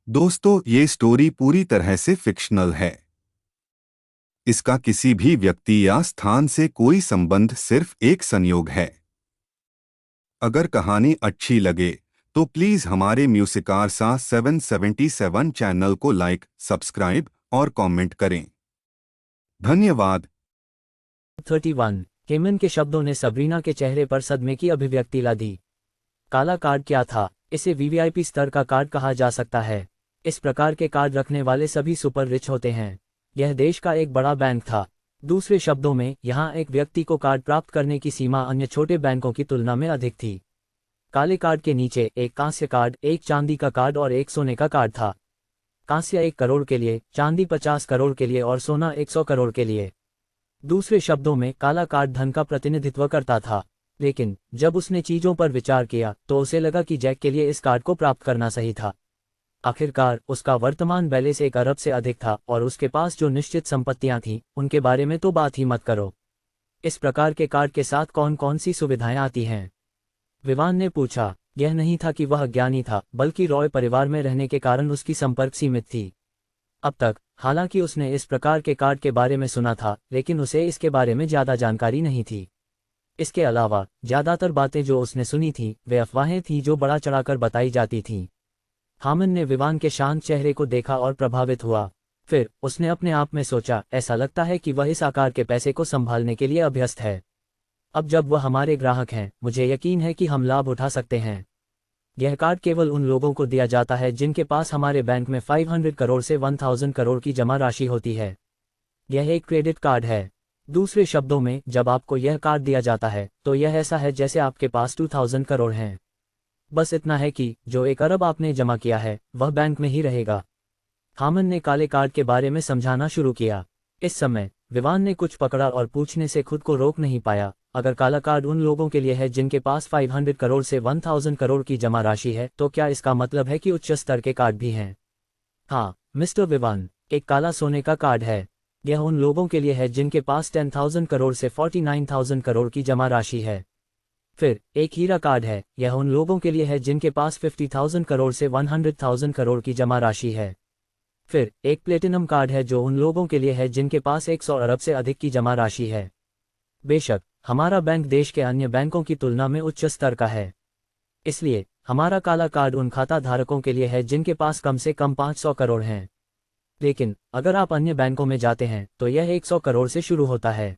दोस्तों, ये स्टोरी पूरी तरह से फिक्शनल है। इसका किसी भी व्यक्ति या स्थान से कोई संबंध, सिर्फ एक संयोग है। अगर कहानी अच्छी लगे तो प्लीज हमारे म्यूसिकारसा 777 चैनल को लाइक, सब्सक्राइब और कमेंट करें। धन्यवाद। 31 हेमन के शब्दों ने सबरीना के चेहरे पर सदमे की अभिव्यक्ति ला दी। काला कार्ड क्या था? इसे वीवीआईपी स्तर का कार्ड कहा जा सकता है। इस प्रकार के कार्ड रखने वाले सभी सुपर रिच होते हैं। यह देश का एक बड़ा बैंक था। दूसरे शब्दों में, यहाँ एक व्यक्ति को कार्ड प्राप्त करने की सीमा अन्य छोटे बैंकों की तुलना में अधिक थी। काले कार्ड के नीचे एक कांस्य कार्ड, एक चांदी का कार्ड और एक सोने का कार्ड था। कांस्य 1 करोड़ के लिए, चांदी 50 करोड़ के लिए और सोना 100 करोड़ के लिए। दूसरे शब्दों में, काला कार्ड धन का प्रतिनिधित्व करता था। लेकिन जब उसने चीजों पर विचार किया तो उसे लगा कि जैक के लिए इस कार्ड को प्राप्त करना सही था। आखिरकार उसका वर्तमान बैलेंस 1 अरब से अधिक था और उसके पास जो निश्चित संपत्तियां थीं उनके बारे में तो बात ही मत करो। इस प्रकार के कार्ड के साथ कौन कौन सी सुविधाएं आती हैं? विवान ने पूछा। यह नहीं था कि वह अज्ञानी था, बल्कि रॉय परिवार में रहने के कारण उसकी संपर्क सीमित थी। अब तक हालांकि उसने इस प्रकार के कार्ड के बारे में सुना था, लेकिन उसे इसके बारे में ज्यादा जानकारी नहीं थी। इसके अलावा ज्यादातर बातें जो उसने सुनी थीं वे अफवाहें थीं जो बड़ा चढ़ाकर बताई जाती थीं। हामन ने विवान के शांत चेहरे को देखा और प्रभावित हुआ। फिर उसने अपने आप में सोचा, ऐसा लगता है कि वह इस आकार के पैसे को संभालने के लिए अभ्यस्त है। अब जब वह हमारे ग्राहक हैं, मुझे यकीन है कि हम लाभ उठा सकते हैं। यह कार्ड केवल उन लोगों को दिया जाता है जिनके पास हमारे बैंक में 500 करोड़ से 1000 करोड़ की जमा राशि होती है। यह एक क्रेडिट कार्ड है। दूसरे शब्दों में, जब आपको यह कार्ड दिया जाता है तो यह ऐसा है जैसे आपके पास 2000 करोड़ हैं। बस इतना है कि जो 1 अरब आपने जमा किया है वह बैंक में ही रहेगा। हामन ने काले कार्ड के बारे में समझाना शुरू किया। इस समय विवान ने कुछ पकड़ा और पूछने से खुद को रोक नहीं पाया, अगर काला कार्ड उन लोगों के लिए है जिनके पास 500 करोड़ से 1000 करोड़ की जमा राशि है, तो क्या इसका मतलब है कि उच्च स्तर के कार्ड भी हैं? हाँ मिस्टर विवान, एक काला सोने का कार्ड है। यह उन लोगों के लिए है जिनके पास 10,000 करोड़ से 49,000 करोड़ की जमा राशि है। फिर एक हीरा कार्ड है। यह उन लोगों के लिए है जिनके पास 50,000 करोड़ से 100,000 करोड़ की जमा राशि है। फिर एक प्लेटिनम कार्ड है जो उन लोगों के लिए है जिनके पास 100 अरब से अधिक की जमा राशि है। बेशक हमारा बैंक देश के अन्य बैंकों की तुलना में उच्च स्तर का है, इसलिए हमारा काला कार्ड उन खाता धारकों के लिए है जिनके पास कम से कम 500 करोड़ हैं। लेकिन अगर आप अन्य बैंकों में जाते हैं तो यह 100 करोड़ से शुरू होता है।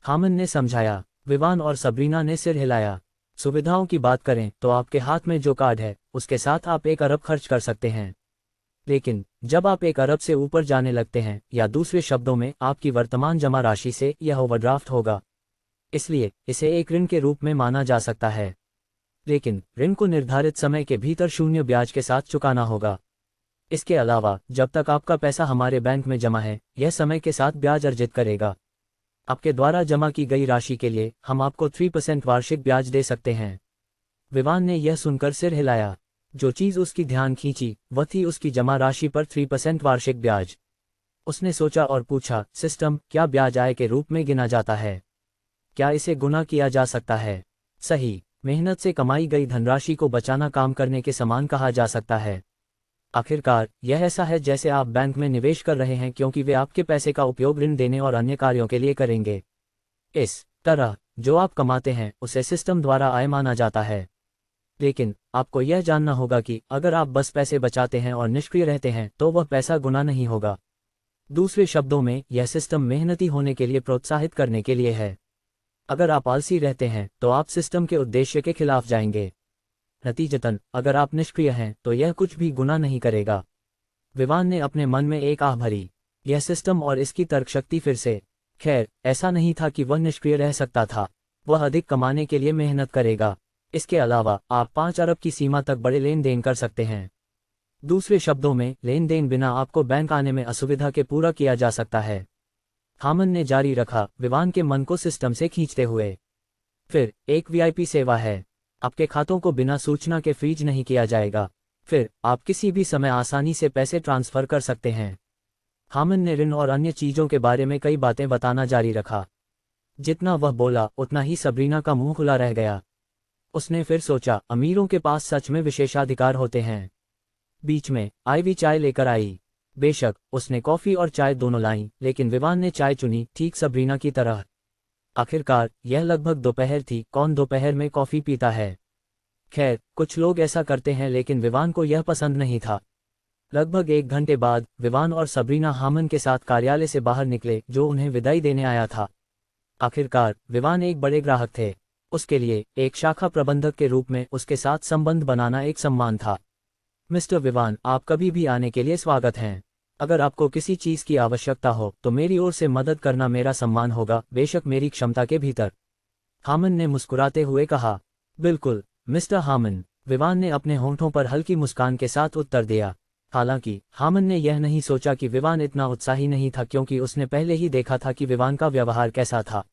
हामन ने समझाया। विवान और सबरीना ने सिर हिलाया। सुविधाओं की बात करें तो आपके हाथ में जो कार्ड है उसके साथ आप 1 अरब खर्च कर सकते हैं। लेकिन जब आप 1 अरब से ऊपर जाने लगते हैं, या दूसरे शब्दों में आपकी वर्तमान जमा राशि से, यह ओवरड्राफ्ट होगा। इसलिए इसे एक ऋण के रूप में माना जा सकता है। लेकिन ऋण को निर्धारित समय के भीतर शून्य ब्याज के साथ चुकाना होगा। इसके अलावा जब तक आपका पैसा हमारे बैंक में जमा है, यह समय के साथ ब्याज अर्जित करेगा। आपके द्वारा जमा की गई राशि के लिए हम आपको 3% वार्षिक ब्याज दे सकते हैं। विवान ने यह सुनकर सिर हिलाया। जो चीज उसकी ध्यान खींची वह थी उसकी जमा राशि पर 3% वार्षिक ब्याज। उसने सोचा और पूछा, सिस्टम, क्या ब्याज आय के रूप में गिना जाता है? क्या इसे गुना किया जा सकता है? सही, मेहनत से कमाई गई धनराशि को बचाना काम करने के समान कहा जा सकता है। आखिरकार यह ऐसा है जैसे आप बैंक में निवेश कर रहे हैं, क्योंकि वे आपके पैसे का उपयोग ऋण देने और अन्य कार्यों के लिए करेंगे। इस तरह जो आप कमाते हैं उसे सिस्टम द्वारा आय माना जाता है। लेकिन आपको यह जानना होगा कि अगर आप बस पैसे बचाते हैं और निष्क्रिय रहते हैं तो वह पैसा गुना नहीं होगा। दूसरे शब्दों में, यह सिस्टम मेहनती होने के लिए प्रोत्साहित करने के लिए है। अगर आप आलसी रहते हैं तो आप सिस्टम के उद्देश्य के खिलाफ जाएंगे। नतीजतन अगर आप निष्क्रिय हैं तो यह कुछ भी गुना नहीं करेगा। विवान ने अपने मन में एक आह भरी। यह सिस्टम और इसकी तर्कशक्ति फिर से। खैर, ऐसा नहीं था कि वह निष्क्रिय रह सकता था। वह अधिक कमाने के लिए मेहनत करेगा। इसके अलावा आप 5 अरब की सीमा तक बड़े लेन देन कर सकते हैं। दूसरे शब्दों में, लेन देन बिना आपको बैंक आने में असुविधा के पूरा किया जा सकता है। हामन ने जारी रखा, विवान के मन को सिस्टम से खींचते हुए। फिर एक वीआईपी सेवा है। आपके खातों को बिना सूचना के फ्रीज नहीं किया जाएगा। फिर आप किसी भी समय आसानी से पैसे ट्रांसफर कर सकते हैं। हामन ने ऋण और अन्य चीजों के बारे में कई बातें बताना जारी रखा। जितना वह बोला उतना ही सबरीना का मुंह खुला रह गया। उसने फिर सोचा, अमीरों के पास सच में विशेषाधिकार होते हैं। बीच में आईवी चाय लेकर आई। बेशक उसने कॉफी और चाय दोनों लाई, लेकिन विवान ने चाय चुनी, ठीक सबरीना की तरह। आखिरकार यह लगभग दोपहर थी, कौन दोपहर में कॉफी पीता है। खैर, कुछ लोग ऐसा करते हैं, लेकिन विवान को यह पसंद नहीं था। लगभग 1 घंटे बाद विवान और सबरीना हामन के साथ कार्यालय से बाहर निकले, जो उन्हें विदाई देने आया था। आखिरकार विवान एक बड़े ग्राहक थे। उसके लिए एक शाखा प्रबंधक के रूप में उसके साथ संबंध बनाना एक सम्मान था। मिस्टर विवान, आप कभी भी आने के लिए स्वागत हैं। अगर आपको किसी चीज की आवश्यकता हो तो मेरी ओर से मदद करना मेरा सम्मान होगा, बेशक मेरी क्षमता के भीतर। हामन ने मुस्कुराते हुए कहा। बिल्कुल मिस्टर हामन, विवान ने अपने होंठों पर हल्की मुस्कान के साथ उत्तर दिया। हालांकि हामन ने यह नहीं सोचा कि विवान इतना उत्साही नहीं था, क्योंकि उसने पहले ही देखा था कि विवान का व्यवहार कैसा था।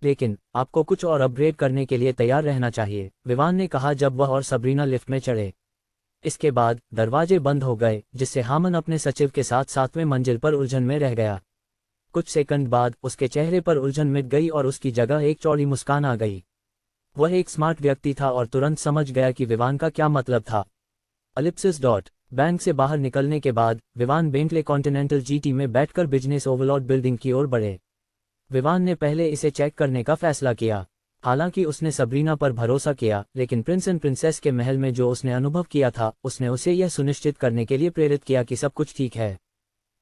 लेकिन आपको कुछ और अपग्रेड करने के लिए तैयार रहना चाहिए, विवान ने कहा जब वह और सबरीना लिफ्ट में चढ़े। इसके बाद दरवाजे बंद हो गए, जिससे हामन अपने सचिव के साथ 7वें मंजिल पर उलझन में रह गया। कुछ सेकंड बाद उसके चेहरे पर उलझन मिट गई और उसकी जगह एक चौड़ी मुस्कान आ गई। वह एक स्मार्ट व्यक्ति था और तुरंत समझ गया कि विवान का क्या मतलब था। Ellipsis dot. बैंक से बाहर निकलने के बाद विवान बेंटले कॉन्टिनेंटल जीटी में बैठकर बिजनेस ओवरलॉट बिल्डिंग की ओर बढ़े। विवान ने पहले इसे चेक करने का फैसला किया। हालांकि उसने सबरीना पर भरोसा किया, लेकिन प्रिंस एंड प्रिंसेस के महल में जो उसने अनुभव किया था, उसने उसे यह सुनिश्चित करने के लिए प्रेरित किया कि सब कुछ ठीक है।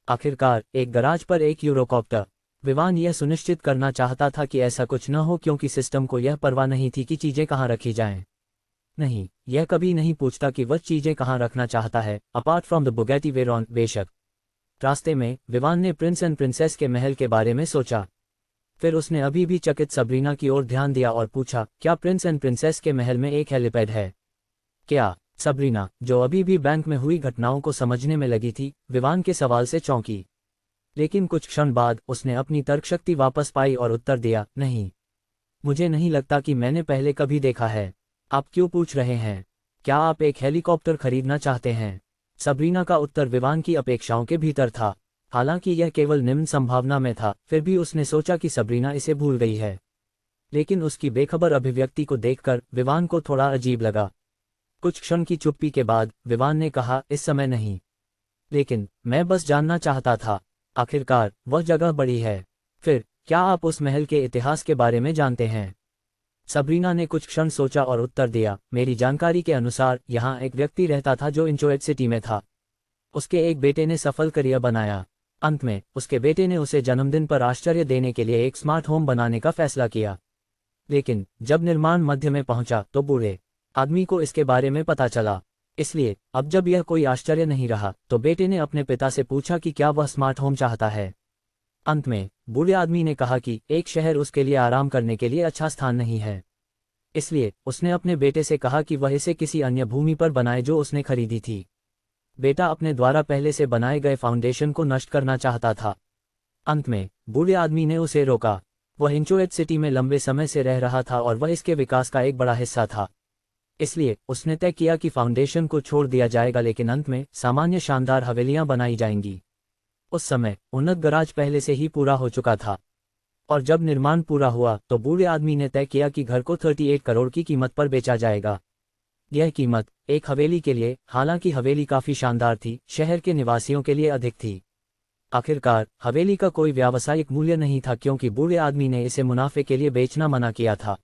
आखिरकार एक गराज पर एक यूरोकॉप्टर। विवान यह सुनिश्चित करना चाहता था कि ऐसा कुछ न हो, क्योंकि सिस्टम को यह परवाह नहीं थी कि चीजें कहाँ रखी जाएं। नहीं, यह कभी नहीं पूछता कि वह चीजें कहाँ रखना चाहता है, अपार्ट फ्रॉम द बुगैटी वेरॉन। बेशक रास्ते में विवान ने प्रिंस एंड प्रिंसेस के महल के बारे में सोचा। फिर उसने अभी भी चकित सबरीना की ओर ध्यान दिया और पूछा, क्या प्रिंस एंड प्रिंसेस के महल में एक हेलीपैड है क्या? सबरीना, जो अभी भी बैंक में हुई घटनाओं को समझने में लगी थी, विवान के सवाल से चौंकी। लेकिन कुछ क्षण बाद उसने अपनी तर्कशक्ति वापस पाई और उत्तर दिया, नहीं, मुझे नहीं लगता कि मैंने पहले कभी देखा है। आप क्यों पूछ रहे हैं? क्या आप एक हेलीकॉप्टर खरीदना चाहते हैं? सबरीना का उत्तर विवान की अपेक्षाओं के भीतर था। हालांकि यह केवल निम्न संभावना में था, फिर भी उसने सोचा कि सबरीना इसे भूल गई है। लेकिन उसकी बेखबर अभिव्यक्ति को देखकर विवान को थोड़ा अजीब लगा। कुछ क्षण की चुप्पी के बाद विवान ने कहा, इस समय नहीं, लेकिन मैं बस जानना चाहता था। आखिरकार वह जगह बड़ी है। फिर क्या आप उस महल के इतिहास के बारे में जानते हैं? सबरीना ने कुछ क्षण सोचा और उत्तर दिया, मेरी जानकारी के अनुसार यहाँ एक व्यक्ति रहता था जो इंचोएट सिटी में था। उसके एक बेटे ने सफल करियर बनाया। अंत में उसके बेटे ने उसे जन्मदिन पर आश्चर्य देने के लिए एक स्मार्ट होम बनाने का फैसला किया। लेकिन जब निर्माण मध्य में पहुंचा तो बूढ़े आदमी को इसके बारे में पता चला। इसलिए अब जब यह कोई आश्चर्य नहीं रहा, तो बेटे ने अपने पिता से पूछा कि क्या वह स्मार्ट होम चाहता है। अंत में बूढ़े आदमी ने कहा कि एक शहर उसके लिए आराम करने के लिए अच्छा स्थान नहीं है। इसलिए उसने अपने बेटे से कहा कि वह इसे किसी अन्य भूमि पर बनाए जो उसने खरीदी थी। बेटा अपने द्वारा पहले से बनाए गए फाउंडेशन को नष्ट करना चाहता था। अंत में बूढ़े आदमी ने उसे रोका। वह इंचोएट सिटी में लंबे समय से रह रहा था और वह इसके विकास का एक बड़ा हिस्सा था। इसलिए उसने तय किया कि फाउंडेशन को छोड़ दिया जाएगा, लेकिन अंत में सामान्य शानदार हवेलियां बनाई जाएंगी। उस समय उन्नत गराज पहले से ही पूरा हो चुका था, और जब निर्माण पूरा हुआ तो बूढ़े आदमी ने तय किया कि घर को 38 करोड़ की कीमत पर बेचा जाएगा। यह कीमत एक हवेली के लिए, हालांकि हवेली काफी शानदार थी, शहर के निवासियों के लिए अधिक थी। आखिरकार हवेली का कोई व्यावसायिक मूल्य नहीं था, क्योंकि बूढ़े आदमी ने इसे मुनाफे के लिए बेचना मना किया था।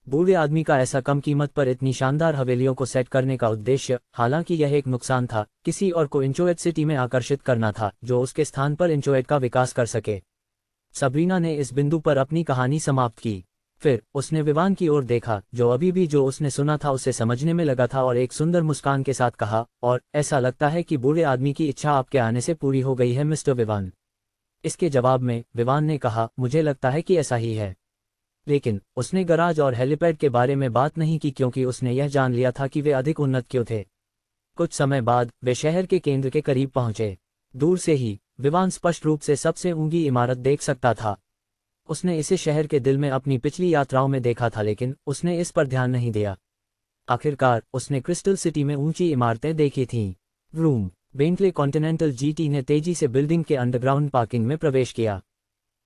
बूढ़े आदमी का ऐसा कम कीमत पर इतनी शानदार हवेलियों को सेट करने का उद्देश्य, हालांकि यह एक नुकसान था, किसी और को इंचोएट सिटी में आकर्षित करना था जो उसके स्थान पर इंचोएट का विकास कर सके। सबरीना ने इस बिंदु पर अपनी कहानी समाप्त की। फिर उसने विवान की ओर देखा, जो अभी भी जो उसने सुना था उसे समझने में लगा था, और एक सुंदर मुस्कान के साथ कहा, और ऐसा लगता है कि बूढ़े आदमी की इच्छा आपके आने से पूरी हो गई है मिस्टर विवान। इसके जवाब में विवान ने कहा, मुझे लगता है कि ऐसा ही है। लेकिन उसने गराज और हेलीपैड के बारे में बात नहीं की, क्योंकि उसने यह जान लिया था कि वे अधिक उन्नत क्यों थे। कुछ समय बाद वे शहर के केंद्र के करीब पहुंचे। दूर से ही विवान स्पष्ट रूप से सबसे ऊंची इमारत देख सकता था। उसने इसे शहर के दिल में अपनी पिछली यात्राओं में देखा था, लेकिन उसने इस पर ध्यान नहीं दिया। आखिरकार उसने क्रिस्टल सिटी में ऊंची इमारतें देखी थीं। रूम बेंटले कॉन्टिनेंटल जीटी ने तेजी से बिल्डिंग के अंडरग्राउंड पार्किंग में प्रवेश किया।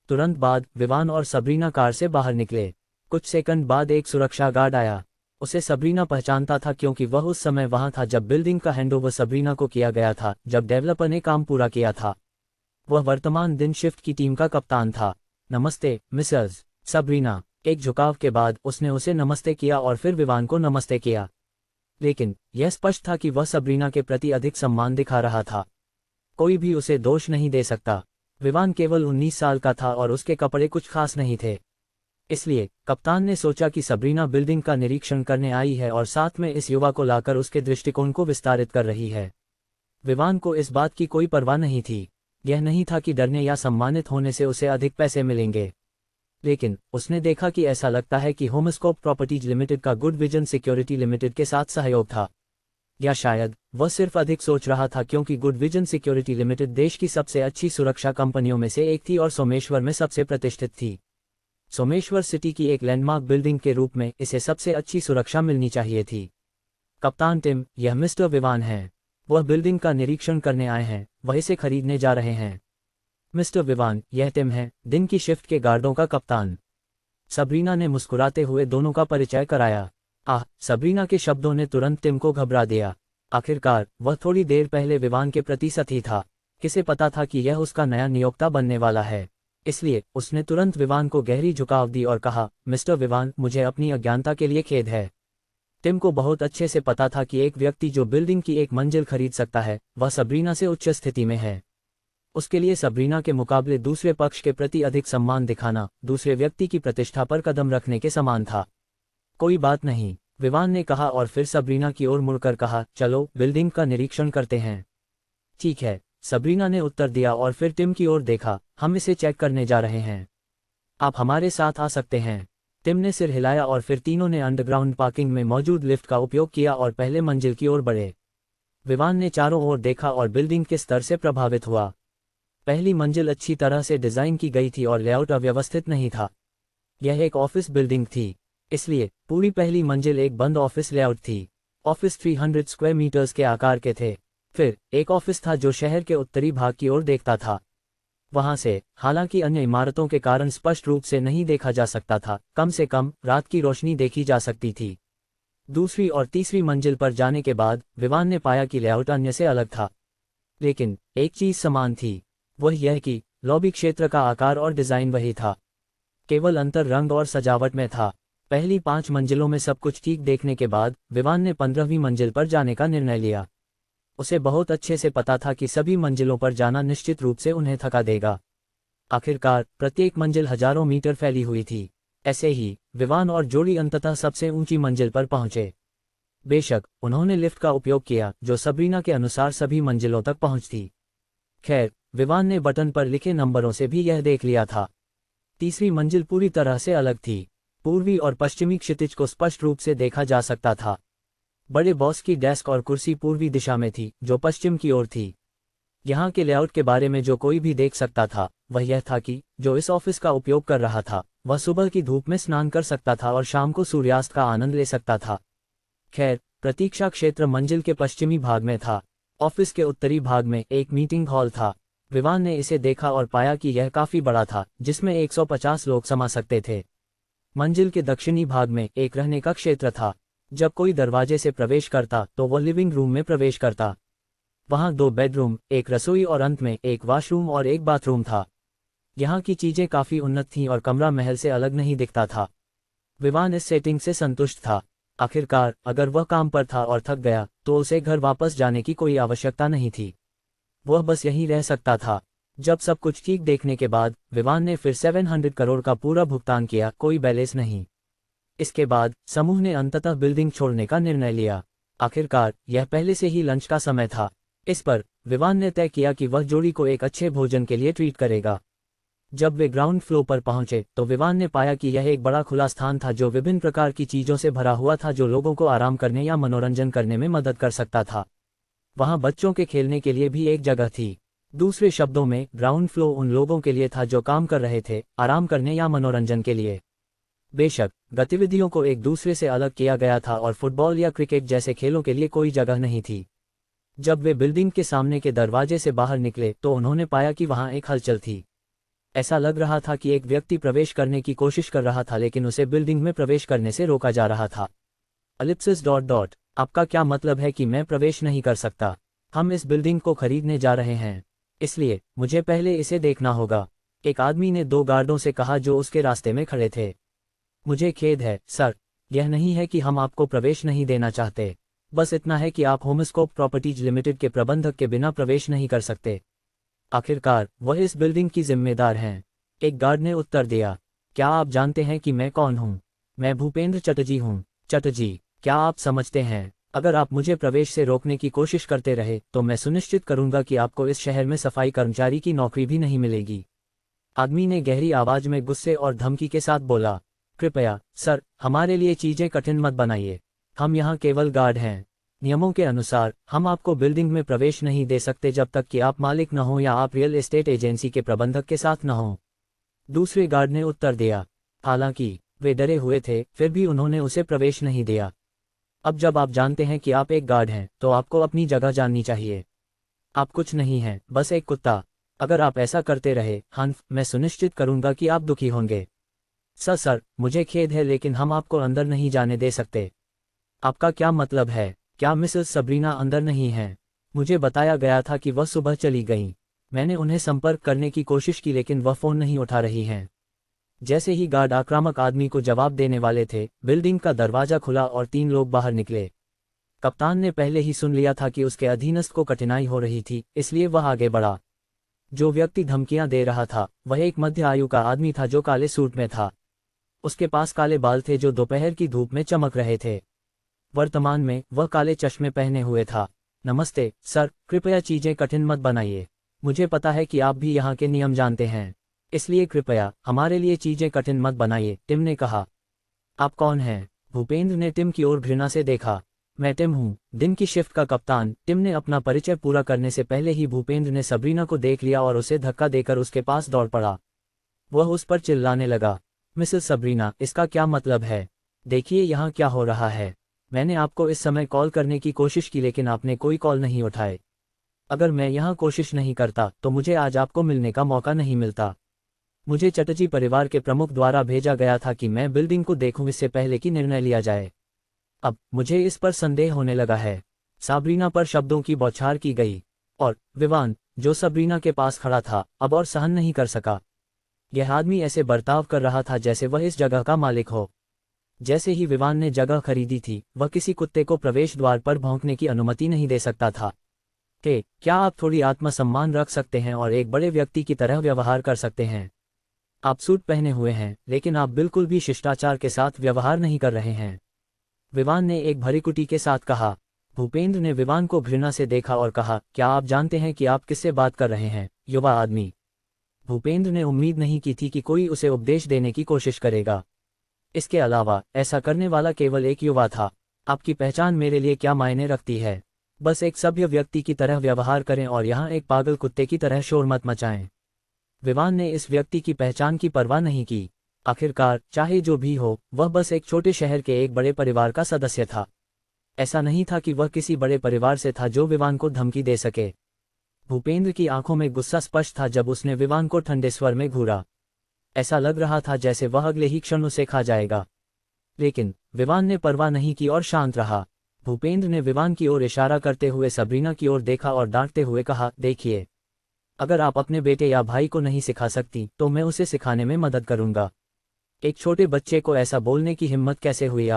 तुरंत बाद विवान और सबरीना कार से बाहर निकले। कुछ सेकंड बाद एक सुरक्षा गार्ड आया। उसे सबरीना पहचानता था क्योंकि वह उस समय वहां था जब बिल्डिंग का हैंडओवर सबरीना को किया गया था, जब डेवलपर ने काम पूरा किया था। वह वर्तमान दिन शिफ्ट की टीम का कप्तान था। नमस्ते मिसेस सबरीना। एक झुकाव के बाद उसने उसे नमस्ते किया और फिर विवान को नमस्ते किया, लेकिन यह स्पष्ट था कि वह सबरीना के प्रति अधिक सम्मान दिखा रहा था। कोई भी उसे दोष नहीं दे सकता। विवान केवल 19 साल का था और उसके कपड़े कुछ खास नहीं थे। इसलिए कप्तान ने सोचा कि सबरीना बिल्डिंग का निरीक्षण करने आई है और साथ में इस युवा को लाकर उसके दृष्टिकोण को विस्तारित कर रही है। विवान को इस बात की कोई परवाह नहीं थी। यह नहीं था कि डरने या सम्मानित होने से उसे अधिक पैसे मिलेंगे, लेकिन उसने देखा कि ऐसा लगता है कि होमस्कोप प्रॉपर्टीज लिमिटेड का गुड विजन सिक्योरिटी लिमिटेड के साथ सहयोग था। या शायद वह सिर्फ अधिक सोच रहा था क्योंकि गुड विजन सिक्योरिटी लिमिटेड देश की सबसे अच्छी सुरक्षा कंपनियों में से एक थी और सोमेश्वर में सबसे प्रतिष्ठित थी। सोमेश्वर सिटी की एक लैंडमार्क बिल्डिंग के रूप में इसे सबसे अच्छी सुरक्षा मिलनी चाहिए थी। कप्तान टिम, यह मिस्टर विवान है। वह बिल्डिंग का निरीक्षण करने आए हैं, वह इसे खरीदने जा रहे हैं। मिस्टर विवान, यह टिम है, दिन की शिफ्ट के गार्डों का कप्तान। सबरीना ने मुस्कुराते हुए दोनों का परिचय कराया। सबरीना के शब्दों ने तुरंत टिम को घबरा दिया। आखिरकार वह थोड़ी देर पहले विवान के प्रति सती था। किसे पता था कि यह उसका नया नियोक्ता बनने वाला है। इसलिए उसने तुरंत विवान को गहरी झुकाव दी और कहा, मिस्टर विवान, मुझे अपनी अज्ञानता के लिए खेद है। टिम को बहुत अच्छे से पता था कि एक व्यक्ति जो बिल्डिंग की एक मंजिल खरीद सकता है, वह सबरीना से उच्च स्थिति में है। उसके लिए सबरीना के मुकाबले दूसरे पक्ष के प्रति अधिक सम्मान दिखाना दूसरे व्यक्ति की प्रतिष्ठा पर कदम रखने के समान था। कोई बात नहीं, विवान ने कहा और फिर सबरीना की ओर मुड़कर कहा, चलो बिल्डिंग का निरीक्षण करते हैं। ठीक है, सबरीना ने उत्तर दिया और फिर टिम की ओर देखा, हम इसे चेक करने जा रहे हैं। आप हमारे साथ आ सकते हैं। टिम ने सिर हिलाया और फिर तीनों ने अंडरग्राउंड पार्किंग में मौजूद लिफ्ट का उपयोग किया और पहले मंजिल की ओर बढ़े। विवान ने चारों ओर देखा और बिल्डिंग के स्तर से प्रभावित हुआ। पहली मंजिल अच्छी तरह से डिजाइन की गई थी और लेआउट अव्यवस्थित नहीं था। यह एक ऑफिस बिल्डिंग थी, इसलिए पूरी पहली मंजिल एक बंद ऑफिस लेआउट थी। ऑफिस 300 स्क्वायर मीटर्स के आकार के थे। फिर एक ऑफिस था जो शहर के उत्तरी भाग की ओर देखता था। वहां से, हालांकि अन्य इमारतों के कारण स्पष्ट रूप से नहीं देखा जा सकता था, कम से कम रात की रोशनी देखी जा सकती थी। दूसरी और तीसरी मंजिल पर जाने के बाद विवान ने पाया कि लेआउट अन्य से अलग था, लेकिन एक चीज समान थी, वह यह कि लॉबी क्षेत्र का आकार और डिजाइन वही था। केवल अंतर रंग और सजावट में था। पहली 5 मंजिलों में सब कुछ ठीक देखने के बाद विवान ने 15वीं मंजिल पर जाने का निर्णय लिया। उसे बहुत अच्छे से पता था कि सभी मंजिलों पर जाना निश्चित रूप से उन्हें थका देगा। आखिरकार प्रत्येक मंजिल हजारों मीटर फैली हुई थी। ऐसे ही विवान और जोड़ी अंततः सबसे ऊंची मंजिल पर पहुंचे। बेशक उन्होंने लिफ्ट का उपयोग किया जो सबरीना के अनुसार सभी मंजिलों तक पहुंचती। खैर, विवान ने बटन पर लिखे नंबरों से भी यह देख लिया था। तीसरी मंजिल पूरी तरह से अलग थी। पूर्वी और पश्चिमी क्षितिज को स्पष्ट रूप से देखा जा सकता था। बड़े बॉस की डेस्क और कुर्सी पूर्वी दिशा में थी जो पश्चिम की ओर थी। यहाँ के लेआउट के बारे में जो कोई भी देख सकता था वह यह था कि जो इस ऑफिस का उपयोग कर रहा था वह सुबह की धूप में स्नान कर सकता था और शाम को सूर्यास्त का आनंद ले सकता था। खैर, प्रतीक्षा क्षेत्र मंजिल के पश्चिमी भाग में था। ऑफिस के उत्तरी भाग में एक मीटिंग हॉल था। विवान ने इसे देखा और पाया कि यह काफी बड़ा था, जिसमें 150 लोग समा सकते थे। मंजिल के दक्षिणी भाग में एक रहने का क्षेत्र था। जब कोई दरवाजे से प्रवेश करता तो वह लिविंग रूम में प्रवेश करता। वहां 2 बेडरूम, एक रसोई और अंत में एक वॉशरूम और एक बाथरूम था। यहाँ की चीजें काफी उन्नत थीं और कमरा महल से अलग नहीं दिखता था। विवान इस सेटिंग से संतुष्ट था। आखिरकार अगर वह काम पर था और थक गया तो उसे घर वापस जाने की कोई आवश्यकता नहीं थी। वह बस यहीं रह सकता था। जब सब कुछ ठीक देखने के बाद विवान ने फिर 700 करोड़ का पूरा भुगतान किया, कोई बैलेंस नहीं। इसके बाद समूह ने अंततः बिल्डिंग छोड़ने का निर्णय लिया। आखिरकार यह पहले से ही लंच का समय था। इस पर विवान ने तय किया कि वह जोड़ी को एक अच्छे भोजन के लिए ट्रीट करेगा। जब वे ग्राउंड फ्लोर पर पहुंचे तो विवान ने पाया कि यह एक बड़ा खुला स्थान था जो विभिन्न प्रकार की चीजों से भरा हुआ था जो लोगों को आराम करने या मनोरंजन करने में मदद कर सकता था। वहां बच्चों के खेलने के लिए भी एक जगह थी। दूसरे शब्दों में, ग्राउंड फ्लोर उन लोगों के लिए था जो काम कर रहे थे, आराम करने या मनोरंजन के लिए। बेशक गतिविधियों को एक दूसरे से अलग किया गया था और फुटबॉल या क्रिकेट जैसे खेलों के लिए कोई जगह नहीं थी। जब वे बिल्डिंग के सामने के दरवाजे से बाहर निकले तो उन्होंने पाया कि वहां एक हलचल थी। ऐसा लग रहा था कि एक व्यक्ति प्रवेश करने की कोशिश कर रहा था लेकिन उसे बिल्डिंग में प्रवेश करने से रोका जा रहा था। Ellipsis dot dot. आपका क्या मतलब है कि मैं प्रवेश नहीं कर सकता? हम इस बिल्डिंग को खरीदने जा रहे हैं, इसलिए मुझे पहले इसे देखना होगा, एक आदमी ने 2 गार्डों से कहा जो उसके रास्ते में खड़े थे। मुझे खेद है सर, यह नहीं है कि हम आपको प्रवेश नहीं देना चाहते, बस इतना है कि आप होमस्कोप प्रॉपर्टीज लिमिटेड के प्रबंधक के बिना प्रवेश नहीं कर सकते। आखिरकार वह इस बिल्डिंग की जिम्मेदार हैं। एक गार्ड ने उत्तर दिया, क्या आप जानते हैं कि मैं कौन हूँ? मैं भूपेंद्र चटर्जी हूँ। चटर्जी, क्या आप समझते हैं, अगर आप मुझे प्रवेश से रोकने की कोशिश करते रहे तो मैं सुनिश्चित करूंगा कि आपको इस शहर में सफाई कर्मचारी की नौकरी भी नहीं मिलेगी। आदमी ने गहरी आवाज में गुस्से और धमकी के साथ बोला, कृपया सर, हमारे लिए चीजें कठिन मत बनाइए, हम यहाँ केवल गार्ड हैं। नियमों के अनुसार हम आपको बिल्डिंग में प्रवेश नहीं दे सकते जब तक कि आप मालिक न हो या आप रियल एस्टेट एजेंसी के प्रबंधक के साथ न हो। दूसरे गार्ड ने उत्तर दिया। हालांकि वे डरे हुए थे, फिर भी उन्होंने उसे प्रवेश नहीं दिया। अब जब आप जानते हैं कि आप एक गार्ड हैं तो आपको अपनी जगह जाननी चाहिए। आप कुछ नहीं हैं, बस एक कुत्ता। अगर आप ऐसा करते रहे हंफ, मैं सुनिश्चित करूंगा कि आप दुखी होंगे। सर, मुझे खेद है लेकिन हम आपको अंदर नहीं जाने दे सकते। आपका क्या मतलब है? क्या मिसेस सबरीना अंदर नहीं हैं? मुझे बताया गया था कि वह सुबह चली गईं। मैंने उन्हें संपर्क करने की कोशिश की लेकिन वह फ़ोन नहीं उठा रही हैं। जैसे ही गार्ड आक्रामक आदमी को जवाब देने वाले थे, बिल्डिंग का दरवाजा खुला और 3 लोग बाहर निकले। कप्तान ने पहले ही सुन लिया था कि उसके अधीनस्थ को कठिनाई हो रही थी, इसलिए वह आगे बढ़ा। जो व्यक्ति धमकियां दे रहा था वह एक मध्य आयु का आदमी था जो काले सूट में था। उसके पास काले बाल थे जो दोपहर की धूप में चमक रहे थे। वर्तमान में वह काले चश्मे पहने हुए था। नमस्ते सर, कृपया चीजें कठिन मत बनाइए। मुझे पता है कि आप भी यहाँ के नियम जानते हैं, इसलिए कृपया हमारे लिए चीजें कठिन मत बनाइए, टिम ने कहा। आप कौन हैं? भूपेंद्र ने टिम की ओर घृणा से देखा। मैं टिम हूँ, दिन की शिफ्ट का कप्तान। टिम ने अपना परिचय पूरा करने से पहले ही भूपेंद्र ने सबरीना को देख लिया और उसे धक्का देकर उसके पास दौड़ पड़ा। वह उस पर चिल्लाने लगा, मिसेस सबरीना, इसका क्या मतलब है? देखिए यहाँ क्या हो रहा है। मैंने आपको इस समय कॉल करने की कोशिश की लेकिन आपने कोई कॉल नहीं उठाए। अगर मैं यहाँ कोशिश नहीं करता तो मुझे आज आपको मिलने का मौका नहीं मिलता। मुझे चटर्जी परिवार के प्रमुख द्वारा भेजा गया था कि मैं बिल्डिंग को देखूं इससे पहले कि निर्णय लिया जाए। अब मुझे इस पर संदेह होने लगा है। साबरीना पर शब्दों की बौछार की गई और विवान, जो सबरीना के पास खड़ा था, अब और सहन नहीं कर सका। यह आदमी ऐसे बर्ताव कर रहा था जैसे वह इस जगह का मालिक हो। जैसे ही विवान ने जगह खरीदी थी, वह किसी कुत्ते को प्रवेश द्वार पर भौंकने की अनुमति नहीं दे सकता था। क्या आप थोड़ी आत्मसम्मान रख सकते हैं और एक बड़े व्यक्ति की तरह व्यवहार कर सकते हैं? आप सूट पहने हुए हैं लेकिन आप बिल्कुल भी शिष्टाचार के साथ व्यवहार नहीं कर रहे हैं, विवान ने एक भरीकुटी के साथ कहा। भूपेंद्र ने विवान को घृणा से देखा और कहा, क्या आप जानते हैं कि आप किससे बात कर रहे हैं, युवा आदमी? भूपेंद्र ने उम्मीद नहीं की थी कि कोई उसे उपदेश देने की कोशिश करेगा। इसके अलावा ऐसा करने वाला केवल एक युवा था। आपकी पहचान मेरे लिए क्या मायने रखती है? बस एक सभ्य व्यक्ति की तरह व्यवहार करें और यहाँ एक पागल कुत्ते की तरह शोर मत मचाएं। विवान ने इस व्यक्ति की पहचान की परवाह नहीं की। आखिरकार चाहे जो भी हो, वह बस एक छोटे शहर के एक बड़े परिवार का सदस्य था। ऐसा नहीं था कि वह किसी बड़े परिवार से था जो विवान को धमकी दे सके। भूपेंद्र की आंखों में गुस्सा स्पष्ट था जब उसने विवान को ठंडे स्वर में घूरा। ऐसा लग रहा था जैसे वह अगले ही क्षण उसे खा जाएगा, लेकिन विवान ने परवाह नहीं की और शांत रहा। भूपेंद्र ने विवान की ओर इशारा करते हुए सबरीना की ओर देखा और डांटते हुए कहा, देखिए, अगर आप अपने बेटे या भाई को नहीं सिखा सकती तो मैं उसे सिखाने में मदद करूंगा। एक छोटे बच्चे को ऐसा बोलने की हिम्मत कैसे हुई?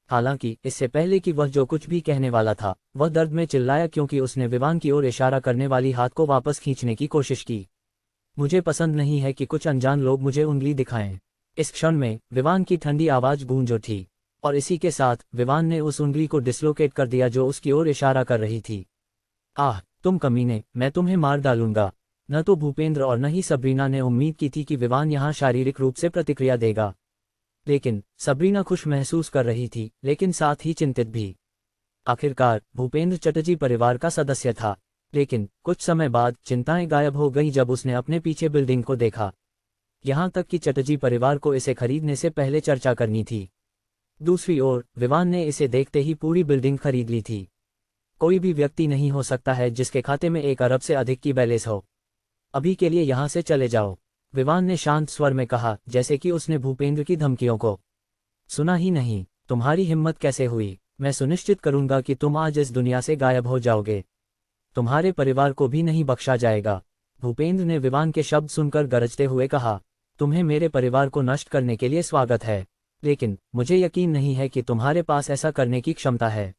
हालांकि इससे पहले कि वह जो कुछ भी कहने वाला था, वह दर्द में चिल्लाया क्योंकि उसने विवान की ओर इशारा करने वाली हाथ को वापस खींचने की कोशिश की। मुझे पसंद नहीं है कि कुछ अनजान लोग मुझे उंगली दिखाएं। इस क्षण में विवान की ठंडी आवाज गूंज उठी और इसी के साथ विवान ने उस उंगली को डिसलोकेट कर दिया जो उसकी ओर इशारा कर रही थी। आह, तुम कमीने, मैं तुम्हें मार डालूंगा। न तो भूपेंद्र और न ही सबरीना ने उम्मीद की थी कि विवान यहाँ शारीरिक रूप से प्रतिक्रिया देगा, लेकिन सबरीना खुश महसूस कर रही थी लेकिन साथ ही चिंतित भी। आखिरकार भूपेंद्र चटर्जी परिवार का सदस्य था, लेकिन कुछ समय बाद चिंताएं गायब हो गईं जब उसने अपने पीछे बिल्डिंग को देखा। यहाँ तक कि चटर्जी परिवार को इसे खरीदने से पहले चर्चा करनी थी। दूसरी ओर विवान ने इसे देखते ही पूरी बिल्डिंग खरीद ली थी। कोई भी व्यक्ति नहीं हो सकता है जिसके खाते में 1 अरब से अधिक की बैलेंस हो। अभी के लिए यहाँ से चले जाओ, विवान ने शांत स्वर में कहा, जैसे कि उसने भूपेंद्र की धमकियों को सुना ही नहीं। तुम्हारी हिम्मत कैसे हुई? मैं सुनिश्चित करूंगा कि तुम आज इस दुनिया से गायब हो जाओगे। तुम्हारे परिवार को भी नहीं बख्शा जाएगा। भूपेंद्र ने विवान के शब्द सुनकर गरजते हुए कहा, तुम्हें मेरे परिवार को नष्ट करने के लिए स्वागत है, लेकिन मुझे यकीन नहीं है कि तुम्हारे पास ऐसा करने की क्षमता है।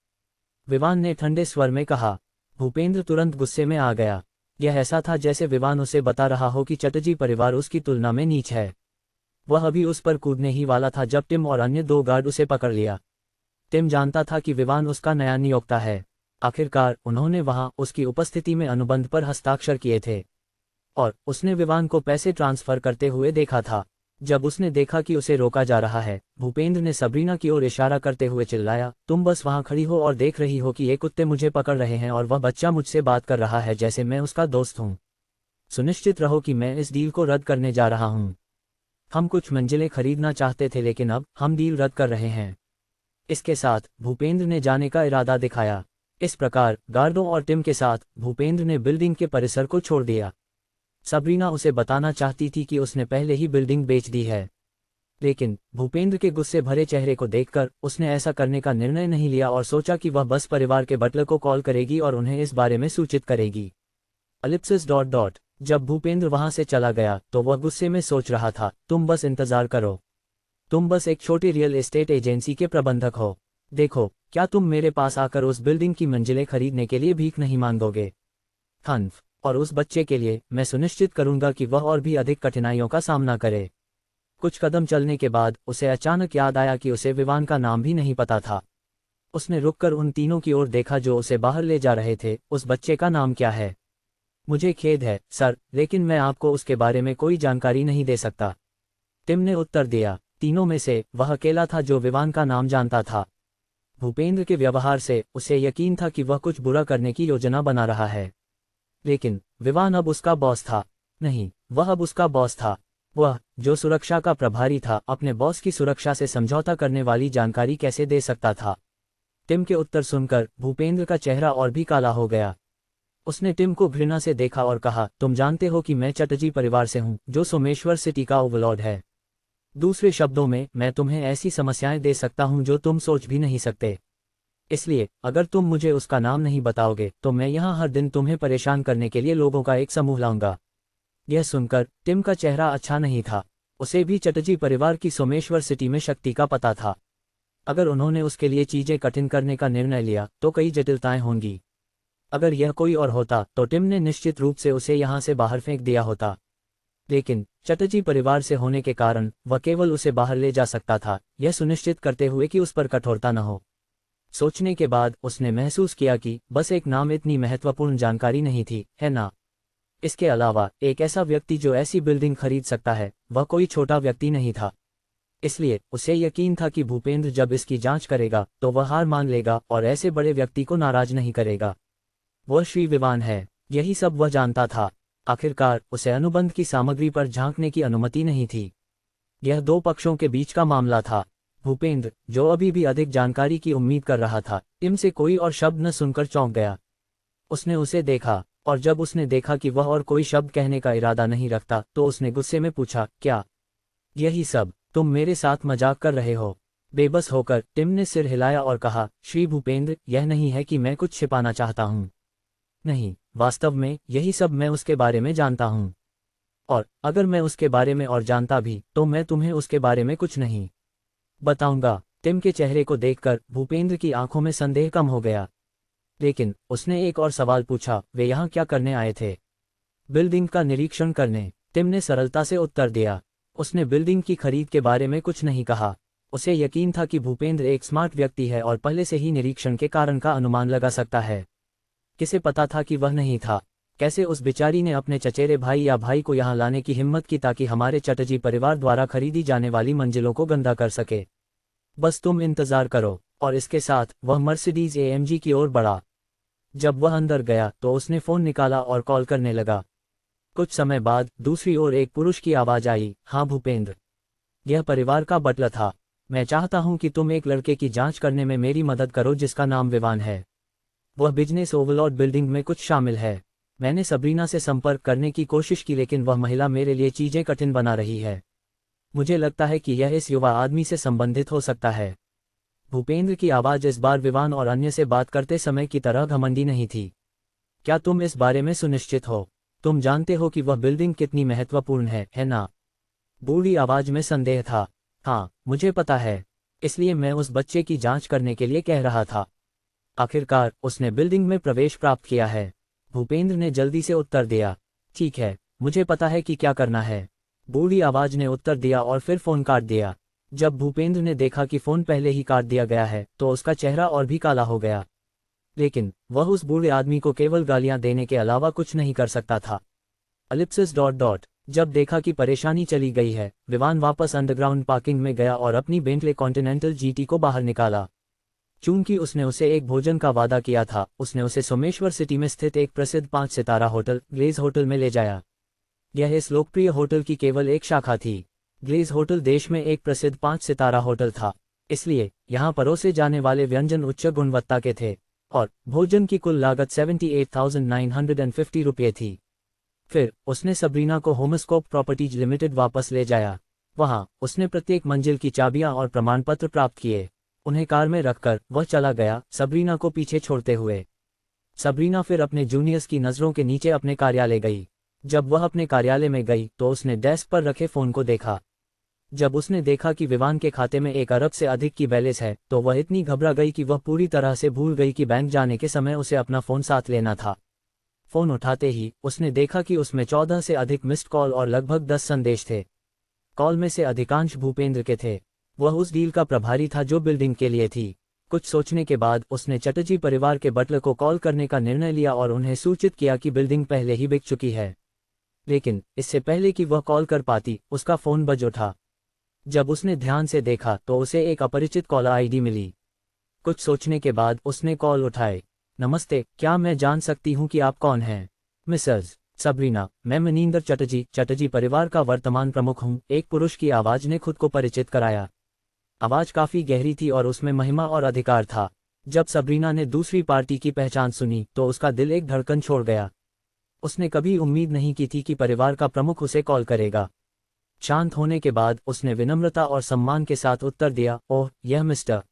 विवान ने ठंडे स्वर में कहा। भूपेंद्र तुरंत गुस्से में आ गया। यह ऐसा था जैसे विवान उसे बता रहा हो कि चटर्जी परिवार उसकी तुलना में नीच है। वह अभी उस पर कूदने ही वाला था जब टिम और अन्य 2 गार्ड उसे पकड़ लिया। टिम जानता था कि विवान उसका नया नियोक्ता है। आखिरकार उन्होंने वहां उसकी उपस्थिति में अनुबंध पर हस्ताक्षर किए थे और उसने विवान को पैसे ट्रांसफर करते हुए देखा था। जब उसने देखा कि उसे रोका जा रहा है, भूपेंद्र ने सबरीना की ओर इशारा करते हुए चिल्लाया, तुम बस वहां खड़ी हो और देख रही हो कि ये कुत्ते मुझे पकड़ रहे हैं और वह बच्चा मुझसे बात कर रहा है जैसे मैं उसका दोस्त हूं। सुनिश्चित रहो कि मैं इस डील को रद्द करने जा रहा हूं। हम कुछ मंजिलें खरीदना चाहते थे लेकिन अब हम डील रद्द कर रहे हैं। इसके साथ भूपेंद्र ने जाने का इरादा दिखाया। इस प्रकार गार्डों और टिम के साथ भूपेंद्र ने बिल्डिंग के परिसर को छोड़ दिया। सबरीना उसे बताना चाहती थी कि उसने पहले ही बिल्डिंग बेच दी है, लेकिन भूपेंद्र के गुस्से भरे चेहरे को देखकर उसने ऐसा करने का निर्णय नहीं लिया और सोचा कि वह बस परिवार के बटलर को कॉल करेगी और उन्हें इस बारे में सूचित करेगी। एलिप्सिस ... जब भूपेंद्र वहां से चला गया तो वह गुस्से में सोच रहा था, तुम बस इंतजार करो। तुम बस एक छोटी रियल एस्टेट एजेंसी के प्रबंधक हो। देखो, क्या तुम मेरे पास आकर उस बिल्डिंग की मंजिलें खरीदने के लिए भीख नहीं मांगोगे? हन्फ, और उस बच्चे के लिए मैं सुनिश्चित करूंगा कि वह और भी अधिक कठिनाइयों का सामना करे। कुछ कदम चलने के बाद उसे अचानक याद आया कि उसे विवान का नाम भी नहीं पता था। उसने रुककर उन तीनों की ओर देखा जो उसे बाहर ले जा रहे थे। उस बच्चे का नाम क्या है? मुझे खेद है सर, लेकिन मैं आपको उसके बारे में कोई जानकारी नहीं दे सकता, टिम ने उत्तर दिया। तीनों में से वह अकेला था जो विवान का नाम जानता था। भूपेंद्र के व्यवहार से उसे यकीन था कि वह कुछ बुरा करने की योजना बना रहा है, लेकिन विवान अब उसका बॉस था। नहीं, वह अब उसका बॉस था। वह, जो सुरक्षा का प्रभारी था, अपने बॉस की सुरक्षा से समझौता करने वाली जानकारी कैसे दे सकता था? टिम के उत्तर सुनकर भूपेंद्र का चेहरा और भी काला हो गया। उसने टिम को घृणा से देखा और कहा, तुम जानते हो कि मैं चटर्जी परिवार से हूं, जो सोमेश्वर सिटी का ओवरलॉर्ड है। दूसरे शब्दों में, मैं तुम्हें ऐसी समस्याएं दे सकता हूं जो तुम सोच भी नहीं सकते। इसलिए अगर तुम मुझे उसका नाम नहीं बताओगे तो मैं यहाँ हर दिन तुम्हें परेशान करने के लिए लोगों का एक समूह लाऊंगा। यह सुनकर टिम का चेहरा अच्छा नहीं था। उसे भी चटर्जी परिवार की सोमेश्वर सिटी में शक्ति का पता था। अगर उन्होंने उसके लिए चीजें कठिन करने का निर्णय लिया तो कई जटिलताएं होंगी। अगर यह कोई और होता तो टिम ने निश्चित रूप से उसे यहाँ से बाहर फेंक दिया होता, लेकिन चटर्जी परिवार से होने के कारण वह केवल उसे बाहर ले जा सकता था, यह सुनिश्चित करते हुए कि उस पर कठोरता न हो। सोचने के बाद उसने महसूस किया कि बस एक नाम इतनी महत्वपूर्ण जानकारी नहीं थी, है ना? इसके अलावा एक ऐसा व्यक्ति जो ऐसी बिल्डिंग खरीद सकता है, वह कोई छोटा व्यक्ति नहीं था। इसलिए उसे यकीन था कि भूपेंद्र जब इसकी जांच करेगा तो वह हार मान लेगा और ऐसे बड़े व्यक्ति को नाराज नहीं करेगा। वह श्री विवान है, यही सब वह जानता था। आखिरकार उसे अनुबंध की सामग्री पर झांकने की अनुमति नहीं थी। यह 2 पक्षों के बीच का मामला था। भूपेंद्र, जो अभी भी अधिक जानकारी की उम्मीद कर रहा था, टिम से कोई और शब्द न सुनकर चौंक गया। उसने उसे देखा और जब उसने देखा कि वह और कोई शब्द कहने का इरादा नहीं रखता तो उसने गुस्से में पूछा, क्या यही सब? तुम मेरे साथ मजाक कर रहे हो? बेबस होकर टिम ने सिर हिलाया और कहा, श्री भूपेंद्र, यह नहीं है कि मैं कुछ छिपाना चाहता हूँ। नहीं, वास्तव में यही सब मैं उसके बारे में जानता हूँ, और अगर मैं उसके बारे में और जानता भी तो मैं तुम्हें उसके बारे में कुछ नहीं बताऊंगा। टिम के चेहरे को देखकर भूपेंद्र की आंखों में संदेह कम हो गया, लेकिन उसने एक और सवाल पूछा, वे यहाँ क्या करने आए थे? बिल्डिंग का निरीक्षण करने, टिम ने सरलता से उत्तर दिया। उसने बिल्डिंग की खरीद के बारे में कुछ नहीं कहा। उसे यकीन था कि भूपेंद्र एक स्मार्ट व्यक्ति है और पहले से ही निरीक्षण के कारण का अनुमान लगा सकता है। किसे पता था कि वह नहीं था? कैसे उस बेचारी ने अपने चचेरे भाई या भाई को यहाँ लाने की हिम्मत की ताकि हमारे चटर्जी परिवार द्वारा खरीदी जाने वाली मंजिलों को गंदा कर सके? बस तुम इंतजार करो। और इसके साथ वह मर्सिडीज AMG की ओर बढ़ा। जब वह अंदर गया तो उसने फोन निकाला और कॉल करने लगा। कुछ समय बाद दूसरी ओर एक पुरुष की आवाज आई, हाँ भूपेंद्र, यह परिवार का बटलर था। मैं चाहता हूं कि तुम एक लड़के की जांच करने में मेरी मदद करो जिसका नाम विवान है। वह बिजनेस ओवरलॉर्ड बिल्डिंग में कुछ शामिल है। मैंने सबरीना से संपर्क करने की कोशिश की लेकिन वह महिला मेरे लिए चीजें कठिन बना रही है। मुझे लगता है कि यह इस युवा आदमी से संबंधित हो सकता है। भूपेंद्र की आवाज़ इस बार विवान और अन्य से बात करते समय की तरह घमंडी नहीं थी। क्या तुम इस बारे में सुनिश्चित हो? तुम जानते हो कि वह बिल्डिंग कितनी महत्वपूर्ण है ना? बूढ़ी आवाज़ में संदेह था। हाँ, मुझे पता है। इसलिए मैं उस बच्चे की जांच करने के लिए कह रहा था। आखिरकार उसने बिल्डिंग में प्रवेश प्राप्त किया है। भूपेंद्र ने जल्दी से उत्तर दिया। ठीक है, मुझे पता है कि क्या करना है। बूढ़ी आवाज़ ने उत्तर दिया और फिर फ़ोन काट दिया। जब भूपेंद्र ने देखा कि फ़ोन पहले ही काट दिया गया है तो उसका चेहरा और भी काला हो गया। लेकिन वह उस बूढ़े आदमी को केवल गालियां देने के अलावा कुछ नहीं कर सकता था। अलिप्सिस डॉट डॉट। जब देखा कि परेशानी चली गई है, विवान वापस अंडरग्राउंड पार्किंग में गया और अपनी बेंटले कॉन्टिनेंटल जीटी को बाहर निकाला। चूंकि उसने उसे एक भोजन का वादा किया था, उसने उसे सोमेश्वर सिटी में स्थित एक प्रसिद्ध 5 सितारा होटल ग्लेज होटल में ले जाया। यह इस लोकप्रिय होटल की केवल एक शाखा थी। ग्लेज होटल देश में एक प्रसिद्ध 5 सितारा होटल था, इसलिए यहाँ परोसे जाने वाले व्यंजन उच्च गुणवत्ता के थे और भोजन की कुल लागत 78,950 रुपये थी। फिर उसने सबरीना को होमस्कोप प्रॉपर्टीज लिमिटेड वापस ले जाया। वहाँ उसने प्रत्येक मंजिल की चाबियां और प्रमाण पत्र प्राप्त किए। उन्हें कार में रखकर वह चला गया, सबरीना को पीछे छोड़ते हुए। सबरीना फिर अपने जूनियर्स की नज़रों के नीचे अपने कार्यालय गई। जब वह अपने कार्यालय में गई तो उसने डेस्क पर रखे फ़ोन को देखा। जब उसने देखा कि विवान के खाते में 1 अरब से अधिक की बैलेंस है तो वह इतनी घबरा गई कि वह पूरी तरह से भूल गई कि बैंक जाने के समय उसे अपना फ़ोन साथ लेना था। फ़ोन उठाते ही उसने देखा कि उसमें 14 से अधिक मिस्ड कॉल और लगभग 10 संदेश थे। कॉल में से अधिकांश भूपेंद्र के थे। वह उस डील का प्रभारी था जो बिल्डिंग के लिए थी। कुछ सोचने के बाद उसने चटर्जी परिवार के बटलर को कॉल करने का निर्णय लिया और उन्हें सूचित किया कि बिल्डिंग पहले ही बिक चुकी है। लेकिन इससे पहले कि वह कॉल कर पाती, उसका फ़ोन बज उठा। जब उसने ध्यान से देखा तो उसे एक अपरिचित कॉलर आईडी मिली। कुछ सोचने के बाद उसने कॉल उठाए। नमस्ते, क्या मैं जान सकती हूँ कि आप कौन हैं? मिसेस सबरीना, मैं मनिंदर चटर्जी परिवार का वर्तमान प्रमुख हूँ, एक पुरुष की आवाज़ ने खुद को परिचित कराया। आवाज़ काफ़ी गहरी थी और उसमें महिमा और अधिकार था। जब सबरीना ने दूसरी पार्टी की पहचान सुनी तो उसका दिल एक धड़कन छोड़ गया। उसने कभी उम्मीद नहीं की थी कि परिवार का प्रमुख उसे कॉल करेगा। शांत होने के बाद उसने विनम्रता और सम्मान के साथ उत्तर दिया, ओह, यह मिस्टर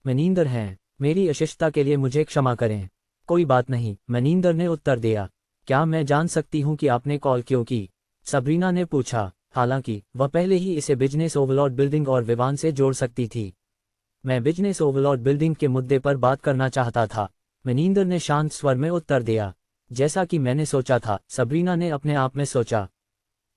मनिंदर हैं। मेरी अशिष्टता के लिए मुझे क्षमा करें। कोई बात नहीं, मनिंदर ने उत्तर दिया। क्या मैं जान सकती हूँ कि आपने कॉल क्यों की? सबरीना ने पूछा। हालांकि वह पहले ही इसे बिजनेस ओवरलॉर्ड बिल्डिंग और विवान से जोड़ सकती थी। मैं बिजनेस ओवरलॉर्ड बिल्डिंग के मुद्दे पर बात करना चाहता था, मनिंदर ने शांत स्वर में उत्तर दिया। जैसा कि मैंने सोचा था, सबरीना ने अपने आप में सोचा।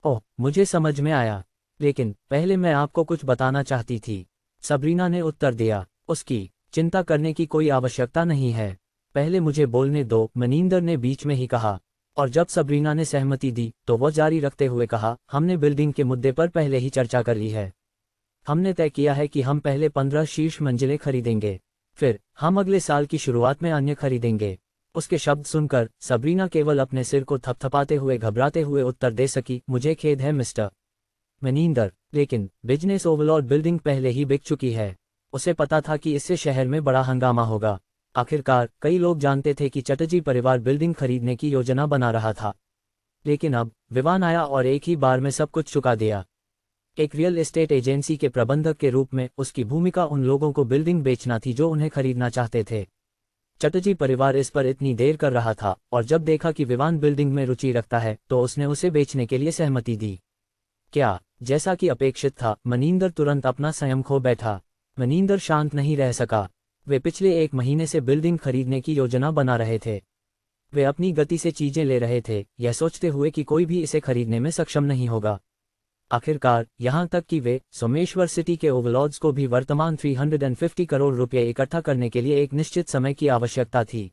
ओह, मुझे समझ में आया। लेकिन पहले मैं आपको कुछ बताना चाहती थी, सबरीना ने उत्तर दिया। उसकी चिंता करने की कोई आवश्यकता नहीं है। पहले मुझे बोलने दो, मनिंदर ने बीच में ही कहा। और जब सबरीना ने सहमति दी तो वह जारी रखते हुए कहा, हमने बिल्डिंग के मुद्दे पर पहले ही चर्चा कर ली है। हमने तय किया है कि हम पहले 15 शीर्ष मंजिलें खरीदेंगे, फिर हम अगले साल की शुरुआत में अन्य खरीदेंगे। उसके शब्द सुनकर सबरीना केवल अपने सिर को थपथपाते हुए घबराते हुए उत्तर दे सकी, मुझे खेद है मिस्टर मनिंदर, लेकिन बिजनेस ओवरलॉर्ड बिल्डिंग पहले ही बिक चुकी है। उसे पता था कि इससे शहर में बड़ा हंगामा होगा। आखिरकार कई लोग जानते थे कि चटर्जी परिवार बिल्डिंग खरीदने की योजना बना रहा था। लेकिन अब विवान आया और एक ही बार में सब कुछ चुका दिया। एक रियल एस्टेट एजेंसी के प्रबंधक के रूप में उसकी भूमिका उन लोगों को बिल्डिंग बेचना थी जो उन्हें खरीदना चाहते थे। चटर्जी परिवार इस पर इतनी देर कर रहा था और जब देखा कि विवान बिल्डिंग में रुचि रखता है तो उसने उसे बेचने के लिए सहमति दी। क्या, जैसा कि अपेक्षित था, मनिंदर तुरंत अपना संयम खो बैठा। मनिंदर शांत नहीं रह सका। वे पिछले 1 महीने से बिल्डिंग खरीदने की योजना बना रहे थे। वे अपनी गति से चीजें ले रहे थे, यह सोचते हुए कि कोई भी इसे खरीदने में सक्षम नहीं होगा। आखिरकार यहाँ तक कि वे सोमेश्वर सिटी के ओवरलॉर्ड्स को भी वर्तमान 350 करोड़ रुपये इकट्ठा करने के लिए एक निश्चित समय की आवश्यकता थी।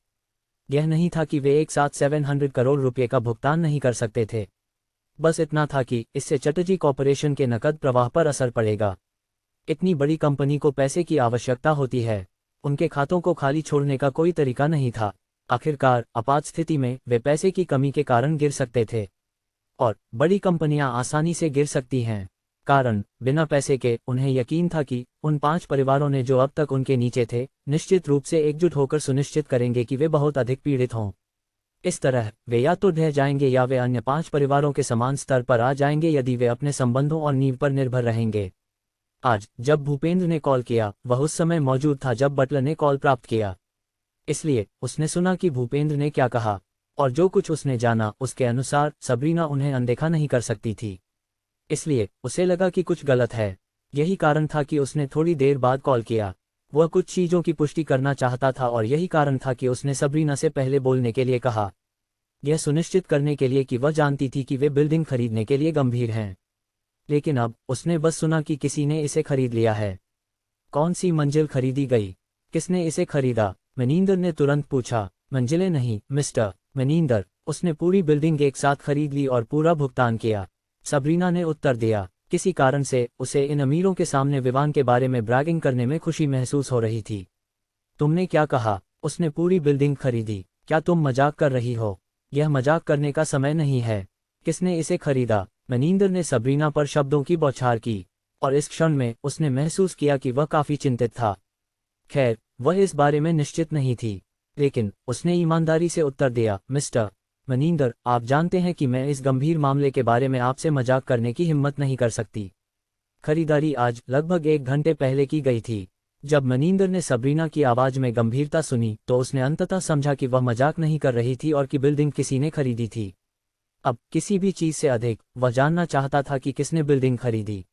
यह नहीं था कि वे एक साथ 700 करोड़ रुपये का भुगतान नहीं कर सकते थे। बस इतना था कि इससे चटर्जी कॉर्पोरेशन के नकद प्रवाह पर असर पड़ेगा। इतनी बड़ी कंपनी को पैसे की आवश्यकता होती है। उनके खातों को खाली छोड़ने का कोई तरीका नहीं था। आखिरकार आपात स्थिति में वे पैसे की कमी के कारण गिर सकते थे। और बड़ी कंपनियां आसानी से गिर सकती हैं, कारण बिना पैसे के उन्हें यकीन था कि उन 5 परिवारों ने जो अब तक उनके नीचे थे, निश्चित रूप से एकजुट होकर सुनिश्चित करेंगे कि वे बहुत अधिक पीड़ित हों। इस तरह वे या तो ढह जाएंगे या वे अन्य 5 परिवारों के समान स्तर पर आ जाएंगे यदि वे अपने संबंधों और नींव पर निर्भर रहेंगे। आज जब भूपेंद्र ने कॉल किया, वह उस समय मौजूद था जब बटलर ने कॉल प्राप्त किया। इसलिए उसने सुना कि भूपेंद्र ने क्या कहा, और जो कुछ उसने जाना उसके अनुसार सबरीना उन्हें अनदेखा नहीं कर सकती थी। इसलिए उसे लगा कि कुछ गलत है। यही कारण था कि उसने थोड़ी देर बाद कॉल किया। वह कुछ चीज़ों की पुष्टि करना चाहता था और यही कारण था कि उसने सबरीना से पहले बोलने के लिए कहा, यह सुनिश्चित करने के लिए कि वह जानती थी कि वे बिल्डिंग खरीदने के लिए गंभीर हैं। लेकिन अब उसने बस सुना कि किसी ने इसे खरीद लिया है। कौन सी मंजिल खरीदी गई? किसने इसे खरीदा? मनिंदर ने तुरंत पूछा। मंजिलें नहीं मिस्टर मनिंदर, उसने पूरी बिल्डिंग एक साथ खरीद ली और पूरा भुगतान किया, सबरीना ने उत्तर दिया। किसी कारण से उसे इन अमीरों के सामने विवान के बारे में ब्रैगिंग करने में खुशी महसूस हो रही थी। तुमने क्या कहा? उसने पूरी बिल्डिंग खरीदी? क्या तुम मजाक कर रही हो? यह मजाक करने का समय नहीं है। किसने इसे खरीदा? मनिंदर ने सबरीना पर शब्दों की बौछार की, और इस क्षण में उसने महसूस किया कि वह काफी चिंतित था। खैर, वह इस बारे में निश्चित नहीं थी, लेकिन उसने ईमानदारी से उत्तर दिया, मिस्टर मनिंदर, आप जानते हैं कि मैं इस गंभीर मामले के बारे में आपसे मजाक करने की हिम्मत नहीं कर सकती। खरीदारी आज लगभग 1 घंटे पहले की गई थी। जब मनिंदर ने सबरीना की आवाज में गंभीरता सुनी तो उसने अंततः समझा कि वह मजाक नहीं कर रही थी और कि बिल्डिंग किसी ने खरीदी थी। अब किसी भी चीज से अधिक वह जानना चाहता था कि किसने बिल्डिंग खरीदी।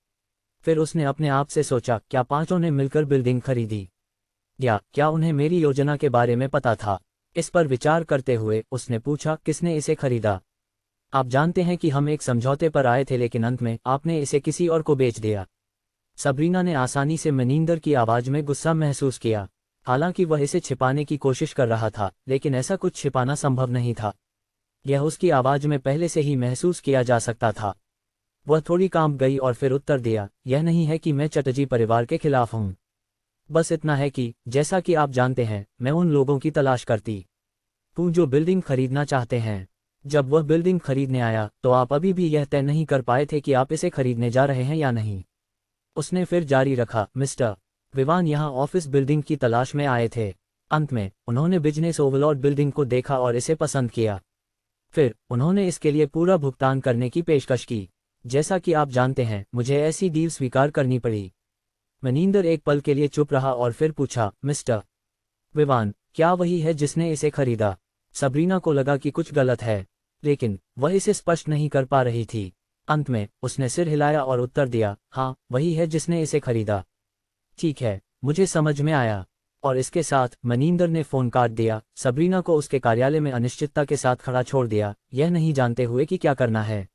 फिर उसने अपने आप से सोचा, क्या पांचों ने मिलकर बिल्डिंग खरीदी? या क्या उन्हें मेरी योजना के बारे में पता था? इस पर विचार करते हुए उसने पूछा, किसने इसे खरीदा? आप जानते हैं कि हम एक समझौते पर आए थे, लेकिन अंत में आपने इसे किसी और को बेच दिया। सबरीना ने आसानी से मनिंदर की आवाज में गुस्सा महसूस किया। हालांकि वह इसे छिपाने की कोशिश कर रहा था, लेकिन ऐसा कुछ छिपाना संभव नहीं था। यह उसकी आवाज में पहले से ही महसूस किया जा सकता था। वह थोड़ी कांप गई और फिर उत्तर दिया, यह नहीं है कि मैं चटर्जी परिवार के खिलाफ हूं। बस इतना है कि जैसा कि आप जानते हैं, मैं उन लोगों की तलाश करती हूं जो बिल्डिंग खरीदना चाहते हैं। जब वह बिल्डिंग खरीदने आया तो आप अभी भी यह तय नहीं कर पाए थे कि आप इसे खरीदने जा रहे हैं या नहीं। उसने फिर जारी रखा, मिस्टर विवान यहाँ ऑफिस बिल्डिंग की तलाश में आए थे। अंत में उन्होंने बिजनेस ओवरलॉर्ड बिल्डिंग को देखा और इसे पसंद किया। फिर उन्होंने इसके लिए पूरा भुगतान करने की पेशकश की। जैसा कि आप जानते हैं, मुझे ऐसी डील स्वीकार करनी पड़ी। मनिंदर एक पल के लिए चुप रहा और फिर पूछा, मिस्टर विवान, क्या वही है जिसने इसे खरीदा? सबरीना को लगा कि कुछ गलत है, लेकिन वह इसे स्पष्ट नहीं कर पा रही थी। अंत में उसने सिर हिलाया और उत्तर दिया, हाँ, वही है जिसने इसे खरीदा। ठीक है, मुझे समझ में आया। और इसके साथ मनिंदर ने फोन काट दिया। सबरीना को उसके कार्यालय में अनिश्चितता के साथ खड़ा छोड़ दिया, यह नहीं जानते हुए कि क्या करना है।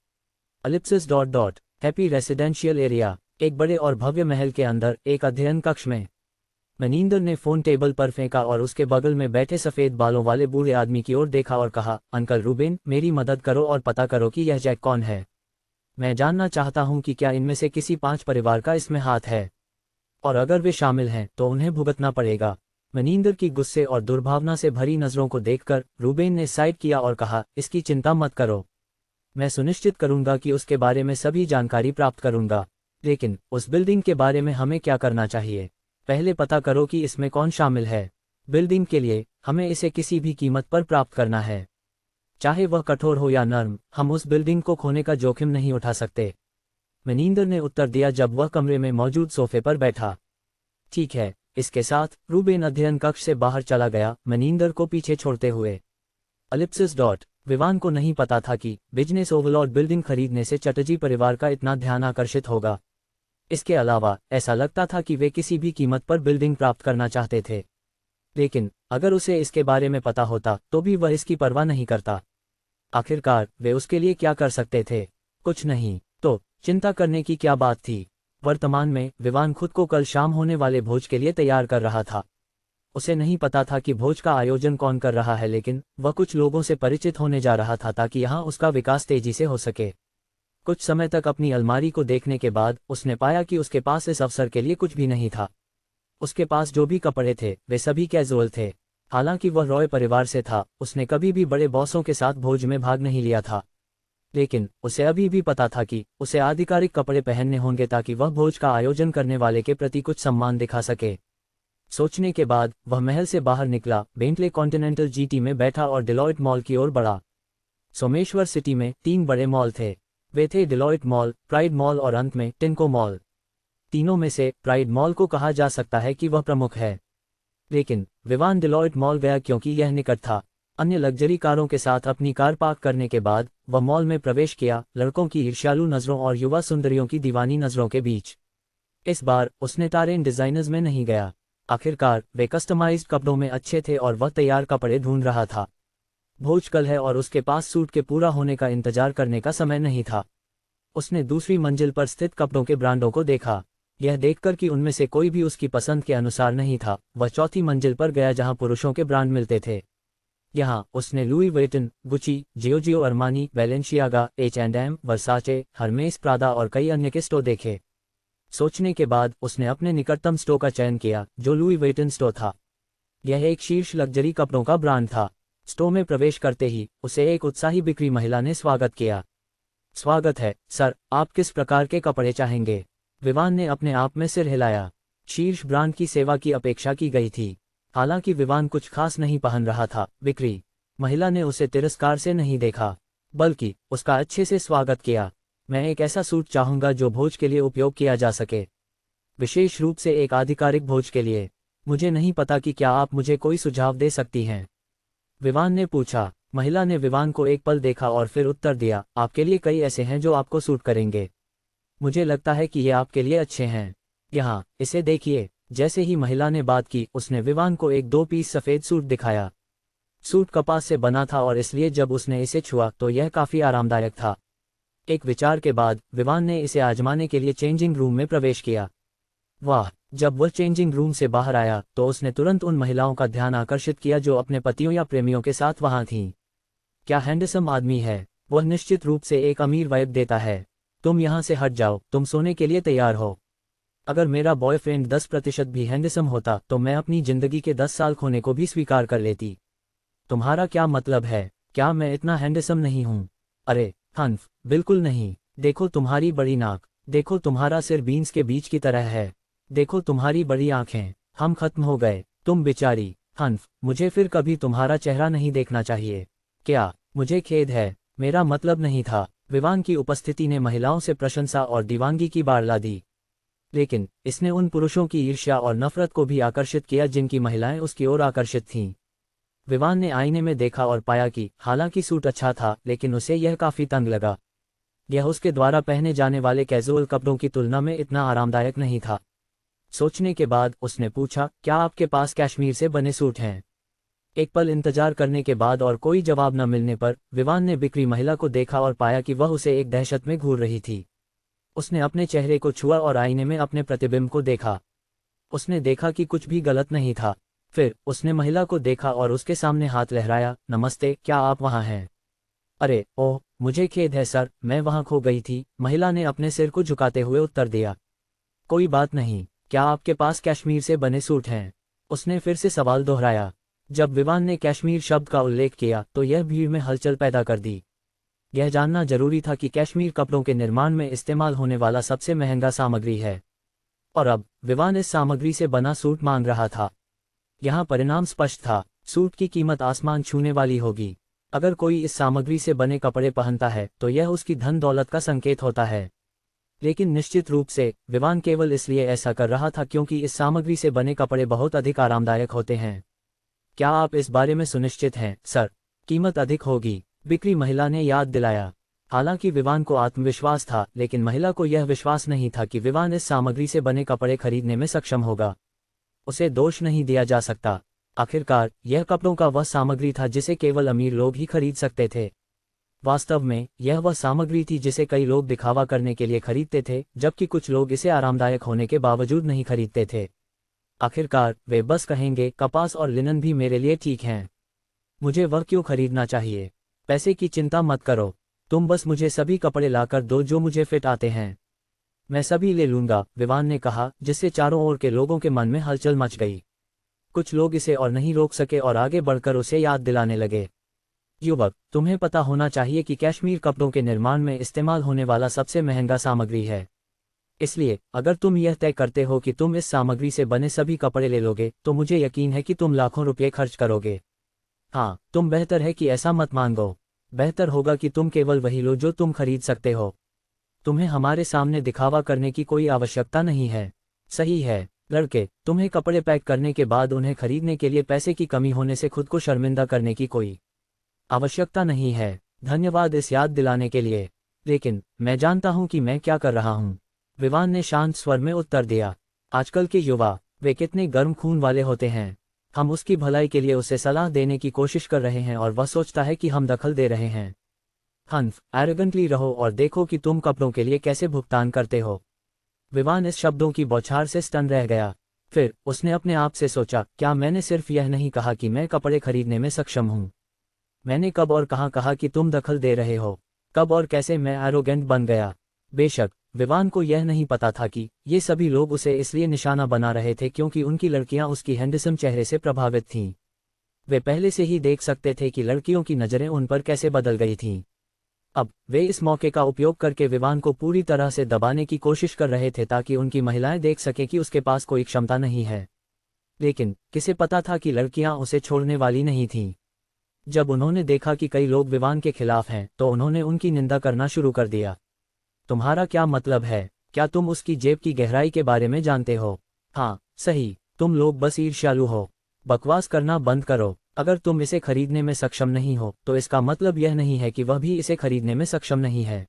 Ellipsis dot dot happy residential area. एक बड़े और भव्य महल के अंदर एक अध्ययन कक्ष में मनिंदर ने फोन टेबल पर फेंका और उसके बगल में बैठे सफेद बालों वाले बूढ़े आदमी की ओर देखा और कहा, अंकल रूबेन, मेरी मदद करो और पता करो कि यह जैक कौन है। मैं जानना चाहता हूं कि क्या इनमें से किसी 5 परिवार का इसमें हाथ है, और अगर वे शामिल हैं तो उन्हें भुगतना पड़ेगा। मनिंदर की गुस्से और दुर्भावना से भरी नजरों को देखकर रूबेन ने साइड किया और कहा, इसकी चिंता मत करो, मैं सुनिश्चित करूंगा कि उसके बारे में सभी जानकारी प्राप्त करूंगा। लेकिन उस बिल्डिंग के बारे में हमें क्या करना चाहिए? पहले पता करो कि इसमें कौन शामिल है। बिल्डिंग के लिए हमें इसे किसी भी कीमत पर प्राप्त करना है, चाहे वह कठोर हो या नर्म। हम उस बिल्डिंग को खोने का जोखिम नहीं उठा सकते। मनिंदर ने उत्तर दिया जब वह कमरे में मौजूद सोफे पर बैठा। ठीक है। इसके साथ रूबेन अध्ययन कक्ष से बाहर चला गया, मनिंदर को पीछे छोड़ते हुए। एलिप्सिस डॉट विवान को नहीं पता था कि बिजनेस ओवरलॉर्ड बिल्डिंग खरीदने से चटर्जी परिवार का इतना ध्यान आकर्षित होगा। इसके अलावा ऐसा लगता था कि वे किसी भी कीमत पर बिल्डिंग प्राप्त करना चाहते थे, लेकिन अगर उसे इसके बारे में पता होता तो भी वह इसकी परवाह नहीं करता। आखिरकार वे उसके लिए क्या कर सकते थे? कुछ नहीं। तो चिंता करने की क्या बात थी? वर्तमान में विवान खुद को कल शाम होने वाले भोज के लिए तैयार कर रहा था। उसे नहीं पता था कि भोज का आयोजन कौन कर रहा है, लेकिन वह कुछ लोगों से परिचित होने जा रहा था ताकि यहाँ उसका विकास तेजी से हो सके। कुछ समय तक अपनी अलमारी को देखने के बाद उसने पाया कि उसके पास इस अवसर के लिए कुछ भी नहीं था। उसके पास जो भी कपड़े थे वे सभी कैजुअल थे। हालांकि वह रॉय परिवार से था, उसने कभी भी बड़े बॉसों के साथ भोज में भाग नहीं लिया था, लेकिन उसे अभी भी पता था कि उसे आधिकारिक कपड़े पहनने होंगे ताकि वह भोज का आयोजन करने वाले के प्रति कुछ सम्मान दिखा सके। सोचने के बाद वह महल से बाहर निकला, बेंटले कॉन्टिनेंटल जीटी में बैठा और डिलॉयट मॉल की ओर बढ़ा। सोमेश्वर सिटी में 3 बड़े मॉल थे। वे थे डिलॉयट मॉल, प्राइड मॉल और अंत में टिन्को मॉल। तीनों में से प्राइड मॉल को कहा जा सकता है कि वह प्रमुख है। लेकिन विवान डिलॉयट मॉल गया क्योंकि यह निकट था। अन्य लग्जरी कारों के साथ अपनी कार पार्क करने के बाद वह मॉल में प्रवेश किया, लड़कों की ईर्ष्यालु नज़रों और युवा सुंदरियों की दीवानी नज़रों के बीच। इस बार उसने टारेन डिज़ाइनर्स में नहीं गया। आखिरकार वे कस्टमाइज्ड कपड़ों में अच्छे थे और वह तैयार कपड़े ढूंढ रहा था। भोज कल है और उसके पास सूट के पूरा होने का इंतजार करने का समय नहीं था। उसने दूसरी मंजिल पर स्थित कपड़ों के ब्रांडों को देखा। यह देखकर कि उनमें से कोई भी उसकी पसंद के अनुसार नहीं था, वह चौथी मंजिल पर गया जहां पुरुषों के ब्रांड मिलते थे। यहाँ उसने लुई वेटन, गुची, जियोजियो अरमानी, बैलेंशियागा, H&M, वर्साचे, हर्मेस प्रादा और कई अन्य के स्टोर देखे। सोचने के बाद उसने अपने निकटतम स्टोर का चयन किया, जो लुई वेटन स्टोर था। यह एक शीर्ष लग्जरी कपड़ों का ब्रांड था। स्टोर में प्रवेश करते ही उसे एक उत्साही बिक्री महिला ने स्वागत किया। स्वागत है सर, आप किस प्रकार के कपड़े चाहेंगे? विवान ने अपने आप में सिर हिलाया। शीर्ष ब्रांड की सेवा की अपेक्षा की गई थी। हालांकि विवान कुछ खास नहीं पहन रहा था। बिक्री महिला ने उसे तिरस्कार से नहीं देखा, बल्कि उसका अच्छे से स्वागत किया। मैं एक ऐसा सूट चाहूंगा जो भोज के लिए उपयोग किया जा सके, विशेष रूप से एक आधिकारिक भोज के लिए। मुझे नहीं पता कि क्या आप मुझे कोई सुझाव दे सकती हैं? विवान ने पूछा। महिला ने विवान को एक पल देखा और फिर उत्तर दिया, आपके लिए कई ऐसे हैं जो आपको सूट करेंगे। मुझे लगता है कि ये आपके लिए अच्छे हैं। यहाँ इसे देखिए। जैसे ही महिला ने बात की, उसने विवान को एक 2 पीस सफ़ेद सूट दिखाया। सूट कपास से बना था और इसलिए जब उसने इसे छुआ तो यह काफ़ी आरामदायक था। एक विचार के बाद विवान ने इसे आजमाने के लिए चेंजिंग रूम में प्रवेश किया। वाह! जब वह चेंजिंग रूम से बाहर आया तो उसने तुरंत उन महिलाओं का ध्यान आकर्षित किया जो अपने पतियों या प्रेमियों के साथ वहां थीं। क्या हैंडसम आदमी है! वह निश्चित रूप से एक अमीर वाइब देता है। तुम यहाँ से हट जाओ, तुम सोने के लिए तैयार हो। अगर मेरा बॉयफ्रेंड 10% भी हैंडसम होता तो मैं अपनी जिंदगी के 10 साल खोने को भी स्वीकार कर लेती। तुम्हारा क्या मतलब है? क्या मैं इतना हैंडसम नहीं हूँ? अरे हन्फ, बिल्कुल नहीं। देखो तुम्हारी बड़ी नाक, देखो तुम्हारा सिर बीन्स के बीच की तरह है, देखो तुम्हारी बड़ी आंखें। हम खत्म हो गए। तुम बेचारी हन्फ, मुझे फिर कभी तुम्हारा चेहरा नहीं देखना चाहिए। क्या? मुझे खेद है, मेरा मतलब नहीं था। विवान की उपस्थिति ने महिलाओं से प्रशंसा और दीवानगी की बाढ़ ला दी, लेकिन इसने उन पुरुषों की ईर्ष्या और नफरत को भी आकर्षित किया जिनकी महिलाएं उसकी ओर आकर्षित थीं। विवान ने आईने में देखा और पाया कि हालांकि सूट अच्छा था, लेकिन उसे यह काफी तंग लगा। यह उसके द्वारा पहने जाने वाले कैजुअल कपड़ों की तुलना में इतना आरामदायक नहीं था। सोचने के बाद उसने पूछा, क्या आपके पास कैश्मीर से बने सूट हैं? एक पल इंतजार करने के बाद और कोई जवाब न मिलने पर विवान ने बिक्री महिला को देखा और पाया कि वह उसे एक दहशत में घूर रही थी। उसने अपने चेहरे को छुआ और आईने में अपने प्रतिबिंब को देखा। उसने देखा कि कुछ भी गलत नहीं था। फिर उसने महिला को देखा और उसके सामने हाथ लहराया। नमस्ते, क्या आप वहाँ हैं? अरे ओह, मुझे खेद है सर, मैं वहाँ खो गई थी, महिला ने अपने सिर को झुकाते हुए उत्तर दिया। कोई बात नहीं। क्या आपके पास कैश्मीर से बने सूट हैं? उसने फिर से सवाल दोहराया। जब विवान ने कैश्मीर शब्द का उल्लेख किया तो यह भीड़ में हलचल पैदा कर दी। यह जानना जरूरी था कि कैश्मीर कपड़ों के निर्माण में इस्तेमाल होने वाला सबसे महंगा सामग्री है, और अब विवान इस सामग्री से बना सूट मांग रहा था। यहाँ परिणाम स्पष्ट था, सूट की कीमत आसमान छूने वाली होगी। अगर कोई इस सामग्री से बने कपड़े पहनता है तो यह उसकी धन दौलत का संकेत होता है। लेकिन निश्चित रूप से विवान केवल इसलिए ऐसा कर रहा था क्योंकि इस सामग्री से बने कपड़े बहुत अधिक आरामदायक होते हैं। क्या आप इस बारे में सुनिश्चित हैं, सर? कीमत अधिक होगी, बिक्री महिला ने याद दिलाया। हालांकि विवान को आत्मविश्वास था, लेकिन महिला को यह विश्वास नहीं था कि विवान इस सामग्री से बने कपड़े खरीदने में सक्षम होगा। उसे दोष नहीं दिया जा सकता। आखिरकार यह कपड़ों का वह सामग्री था जिसे केवल अमीर लोग ही खरीद सकते थे। वास्तव में यह वह सामग्री थी जिसे कई लोग दिखावा करने के लिए खरीदते थे, जबकि कुछ लोग इसे आरामदायक होने के बावजूद नहीं खरीदते थे। आखिरकार वे बस कहेंगे, कपास और लिनन भी मेरे लिए ठीक हैं, मुझे वह क्यों खरीदना चाहिए? पैसे की चिंता मत करो, तुम बस मुझे सभी कपड़े लाकर दो जो मुझे फिट आते हैं, मैं सभी ले लूंगा, विवान ने कहा, जिससे चारों ओर के लोगों के मन में हलचल मच गई। कुछ लोग इसे और नहीं रोक सके और आगे बढ़कर उसे याद दिलाने लगे। युवक, तुम्हें पता होना चाहिए कि कैश्मीर कपड़ों के निर्माण में इस्तेमाल होने वाला सबसे महंगा सामग्री है। इसलिए अगर तुम यह तय करते हो कि तुम इस सामग्री से बने सभी कपड़े ले लोगे तो मुझे यकीन है कि तुम लाखों रुपये खर्च करोगे। हाँ, तुम बेहतर है कि ऐसा मत मांगो। बेहतर होगा कि तुम केवल वही लो जो तुम खरीद सकते हो। तुम्हें हमारे सामने दिखावा करने की कोई आवश्यकता नहीं है। सही है लड़के, तुम्हें कपड़े पैक करने के बाद उन्हें खरीदने के लिए पैसे की कमी होने से खुद को शर्मिंदा करने की कोई आवश्यकता नहीं है। धन्यवाद इस याद दिलाने के लिए, लेकिन मैं जानता हूं कि मैं क्या कर रहा हूं। विवान ने शांत स्वर में उत्तर दिया। आजकल के युवा, वे कितने गर्म खून वाले होते हैं। हम उसकी भलाई के लिए उसे सलाह देने की कोशिश कर रहे हैं और वह सोचता है कि हम दखल दे रहे हैं। हन्फ, एरोगेंटली रहो और देखो कि तुम कपड़ों के लिए कैसे भुगतान करते हो। विवान इस शब्दों की बौछार से स्टन रह गया। फिर उसने अपने आप से सोचा, क्या मैंने सिर्फ यह नहीं कहा कि मैं कपड़े खरीदने में सक्षम हूं? मैंने कब और कहाँ कहा कि तुम दखल दे रहे हो? कब और कैसे मैं एरोगेंट बन गया? बेशक विवान को यह नहीं पता था कि ये सभी लोग उसे इसलिए निशाना बना रहे थे क्योंकि उनकी लड़कियां उसकी हैंडसम चेहरे से प्रभावित थीं। वे पहले से ही देख सकते थे कि लड़कियों की नज़रें उन पर कैसे बदल गई थीं। अब वे इस मौके का उपयोग करके विवान को पूरी तरह से दबाने की कोशिश कर रहे थे ताकि उनकी महिलाएं देख सकें कि उसके पास कोई क्षमता नहीं है। लेकिन किसे पता था कि लड़कियां उसे छोड़ने वाली नहीं थीं। जब उन्होंने देखा कि कई लोग विवान के खिलाफ हैं तो उन्होंने उनकी निंदा करना शुरू कर दिया। तुम्हारा क्या मतलब है? क्या तुम उसकी जेब की गहराई के बारे में जानते हो? हाँ सही, तुम लोग बस ईर्ष्यालु हो। बकवास करना बंद करो। अगर तुम इसे खरीदने में सक्षम नहीं हो तो इसका मतलब यह नहीं है कि वह भी इसे खरीदने में सक्षम नहीं है।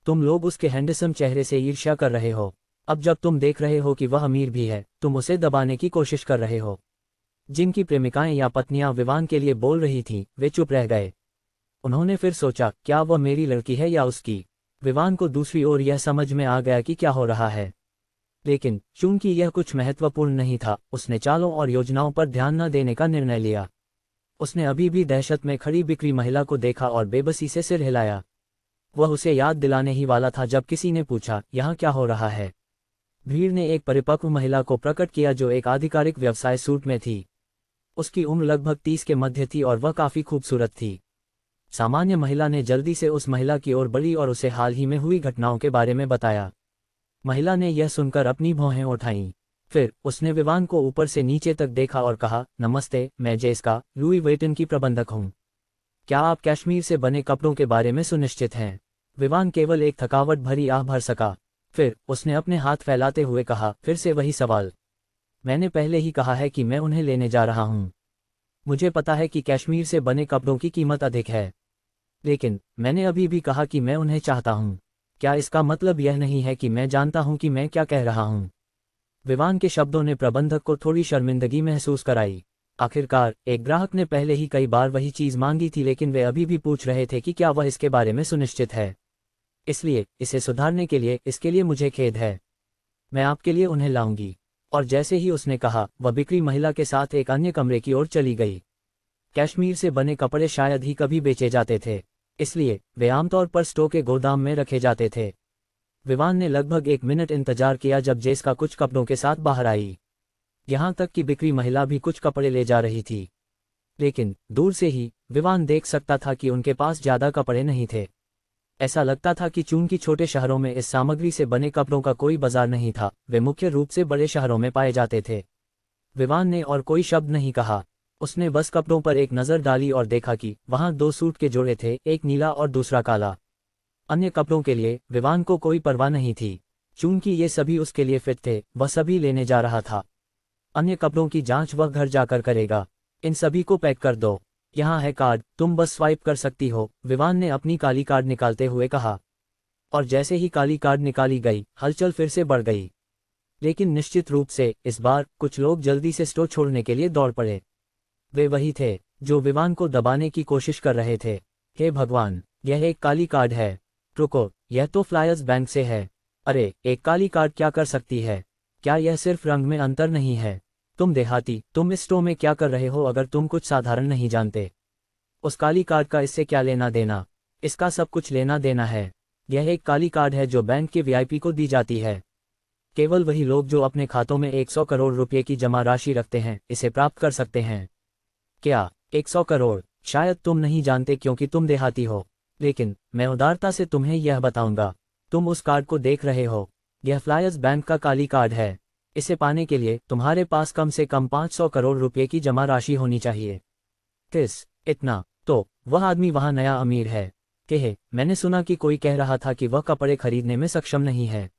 तुम लोग उसके हैंडसम चेहरे से ईर्ष्या कर रहे हो। अब जब तुम देख रहे हो कि वह अमीर भी है, तुम उसे दबाने की कोशिश कर रहे हो। जिनकी प्रेमिकाएं या पत्नियां विवान के लिए बोल रही थीं, वे चुप रह गए। उन्होंने फिर सोचा, क्या वह मेरी लड़की है या उसकी? विवान को दूसरी ओर यह समझ में आ गया कि क्या हो रहा है। लेकिन चूंकि यह कुछ महत्वपूर्ण नहीं था, उसने चालों और योजनाओं पर ध्यान न देने का निर्णय लिया। उसने अभी भी दहशत में खड़ी बिक्री महिला को देखा और बेबसी से सिर हिलाया। वह उसे याद दिलाने ही वाला था जब किसी ने पूछा, यहाँ क्या हो रहा है? भीड़ ने एक परिपक्व महिला को प्रकट किया जो एक आधिकारिक व्यवसाय सूट में थी। उसकी उम्र लगभग 30 के मध्य थी और वह काफी खूबसूरत थी। सामान्य महिला ने जल्दी से उस महिला की ओर बढ़ी और उसे हाल ही में हुई घटनाओं के बारे में बताया। महिला ने यह सुनकर अपनी भौहें उठाईं। फिर उसने विवान को ऊपर से नीचे तक देखा और कहा, नमस्ते, मैं जेसिका, लुई वेटन की प्रबंधक हूँ। क्या आप कश्मीर से बने कपड़ों के बारे में सुनिश्चित हैं? विवान केवल एक थकावट भरी आह भर सका। फिर उसने अपने हाथ फैलाते हुए कहा, फिर से वही सवाल। मैंने पहले ही कहा है कि मैं उन्हें लेने जा रहा हूँ। मुझे पता है कि कश्मीर से बने कपड़ों की कीमत अधिक है, लेकिन मैंने अभी भी कहा कि मैं उन्हें चाहता हूँ। क्या इसका मतलब यह नहीं है कि मैं जानता हूँ कि मैं क्या कह रहा हूँ? विवान के शब्दों ने प्रबंधक को थोड़ी शर्मिंदगी महसूस कराई। आखिरकार एक ग्राहक ने पहले ही कई बार वही चीज़ मांगी थी, लेकिन वे अभी भी पूछ रहे थे कि क्या वह इसके बारे में सुनिश्चित है। इसलिए इसे सुधारने के लिए, इसके लिए मुझे खेद है। मैं आपके लिए उन्हें लाऊंगी। और जैसे ही उसने कहा, वह बिक्री महिला के साथ एक अन्य कमरे की ओर चली गई। कश्मीर से बने कपड़े शायद ही कभी बेचे जाते थे, इसलिए वे आमतौर पर स्टोर के गोदाम में रखे जाते थे। विवान ने लगभग 1 मिनट इंतजार किया जब जेसिका कुछ कपड़ों के साथ बाहर आई। यहाँ तक कि बिक्री महिला भी कुछ कपड़े ले जा रही थी, लेकिन दूर से ही विवान देख सकता था कि उनके पास ज़्यादा कपड़े नहीं थे। ऐसा लगता था कि चूंकि छोटे शहरों में इस सामग्री से बने कपड़ों का कोई बाजार नहीं था, वे मुख्य रूप से बड़े शहरों में पाए जाते थे। विवान ने और कोई शब्द नहीं कहा। उसने बस कपड़ों पर एक नज़र डाली और देखा कि वहाँ 2 सूट के जोड़े थे, एक नीला और दूसरा काला। अन्य कपड़ों के लिए विवान को कोई परवाह नहीं थी। चूंकि ये सभी उसके लिए फिट थे, वह सभी लेने जा रहा था। अन्य कपड़ों की जांच वह घर जाकर करेगा। इन सभी को पैक कर दो। यहाँ है कार्ड, तुम बस स्वाइप कर सकती हो, विवान ने अपनी काली कार्ड निकालते हुए कहा। और जैसे ही काली कार्ड निकाली गई, हलचल फिर से बढ़ गई। लेकिन निश्चित रूप से इस बार कुछ लोग जल्दी से स्टोर छोड़ने के लिए दौड़ पड़े। वे वही थे जो विवान को दबाने की कोशिश कर रहे थे। हे भगवान, यह एक काली कार्ड है। रुको, यह तो फ्लायर्स बैंक से है। अरे, एक काली कार्ड क्या कर सकती है? क्या यह सिर्फ रंग में अंतर नहीं है? तुम देहाती, तुम इस स्टोर में क्या कर रहे हो अगर तुम कुछ साधारण नहीं जानते? उस काली कार्ड का इससे क्या लेना देना? इसका सब कुछ लेना देना है। यह एक काली कार्ड है जो बैंक के वीआईपी को दी जाती है। केवल वही लोग जो अपने खातों में 100 करोड़ रुपये की जमा राशि रखते हैं इसे प्राप्त कर सकते हैं। क्या 100 करोड़? शायद तुम नहीं जानते क्योंकि तुम देहाती हो, लेकिन मैं उदारता से तुम्हें यह बताऊंगा। तुम उस कार्ड को देख रहे हो, यह फ्लायर्स बैंक का काली कार्ड है। इसे पाने के लिए तुम्हारे पास कम से कम 500 करोड़ रुपये की जमा राशि होनी चाहिए। किस इतना? तो वह आदमी वहाँ नया अमीर है। कहे, मैंने सुना कि कोई कह रहा था कि वह कपड़े खरीदने में सक्षम नहीं है।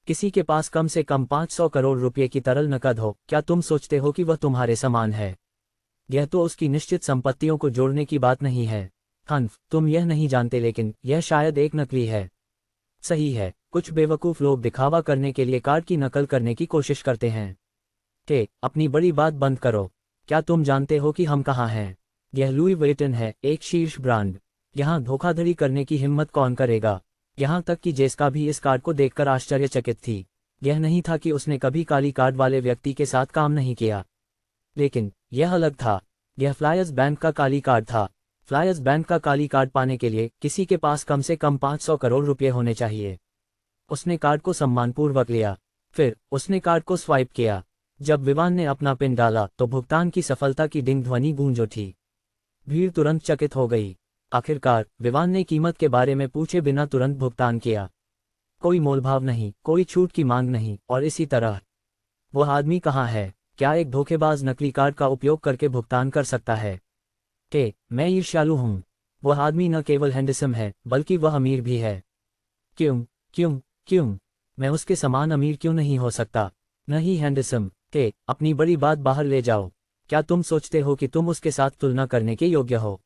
किसी के पास कम से कम 500 करोड़ रुपए की तरल नकद हो, क्या तुम सोचते हो कि वह तुम्हारे समान है? यह तो उसकी निश्चित संपत्तियों को जोड़ने की बात नहीं है। हन्फ, तुम यह नहीं जानते, लेकिन यह शायद एक नकली है। सही है, कुछ बेवकूफ़ लोग दिखावा करने के लिए कार्ड की नकल करने की कोशिश करते हैं। अपनी बड़ी बात बंद करो। क्या तुम जानते हो कि हम कहाँ हैं? यह लुई वेटन है, एक शीर्ष ब्रांड। यहाँ धोखाधड़ी करने की हिम्मत कौन करेगा? यहाँ तक कि जेसिका भी इस कार्ड को देखकर आश्चर्यचकित थी। यह नहीं था कि उसने कभी काली कार्ड वाले व्यक्ति के साथ काम नहीं किया, लेकिन यह अलग था। यह फ्लायर्स बैंक का काली कार्ड था। फ्लायर्स बैंक का काली कार्ड पाने के लिए किसी के पास कम से कम 500 करोड़ रुपए होने चाहिए। उसने कार्ड को सम्मानपूर्वक लिया। फिर उसने कार्ड को स्वाइप किया। जब विवान ने अपना पिन डाला तो भुगतान की सफलता की डिंग ध्वनि गूंज उठी। भीड़ तुरंत चकित हो गई। आखिरकार विवान ने कीमत के बारे में पूछे बिना तुरंत भुगतान किया। कोई मोलभाव नहीं, कोई छूट की मांग नहीं, और इसी तरह। वह आदमी कहाँ है? क्या एक धोखेबाज नकली कार्ड का उपयोग करके भुगतान कर सकता है? मैं ईर्ष्यालु हूँ। वह आदमी न केवल हैंडसम है, बल्कि वह अमीर भी है। क्यों क्यों क्यों? मैं उसके समान अमीर क्यों नहीं हो सकता? नहीं हैंडसम। अपनी बड़ी बात बाहर ले जाओ। क्या तुम सोचते हो कि तुम उसके साथ तुलना करने के योग्य हो?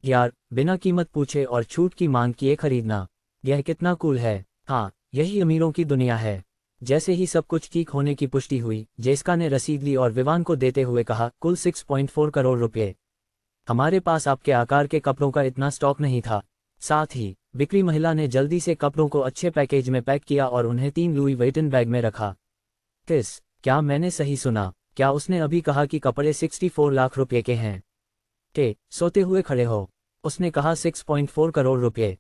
यार, बिना कीमत पूछे और छूट की मांग किए खरीदना, यह कितना कूल है। हाँ, यही अमीरों की दुनिया है। जैसे ही सब कुछ ठीक होने की पुष्टि हुई, जेसिका ने रसीद ली और विवान को देते हुए कहा, कुल 6.4 करोड़ रुपए। हमारे पास आपके आकार के कपड़ों का इतना स्टॉक नहीं था। साथ ही बिक्री महिला ने जल्दी से कपड़ों को अच्छे पैकेज में पैक किया और उन्हें 3 लुई वेटन बैग में रखा। क्या मैंने सही सुना? क्या उसने अभी कहा कि कपड़े 64 लाख रुपए के हैं? सोते हुए खड़े हो। उसने कहा 6.4 करोड़ रुपए।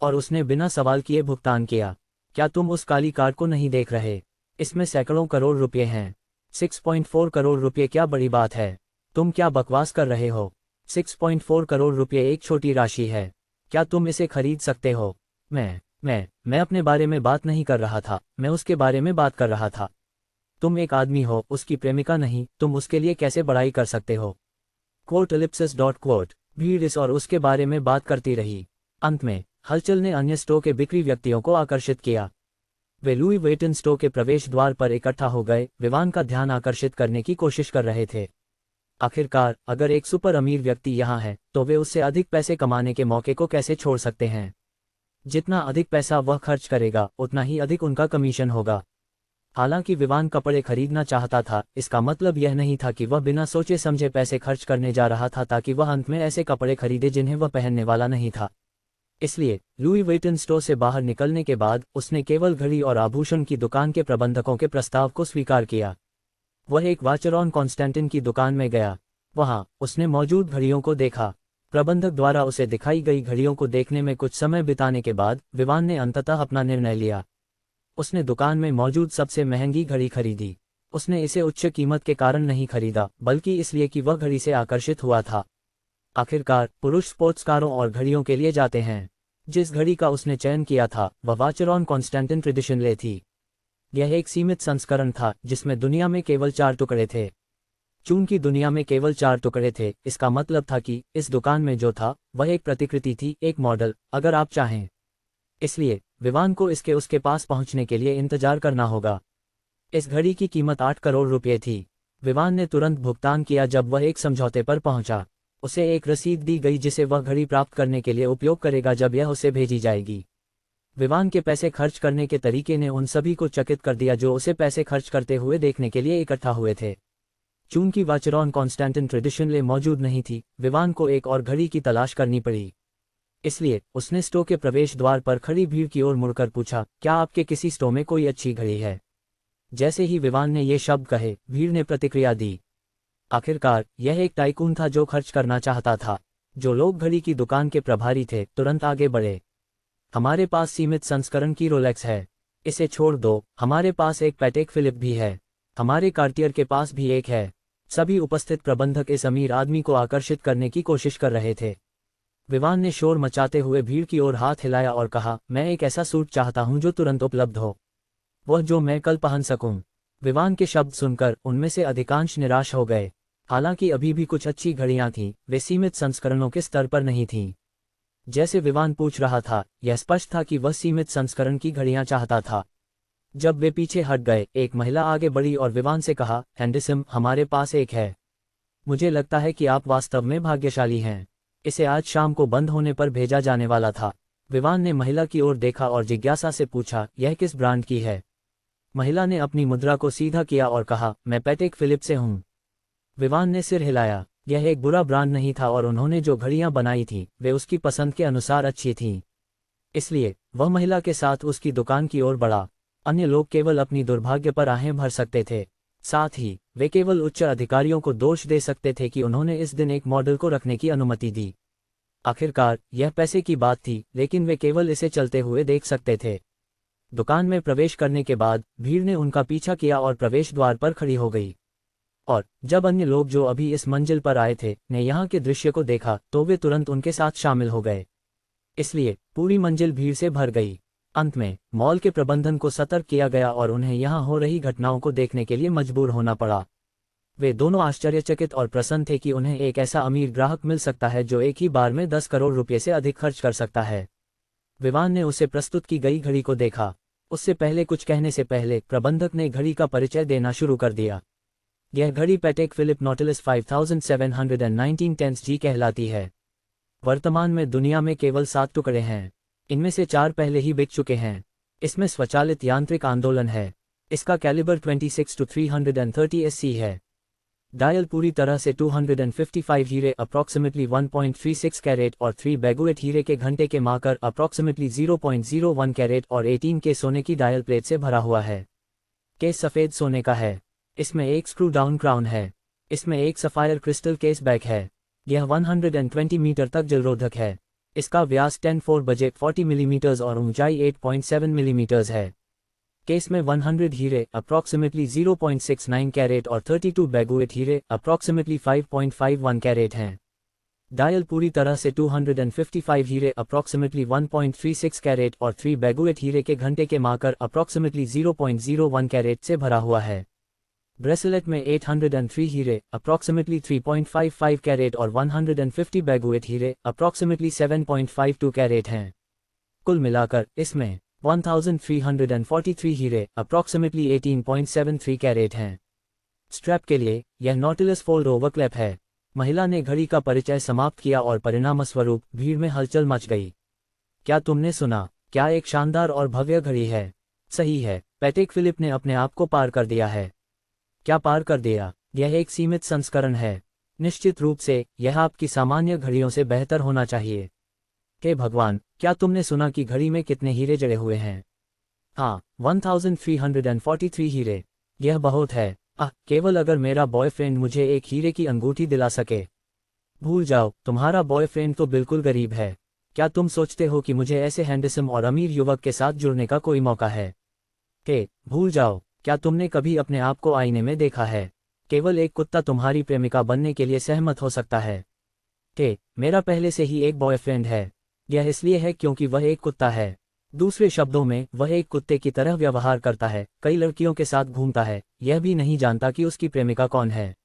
और उसने बिना सवाल किए भुगतान किया। क्या तुम उस काली कार्ड को नहीं देख रहे? इसमें सैकड़ों करोड़ रुपए हैं। 6.4 करोड़ रुपए क्या बड़ी बात है? तुम क्या बकवास कर रहे हो? 6.4 करोड़ रुपए एक छोटी राशि है। क्या तुम इसे खरीद सकते हो? मैं अपने बारे में बात नहीं कर रहा था, मैं उसके बारे में बात कर रहा था। तुम एक आदमी हो, उसकी प्रेमिका नहीं। तुम उसके लिए कैसे बड़ाई कर सकते हो? भीड़ इस और उसके बारे में बात करती रही। अंत में हलचल ने अन्य स्टोर के बिक्री व्यक्तियों को आकर्षित किया। वे लुई वेटन स्टोर के प्रवेश द्वार पर इकट्ठा हो गए, विवान का ध्यान आकर्षित करने की कोशिश कर रहे थे। आखिरकार अगर एक सुपर अमीर व्यक्ति यहाँ है, तो वे उससे अधिक पैसे कमाने के मौके को कैसे छोड़ सकते हैं? जितना अधिक पैसा वह खर्च करेगा, उतना ही अधिक उनका कमीशन होगा। हालांकि विवान कपड़े खरीदना चाहता था, इसका मतलब यह नहीं था कि वह बिना सोचे समझे पैसे खर्च करने जा रहा था ताकि वह अंत में ऐसे कपड़े खरीदे जिन्हें वह पहनने वाला नहीं था। इसलिए लुई वेटन स्टोर से बाहर निकलने के बाद उसने केवल घड़ी और आभूषण की दुकान के प्रबंधकों के प्रस्ताव को स्वीकार किया। वह एक वाचरॉन कॉन्स्टेंटिन की दुकान में गया। वहां उसने मौजूद घड़ियों को देखा। प्रबंधक द्वारा उसे दिखाई गई घड़ियों को देखने में कुछ समय बिताने के बाद विवान ने अंततः अपना निर्णय लिया। उसने दुकान में मौजूद सबसे महंगी घड़ी खरीदी। उसने इसे उच्च कीमत के कारण नहीं खरीदा, बल्कि इसलिए कि वह घड़ी से आकर्षित हुआ था। आखिरकार पुरुष स्पोर्ट्स कारों और घड़ियों के लिए जाते हैं। जिस घड़ी का उसने चयन किया था वह वाचरॉन कॉन्स्टेंटिन ट्रेडिशन ले थी। यह एक सीमित संस्करण था जिसमें दुनिया में केवल 4 टुकड़े थे। चूंकि दुनिया में केवल 4 टुकड़े थे, इसका मतलब था कि इस दुकान में जो था वह एक प्रतिकृति थी, एक मॉडल, अगर आप चाहें। इसलिए विवान को इसके उसके पास पहुंचने के लिए इंतजार करना होगा। इस घड़ी की कीमत 8 करोड़ रुपए थी। विवान ने तुरंत भुगतान किया जब वह एक समझौते पर पहुंचा। उसे एक रसीद दी गई जिसे वह घड़ी प्राप्त करने के लिए उपयोग करेगा जब यह उसे भेजी जाएगी। विवान के पैसे खर्च करने के तरीके ने उन सभी को चकित कर दिया जो उसे पैसे खर्च करते हुए देखने के लिए इकट्ठा हुए थे। चूंकि वाचरॉन कॉन्स्टेंटिन ट्रेडिशन ले मौजूद नहीं थी, विवान को एक और घड़ी की तलाश करनी पड़ी। इसलिए उसने स्टोर के प्रवेश द्वार पर खड़ी भीड़ की ओर मुड़कर पूछा, क्या आपके किसी स्टोर में कोई अच्छी घड़ी है? जैसे ही विवान ने ये शब्द कहे, भीड़ ने प्रतिक्रिया दी। आखिरकार यह एक टाइकून था जो खर्च करना चाहता था। जो लोग घड़ी की दुकान के प्रभारी थे तुरंत आगे बढ़े। हमारे पास सीमित संस्करण की रोलेक्स है, इसे छोड़ दो। हमारे पास एक पैटेक फिलिप भी है। हमारे कार्टियर के पास भी एक है। सभी उपस्थित प्रबंधक इस अमीर आदमी को आकर्षित करने की कोशिश कर रहे थे। विवान ने शोर मचाते हुए भीड़ की ओर हाथ हिलाया और कहा, मैं एक ऐसा सूट चाहता हूं जो तुरंत उपलब्ध हो, वह जो मैं कल पहन सकूं। विवान के शब्द सुनकर उनमें से अधिकांश निराश हो गए। हालांकि अभी भी कुछ अच्छी घड़ियां थीं, वे सीमित संस्करणों के स्तर पर नहीं थीं। जैसे विवान पूछ रहा था, यह स्पष्ट था कि वह सीमित संस्करण की घड़ियां चाहता था। जब वे पीछे हट गए, एक महिला आगे बढ़ी और विवान से कहा, हैंडसम, हमारे पास एक है। मुझे लगता है कि आप वास्तव में भाग्यशाली हैं। इसे आज शाम को बंद होने पर भेजा जाने वाला था। विवान ने महिला की ओर देखा और जिज्ञासा से पूछा, यह किस ब्रांड की है? महिला ने अपनी मुद्रा को सीधा किया और कहा, मैं पैटेक फिलिप्स से हूँ। विवान ने सिर हिलाया। यह एक बुरा ब्रांड नहीं था और उन्होंने जो घड़ियां बनाई थीं, वे उसकी पसंद के अनुसार अच्छी थीं। इसलिए वह महिला के साथ उसकी दुकान की ओर बढ़ा। अन्य लोग केवल अपनी दुर्भाग्य पर आहें भर सकते थे। साथ ही वे केवल उच्च अधिकारियों को दोष दे सकते थे कि उन्होंने इस दिन एक मॉडल को रखने की अनुमति दी। आखिरकार यह पैसे की बात थी, लेकिन वे केवल इसे चलते हुए देख सकते थे। दुकान में प्रवेश करने के बाद भीड़ ने उनका पीछा किया और प्रवेश द्वार पर खड़ी हो गई। और जब अन्य लोग जो अभी इस मंजिल पर आए थे ने यहाँ के दृश्य को देखा, तो वे तुरंत उनके साथ शामिल हो गए। इसलिए पूरी मंजिल भीड़ से भर गई। अंत में मॉल के प्रबंधन को सतर्क किया गया और उन्हें यहाँ हो रही घटनाओं को देखने के लिए मजबूर होना पड़ा। वे दोनों आश्चर्यचकित और प्रसन्न थे कि उन्हें एक ऐसा अमीर ग्राहक मिल सकता है जो एक ही बार में 10 करोड़ रुपये से अधिक खर्च कर सकता है। विवान ने उसे प्रस्तुत की गई घड़ी को देखा। उससे पहले कुछ कहने से पहले प्रबंधक ने घड़ी का परिचय देना शुरू कर दिया। यह घड़ी पैटेक फिलिप नॉटिलस 5719 टेंस जी कहलाती है। वर्तमान में दुनिया में केवल 7 टुकड़े हैं। इनमें से 4 पहले ही बिक चुके हैं। इसमें स्वचालित यांत्रिक आंदोलन है। इसका कैलिबर 26 to 330 SC है। डायल पूरी तरह से 255 हीरे अप्रॉक्सीमेटली 1.36 कैरेट और 3 बेगुएट हीरे के घंटे के मार्कर अप्रॉक्सीमेटली 0.01 कैरेट और 18 के सोने की डायल प्लेट से भरा हुआ है। केस सफ़ेद सोने का है। इसमें एक स्क्रू डाउन क्राउन है। इसमें एक सफ़ायर क्रिस्टल केस बैक है। यह 120 मीटर तक जलरोधक है। इसका व्यास 10 बजे 40 मिलीमीटर्स और ऊंचाई 8.7 मिलीमीटर्स है। केस में 100 हीरे अप्रॉक्सीमेटली 0.69 कैरेट और 32 बेगुएट हीरे अप्रॉक्सीमेटली 5.51 कैरेट हैं। डायल पूरी तरह से 255 हीरे अप्रॉक्सीमेटली 1.36 कैरेट और 3 बेगुएट हीरे के घंटे के मार्कर अप्रॉक्सीमेटली 0.01 कैरेट से भरा हुआ है। ब्रेसलेट में 803 हीरे अप्रॉक्सीमेटली 3.55 कैरेट और 150 बेगुएट हीरे अप्रॉक्सीमेटली 7.52 कैरेट हैं। कुल मिलाकर इसमें 1343 हीरे अप्रॉक्सीमेटली 18.73 कैरेट हैं। स्ट्रैप के लिए यह नॉटिलस फोल्ड ओवर क्लैप है। महिला ने घड़ी का परिचय समाप्त किया और परिणामस्वरूप भीड़ में हलचल मच गई। क्या तुमने सुना? क्या एक शानदार और भव्य घड़ी है? सही है, पैटेक फिलिप ने अपने आप को पार कर दिया है। क्या पार कर दिया? यह एक सीमित संस्करण है। निश्चित रूप से यह आपकी सामान्य घड़ियों से बेहतर होना चाहिए। हे भगवान, क्या तुमने सुना कि घड़ी में कितने हीरे जड़े हुए हैं? हाँ, 1343 हीरे। यह बहुत है। केवल अगर मेरा बॉयफ्रेंड मुझे एक हीरे की अंगूठी दिला सके। भूल जाओ, तुम्हारा बॉयफ्रेंड तो बिल्कुल गरीब है। क्या तुम सोचते हो कि मुझे ऐसे हैंडसम और अमीर युवक के साथ जुड़ने का कोई मौका है? भूल जाओ। क्या तुमने कभी अपने आप को आईने में देखा है? केवल एक कुत्ता तुम्हारी प्रेमिका बनने के लिए सहमत हो सकता है। मेरा पहले से ही एक बॉयफ्रेंड है। यह इसलिए है क्योंकि वह एक कुत्ता है। दूसरे शब्दों में, वह एक कुत्ते की तरह व्यवहार करता है, कई लड़कियों के साथ घूमता है, यह भी नहीं जानता कि उसकी प्रेमिका कौन है।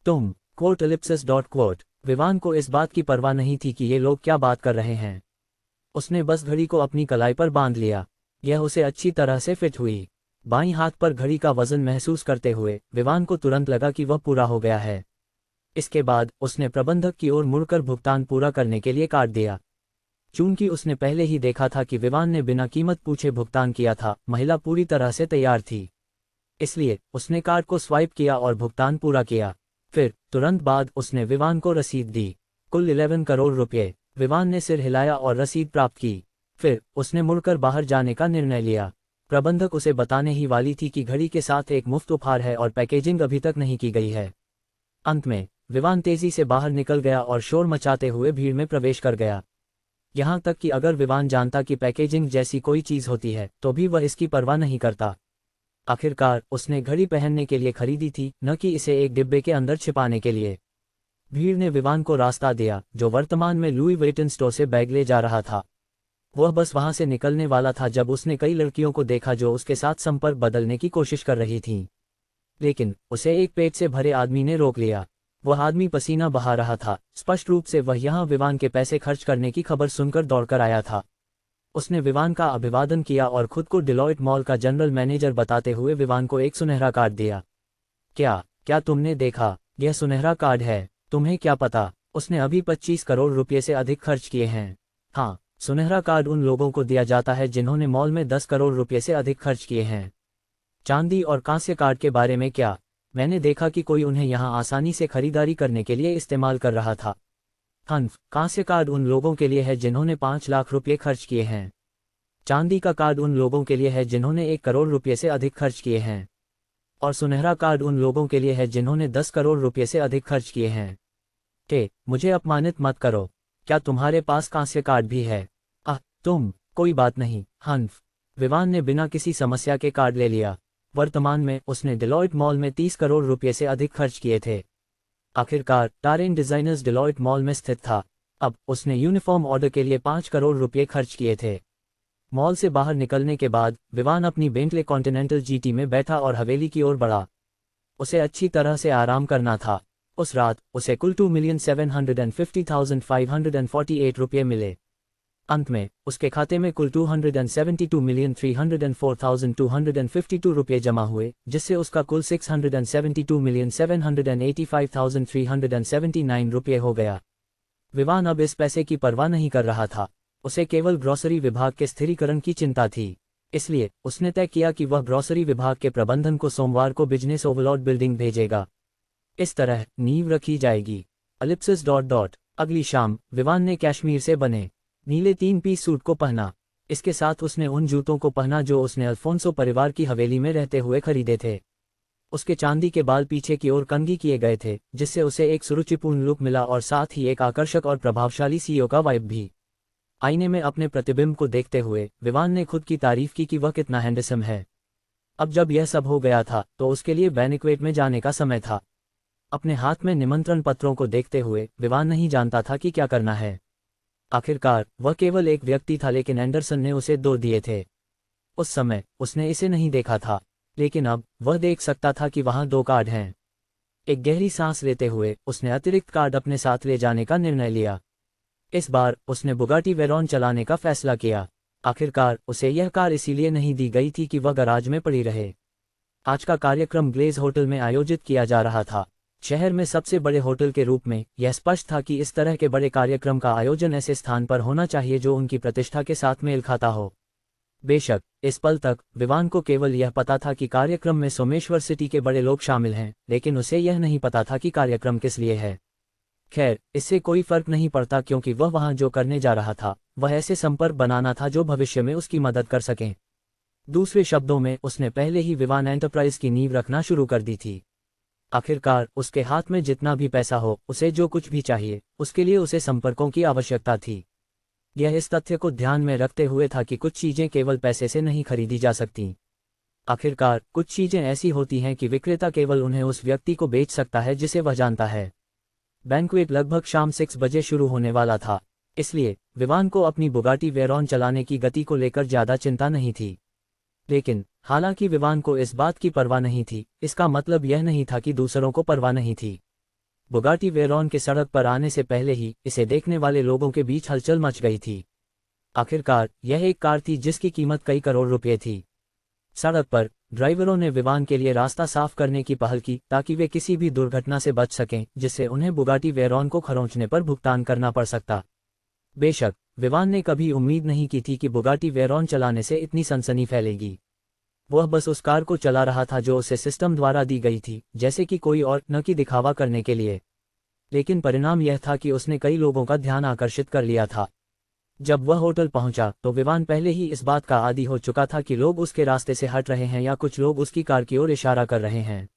तुम ellipsis. विवान को इस बात की परवाह नहीं थी कि ये लोग क्या बात कर रहे हैं। उसने बस घड़ी को अपनी कलाई पर बांध लिया। यह उसे अच्छी तरह से फिट हुई। बाईं हाथ पर घड़ी का वजन महसूस करते हुए विवान को तुरंत लगा कि वह पूरा हो गया है। इसके बाद उसने प्रबंधक की ओर मुड़कर भुगतान पूरा करने के लिए काट दिया। चूंकि उसने पहले ही देखा था कि विवान ने बिना कीमत पूछे भुगतान किया था, महिला पूरी तरह से तैयार थी। इसलिए उसने कार्ड को स्वाइप किया और भुगतान पूरा किया। फिर तुरंत बाद उसने विवान को रसीद दी। कुल 11 करोड़ रुपये। विवान ने सिर हिलाया और रसीद प्राप्त की। फिर उसने मुड़कर बाहर जाने का निर्णय लिया। प्रबंधक उसे बताने ही वाली थी कि घड़ी के साथ एक मुफ्त उपहार है और पैकेजिंग अभी तक नहीं की गई है। अंत में विवान तेजी से बाहर निकल गया और शोर मचाते हुए भीड़ में प्रवेश कर गया। यहाँ तक कि अगर विवान जानता कि पैकेजिंग जैसी कोई चीज़ होती है, तो भी वह इसकी परवाह नहीं करता। आखिरकार उसने घड़ी पहनने के लिए खरीदी थी, न कि इसे एक डिब्बे के अंदर छिपाने के लिए। भीड़ ने विवान को रास्ता दिया, जो वर्तमान में लुई विटन स्टोर से बैग ले जा रहा था। वह बस वहां से निकलने वाला था जब उसने कई लड़कियों को देखा जो उसके साथ संपर्क बदलने की कोशिश कर रही थीं। लेकिन उसे एक पेट से भरे आदमी ने रोक लिया। वह आदमी पसीना बहा रहा था। स्पष्ट रूप से वह यहाँ विवान के पैसे खर्च करने की खबर सुनकर दौड़कर आया था। उसने विवान का अभिवादन किया और खुद को डिलॉयट मॉल का जनरल मैनेजर बताते हुए विवान को एक सुनहरा कार्ड दिया। क्या क्या तुमने देखा? यह सुनहरा कार्ड है। तुम्हें क्या पता, उसने अभी 25 करोड़ रुपये से अधिक खर्च किए हैं। हाँ, सुनहरा कार्ड उन लोगों को दिया जाता है जिन्होंने मॉल में 10 करोड़ रुपये से अधिक खर्च किए हैं। चांदी और कांस्य कार्ड के बारे में क्या? मैंने देखा कि कोई उन्हें यहाँ आसानी से खरीदारी करने के लिए इस्तेमाल कर रहा था। हन्फ, कांस्य कार्ड उन लोगों के लिए है जिन्होंने 5 लाख रुपये खर्च किए हैं। चांदी का कार्ड उन लोगों के लिए है जिन्होंने 1 करोड़ रुपये से अधिक खर्च किए हैं। और सुनहरा कार्ड उन लोगों के लिए है जिन्होंने 10 करोड़ रुपये से अधिक खर्च किए हैं। मुझे अपमानित मत करो। क्या तुम्हारे पास कांस्य कार्ड भी है? कोई बात नहीं, हन्फ। विवान ने बिना किसी समस्या के कार्ड ले लिया। वर्तमान में उसने डिलॉयट मॉल में 30 करोड़ रुपये से अधिक खर्च किए थे। आखिरकार टारेन डिजाइनर्स डिलॉयट मॉल में स्थित था। अब उसने यूनिफॉर्म ऑर्डर के लिए 5 करोड़ रुपये खर्च किए थे। मॉल से बाहर निकलने के बाद विवान अपनी बेंटले कॉन्टिनेंटल जीटी में बैठा और हवेली की ओर बढ़ा। उसे अच्छी तरह से आराम करना था। उस रात उसे कुल 2,750,548 रुपये मिले। अंत में उसके खाते में कुल 272,304,252 रुपये जमा हुए, जिससे उसका कुल 672,785,379 रुपये हो गया। विवान अब इस पैसे की परवाह नहीं कर रहा था। उसे केवल ग्रॉसरी विभाग के स्थिरीकरण की चिंता थी। इसलिए उसने तय किया कि वह ग्रॉसरी विभाग के प्रबंधन को सोमवार को बिजनेस ओवरलॉर्ड बिल्डिंग भेजेगा। इस तरह नींव रखी जाएगी। अगली शाम विवान ने कैश्मीर से बने नीले 3 पीस सूट को पहना। इसके साथ उसने उन जूतों को पहना जो उसने अल्फोंसो परिवार की हवेली में रहते हुए खरीदे थे। उसके चांदी के बाल पीछे की ओर कंघी किए गए थे, जिससे उसे एक सुरुचिपूर्ण लुक मिला और साथ ही एक आकर्षक और प्रभावशाली सीईओ का वाइब भी। आईने में अपने प्रतिबिंब को देखते हुए विवान ने खुद की तारीफ की कि वह कितना हैंडसम है। अब जब यह सब हो गया था तो उसके लिए बैंक्वेट में जाने का समय था। अपने हाथ में निमंत्रण पत्रों को देखते हुए विवान नहीं जानता था कि क्या करना है। आखिरकार वह केवल एक व्यक्ति था, लेकिन एंडरसन ने उसे 2 दिए थे। उस समय उसने इसे नहीं देखा था, लेकिन अब वह देख सकता था कि वहां 2 कार्ड हैं। एक गहरी सांस लेते हुए उसने अतिरिक्त कार्ड अपने साथ ले जाने का निर्णय लिया। इस बार उसने बुगाटी वेरॉन चलाने का फैसला किया। आखिरकार उसे यह कार इसीलिए नहीं दी गई थी कि वह गराज में पड़ी रहे। आज का कार्यक्रम ग्लेज होटल में आयोजित किया जा रहा था। शहर में सबसे बड़े होटल के रूप में यह स्पष्ट था कि इस तरह के बड़े कार्यक्रम का आयोजन ऐसे स्थान पर होना चाहिए जो उनकी प्रतिष्ठा के साथ मेल खाता हो। बेशक इस पल तक विवान को केवल यह पता था कि कार्यक्रम में सोमेश्वर सिटी के बड़े लोग शामिल हैं, लेकिन उसे यह नहीं पता था कि कार्यक्रम किस लिए है। खैर, इससे कोई फर्क नहीं पड़ता, क्योंकि वह वहां जो करने जा रहा था वह ऐसे संपर्क बनाना था जो भविष्य में उसकी मदद कर सकें। दूसरे शब्दों में उसने पहले ही विवान एंटरप्राइज की नींव रखना शुरू कर दी थी। आखिरकार उसके हाथ में जितना भी पैसा हो, उसे जो कुछ भी चाहिए, उसके लिए उसे संपर्कों की आवश्यकता थी। यह इस तथ्य को ध्यान में रखते हुए था कि कुछ चीजें केवल पैसे से नहीं खरीदी जा सकती। आखिरकार कुछ चीजें ऐसी होती हैं कि विक्रेता केवल उन्हें उस व्यक्ति को बेच सकता है जिसे वह जानता है। बैंक्वेट लगभग शाम 6 बजे शुरू होने वाला था, इसलिए विवान को अपनी बुगाटी वेरॉन चलाने की गति को लेकर ज्यादा चिंता नहीं थी। लेकिन हालांकि विवान को इस बात की परवाह नहीं थी, इसका मतलब यह नहीं था कि दूसरों को परवाह नहीं थी। बुगाटी वेरॉन के सड़क पर आने से पहले ही इसे देखने वाले लोगों के बीच हलचल मच गई थी। आखिरकार यह एक कार थी जिसकी कीमत कई करोड़ रुपए थी। सड़क पर ड्राइवरों ने विवान के लिए रास्ता साफ करने की पहल की ताकि वे किसी भी दुर्घटना से बच सकें जिससे उन्हें बुगाटी वेरॉन को खरोंचने पर भुगतान करना पड़ सकता। बेशक विवान ने कभी उम्मीद नहीं की थी कि बुगाटी वेरॉन चलाने से इतनी सनसनी फैलेगी। वह बस उस कार को चला रहा था जो उसे सिस्टम द्वारा दी गई थी, जैसे कि कोई और, न कि दिखावा करने के लिए। लेकिन परिणाम यह था कि उसने कई लोगों का ध्यान आकर्षित कर लिया था। जब वह होटल पहुंचा तो विवान पहले ही इस बात का आदी हो चुका था कि लोग उसके रास्ते से हट रहे हैं या कुछ लोग उसकी कार की ओर इशारा कर रहे हैं।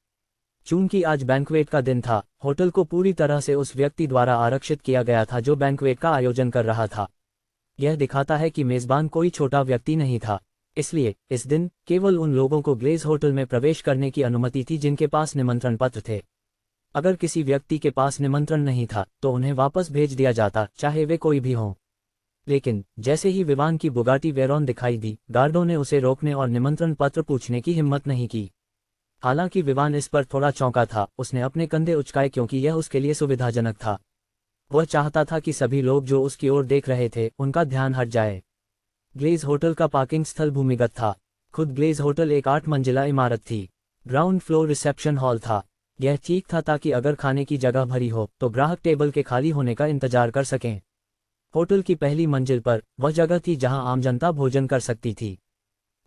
चूंकि आज बैंक्वेट का दिन था, होटल को पूरी तरह से उस व्यक्ति द्वारा आरक्षित किया गया था जो बैंक्वेट का आयोजन कर रहा था। यह दिखाता है कि मेजबान कोई छोटा व्यक्ति नहीं था। इसलिए इस दिन केवल उन लोगों को ग्लेज होटल में प्रवेश करने की अनुमति थी जिनके पास निमंत्रण पत्र थे। अगर किसी व्यक्ति के पास निमंत्रण नहीं था तो उन्हें वापस भेज दिया जाता, चाहे वे कोई भी हों। लेकिन जैसे ही विवान की बुगाटी वेरॉन दिखाई दी, गार्डों ने उसे रोकने और निमंत्रण पत्र पूछने की हिम्मत नहीं की। हालांकि विवान इस पर थोड़ा चौंका था, उसने अपने कंधे उचकाए क्योंकि यह उसके लिए सुविधाजनक था। वह चाहता था कि सभी लोग जो उसकी ओर देख रहे थे उनका ध्यान हट जाए। ग्लेज होटल का पार्किंग स्थल भूमिगत था। खुद ग्लेज होटल एक 8 मंजिला इमारत थी। ग्राउंड फ्लोर रिसेप्शन हॉल था। यह ठीक था ताकि अगर खाने की जगह भरी हो तो ग्राहक टेबल के खाली होने का इंतजार कर सकें। होटल की पहली मंजिल पर वह जगह थी जहां आम जनता भोजन कर सकती थी।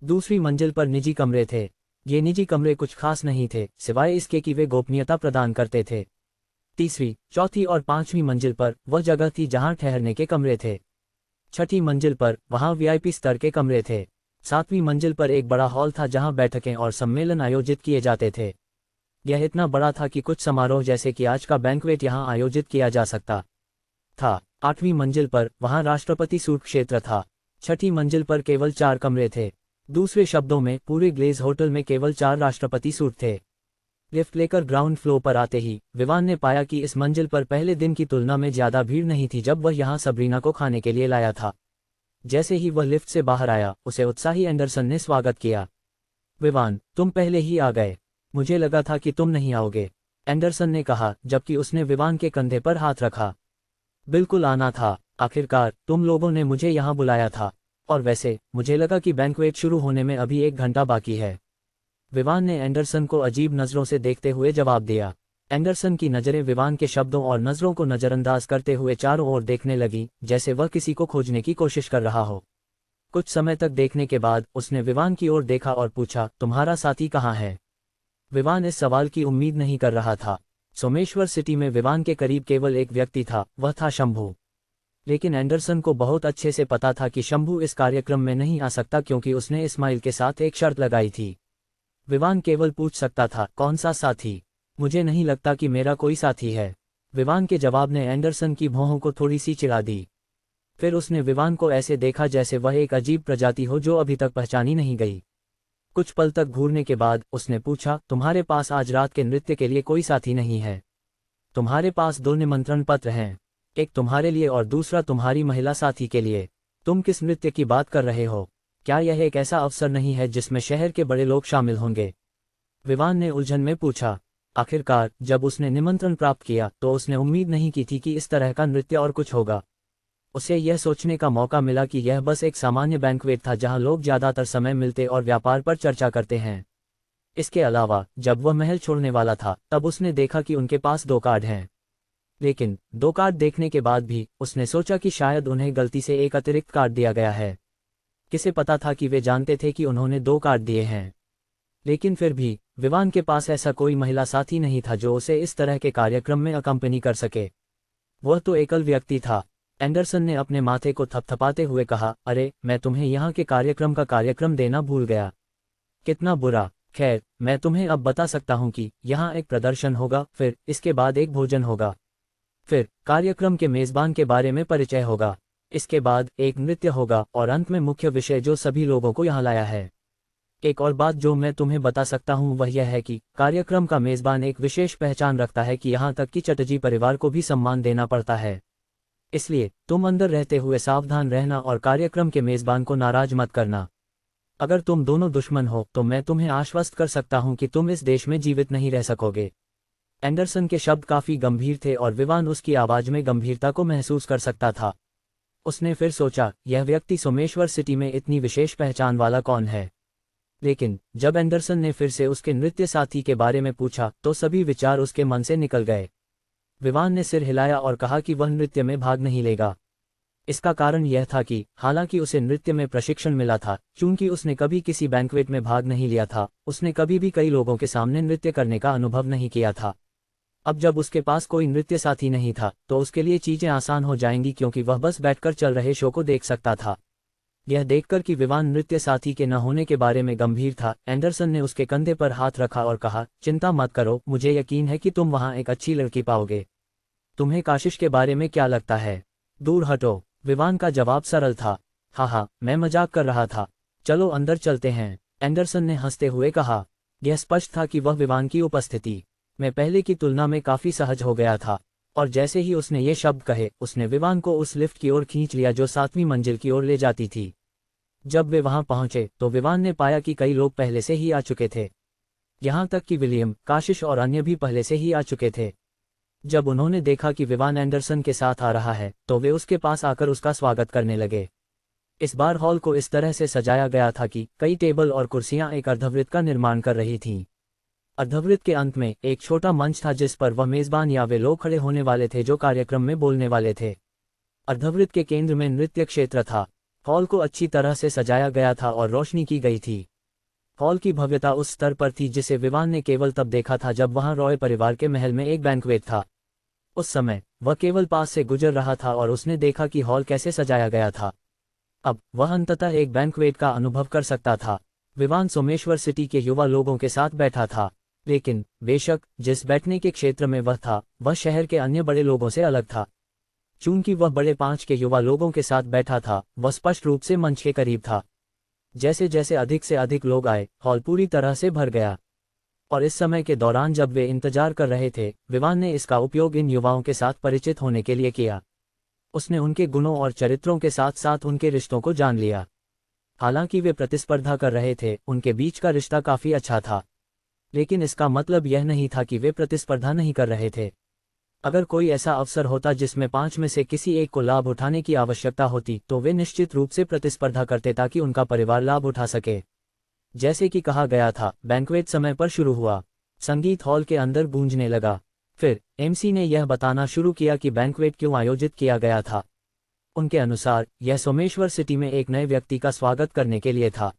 दूसरी मंजिल पर निजी कमरे थे। ये निजी कमरे कुछ खास नहीं थे, सिवाय इसके कि वे गोपनीयता प्रदान करते थे। तीसरी, चौथी और पांचवी मंजिल पर वह जगह थी जहां ठहरने के कमरे थे। छठी मंजिल पर वहां वीआईपी स्तर के कमरे थे। सातवीं मंजिल पर एक बड़ा हॉल था जहां बैठकें और सम्मेलन आयोजित किए जाते थे। यह इतना बड़ा था कि कुछ समारोह जैसे कि आज का बैंक्वेट यहां आयोजित किया जा सकता था। आठवीं मंजिल पर वहां राष्ट्रपति सूट क्षेत्र था। छठी मंजिल पर केवल 4 कमरे थे। दूसरे शब्दों में पूरे ग्लेज होटल में केवल 4 राष्ट्रपति सूट थे। लिफ्ट लेकर ग्राउंड फ्लोर पर आते ही विवान ने पाया कि इस मंजिल पर पहले दिन की तुलना में ज्यादा भीड़ नहीं थी जब वह यहां सबरीना को खाने के लिए लाया था। जैसे ही वह लिफ्ट से बाहर आया, उसे उत्साही एंडरसन ने स्वागत किया। विवान, तुम पहले ही आ गए। मुझे लगा था कि तुम नहीं आओगे, एंडरसन ने कहा जबकि उसने विवान के कंधे पर हाथ रखा। बिल्कुल आना था, आखिरकार तुम लोगों ने मुझे यहाँ बुलाया था। और वैसे मुझे लगा कि बैंक्वेट शुरू होने में अभी 1 घंटा बाकी है। विवान ने एंडरसन को अजीब नज़रों से देखते हुए जवाब दिया। एंडरसन की नज़रें विवान के शब्दों और नज़रों को नज़रअंदाज करते हुए चारों ओर देखने लगी, जैसे वह किसी को खोजने की कोशिश कर रहा हो। कुछ समय तक देखने के बाद उसने विवान की ओर देखा और पूछा, तुम्हारा साथी कहाँ है? विवान इस सवाल की उम्मीद नहीं कर रहा था। सोमेश्वर सिटी में विवान के करीब केवल एक व्यक्ति था, वह था शंभू। लेकिन एंडरसन को बहुत अच्छे से पता था कि शंभू इस कार्यक्रम में नहीं आ सकता क्योंकि उसने इस्माइल के साथ एक शर्त लगाई थी। विवान केवल पूछ सकता था, कौन सा साथी? मुझे नहीं लगता कि मेरा कोई साथी है। विवान के जवाब ने एंडरसन की भौहों को थोड़ी सी चिढ़ा दी। फिर उसने विवान को ऐसे देखा जैसे वह एक अजीब प्रजाति हो जो अभी तक पहचानी नहीं गई। कुछ पल तक घूरने के बाद उसने पूछा, तुम्हारे पास आज रात के नृत्य के लिए कोई साथी नहीं है? तुम्हारे पास 2 निमंत्रण पत्र हैं, एक तुम्हारे लिए और दूसरा तुम्हारी महिला साथी के लिए। तुम किस नृत्य की बात कर रहे हो? क्या यह एक ऐसा अवसर नहीं है जिसमें शहर के बड़े लोग शामिल होंगे? विवान ने उलझन में पूछा। आखिरकार जब उसने निमंत्रण प्राप्त किया तो उसने उम्मीद नहीं की थी कि इस तरह का नृत्य और कुछ होगा। उसे यह सोचने का मौका मिला कि यह बस एक सामान्य बैंक्वेट था जहां लोग ज्यादातर समय मिलते और व्यापार पर चर्चा करते हैं। इसके अलावा जब वह महल छोड़ने वाला था तब उसने देखा कि उनके पास 2 कार्ड हैं। लेकिन 2 कार्ड देखने के बाद भी उसने सोचा कि शायद उन्हें गलती से एक अतिरिक्त कार्ड दिया गया है। किसे पता था कि वे जानते थे कि उन्होंने 2 कार्ड दिए हैं। लेकिन फिर भी विवान के पास ऐसा कोई महिला साथी नहीं था जो उसे इस तरह के कार्यक्रम में अकम्पनी कर सके। वह तो एकल व्यक्ति था। एंडरसन ने अपने माथे को थपथपाते हुए कहा, अरे मैं तुम्हें यहाँ के कार्यक्रम का कार्यक्रम देना भूल गया। कितना बुरा। खैर, मैं तुम्हें अब बता सकता हूँ कि यहाँ एक प्रदर्शन होगा, फिर इसके बाद एक भोजन होगा, फिर कार्यक्रम के मेज़बान के बारे में परिचय होगा, इसके बाद एक नृत्य होगा और अंत में मुख्य विषय जो सभी लोगों को यहाँ लाया है। एक और बात जो मैं तुम्हें बता सकता हूँ वह यह है कि कार्यक्रम का मेज़बान एक विशेष पहचान रखता है कि यहाँ तक कि चटर्जी परिवार को भी सम्मान देना पड़ता है। इसलिए तुम अंदर रहते हुए सावधान रहना और कार्यक्रम के मेज़बान को नाराज मत करना। अगर तुम दोनों दुश्मन हो तो मैं तुम्हें आश्वस्त कर सकता हूँ कि तुम इस देश में जीवित नहीं रह सकोगे। एंडरसन के शब्द काफी गंभीर थे और विवान उसकी आवाज में गंभीरता को महसूस कर सकता था। उसने फिर सोचा, यह व्यक्ति सोमेश्वर सिटी में इतनी विशेष पहचान वाला कौन है? लेकिन जब एंडरसन ने फिर से उसके नृत्य साथी के बारे में पूछा तो सभी विचार उसके मन से निकल गए। विवान ने सिर हिलाया और कहा कि वह नृत्य में भाग नहीं लेगा। इसका कारण यह था कि हालांकि उसे नृत्य में प्रशिक्षण मिला था, चूंकि उसने कभी किसी बैंक्वेट में भाग नहीं लिया था, उसने कभी भी कई लोगों के सामने नृत्य करने का अनुभव नहीं किया था। अब जब उसके पास कोई नृत्य साथी नहीं था तो उसके लिए चीजें आसान हो जाएंगी क्योंकि वह बस बैठकर चल रहे शो को देख सकता था। यह देखकर कि विवान नृत्य साथी के न होने के बारे में गंभीर था, एंडरसन ने उसके कंधे पर हाथ रखा और कहा, चिंता मत करो, मुझे यकीन है कि तुम वहां एक अच्छी लड़की पाओगे। तुम्हें काशिश के बारे में क्या लगता है? दूर हटो। विवान का जवाब सरल था, हाँ, मैं मजाक कर रहा था, चलो अंदर चलते हैं, एंडरसन ने हंसते हुए कहा। यह स्पष्ट था कि वह विवान की उपस्थिति में पहले की तुलना में काफी सहज हो गया था, और जैसे ही उसने ये शब्द कहे उसने विवान को उस लिफ्ट की ओर खींच लिया जो 7वीं मंजिल की ओर ले जाती थी। जब वे वहां पहुंचे तो विवान ने पाया कि कई लोग पहले से ही आ चुके थे। यहाँ तक कि विलियम, काशिश और अन्य भी पहले से ही आ चुके थे। जब उन्होंने देखा कि विवान एंडरसन के साथ आ रहा है तो वे उसके पास आकर उसका स्वागत करने लगे। इस बार हॉल को इस तरह से सजाया गया था कि कई टेबल और कुर्सियां एक अर्धवृत्त का निर्माण कर रही थीं। अर्धवृत्त के अंत में एक छोटा मंच था जिस पर वह मेजबान या वे लोग खड़े होने वाले थे जो कार्यक्रम में बोलने वाले थे। अर्धवृत्त के केंद्र में नृत्य क्षेत्र था। हॉल को अच्छी तरह से सजाया गया था और रोशनी की गई थी। हॉल की भव्यता उस स्तर पर थी जिसे विवान ने केवल तब देखा था जब वहां रॉय परिवार के महल में एक बैंक्वेट था। उस समय वह केवल पास से गुजर रहा था और उसने देखा कि हॉल कैसे सजाया गया था। अब वह अंततः एक बैंक्वेट का अनुभव कर सकता था। विवान सोमेश्वर सिटी के युवा लोगों के साथ बैठा था, लेकिन बेशक जिस बैठने के क्षेत्र में वह था वह शहर के अन्य बड़े लोगों से अलग था। चूंकि वह बड़े 5 के युवा लोगों के साथ बैठा था, वह स्पष्ट रूप से मंच के करीब था। जैसे जैसे अधिक से अधिक लोग आए, हॉल पूरी तरह से भर गया। और इस समय के दौरान जब वे इंतजार कर रहे थे, विवान ने इसका उपयोग इन युवाओं के साथ परिचित होने के लिए किया। उसने उनके गुणों और चरित्रों के साथ साथ उनके रिश्तों को जान लिया। हालांकि वे प्रतिस्पर्धा कर रहे थे, उनके बीच का रिश्ता काफी अच्छा था। लेकिन इसका मतलब यह नहीं था कि वे प्रतिस्पर्धा नहीं कर रहे थे। अगर कोई ऐसा अवसर होता जिसमें 5 में से किसी एक को लाभ उठाने की आवश्यकता होती तो वे निश्चित रूप से प्रतिस्पर्धा करते ताकि उनका परिवार लाभ उठा सके। जैसे कि कहा गया था, बैंक्वेट समय पर शुरू हुआ। संगीत हॉल के अंदर गूंजने लगा। फिर एमसी ने यह बताना शुरू किया कि बैंक्वेट क्यों आयोजित किया गया था। उनके अनुसार यह सोमेश्वर सिटी में एक नए व्यक्ति का स्वागत करने के लिए था।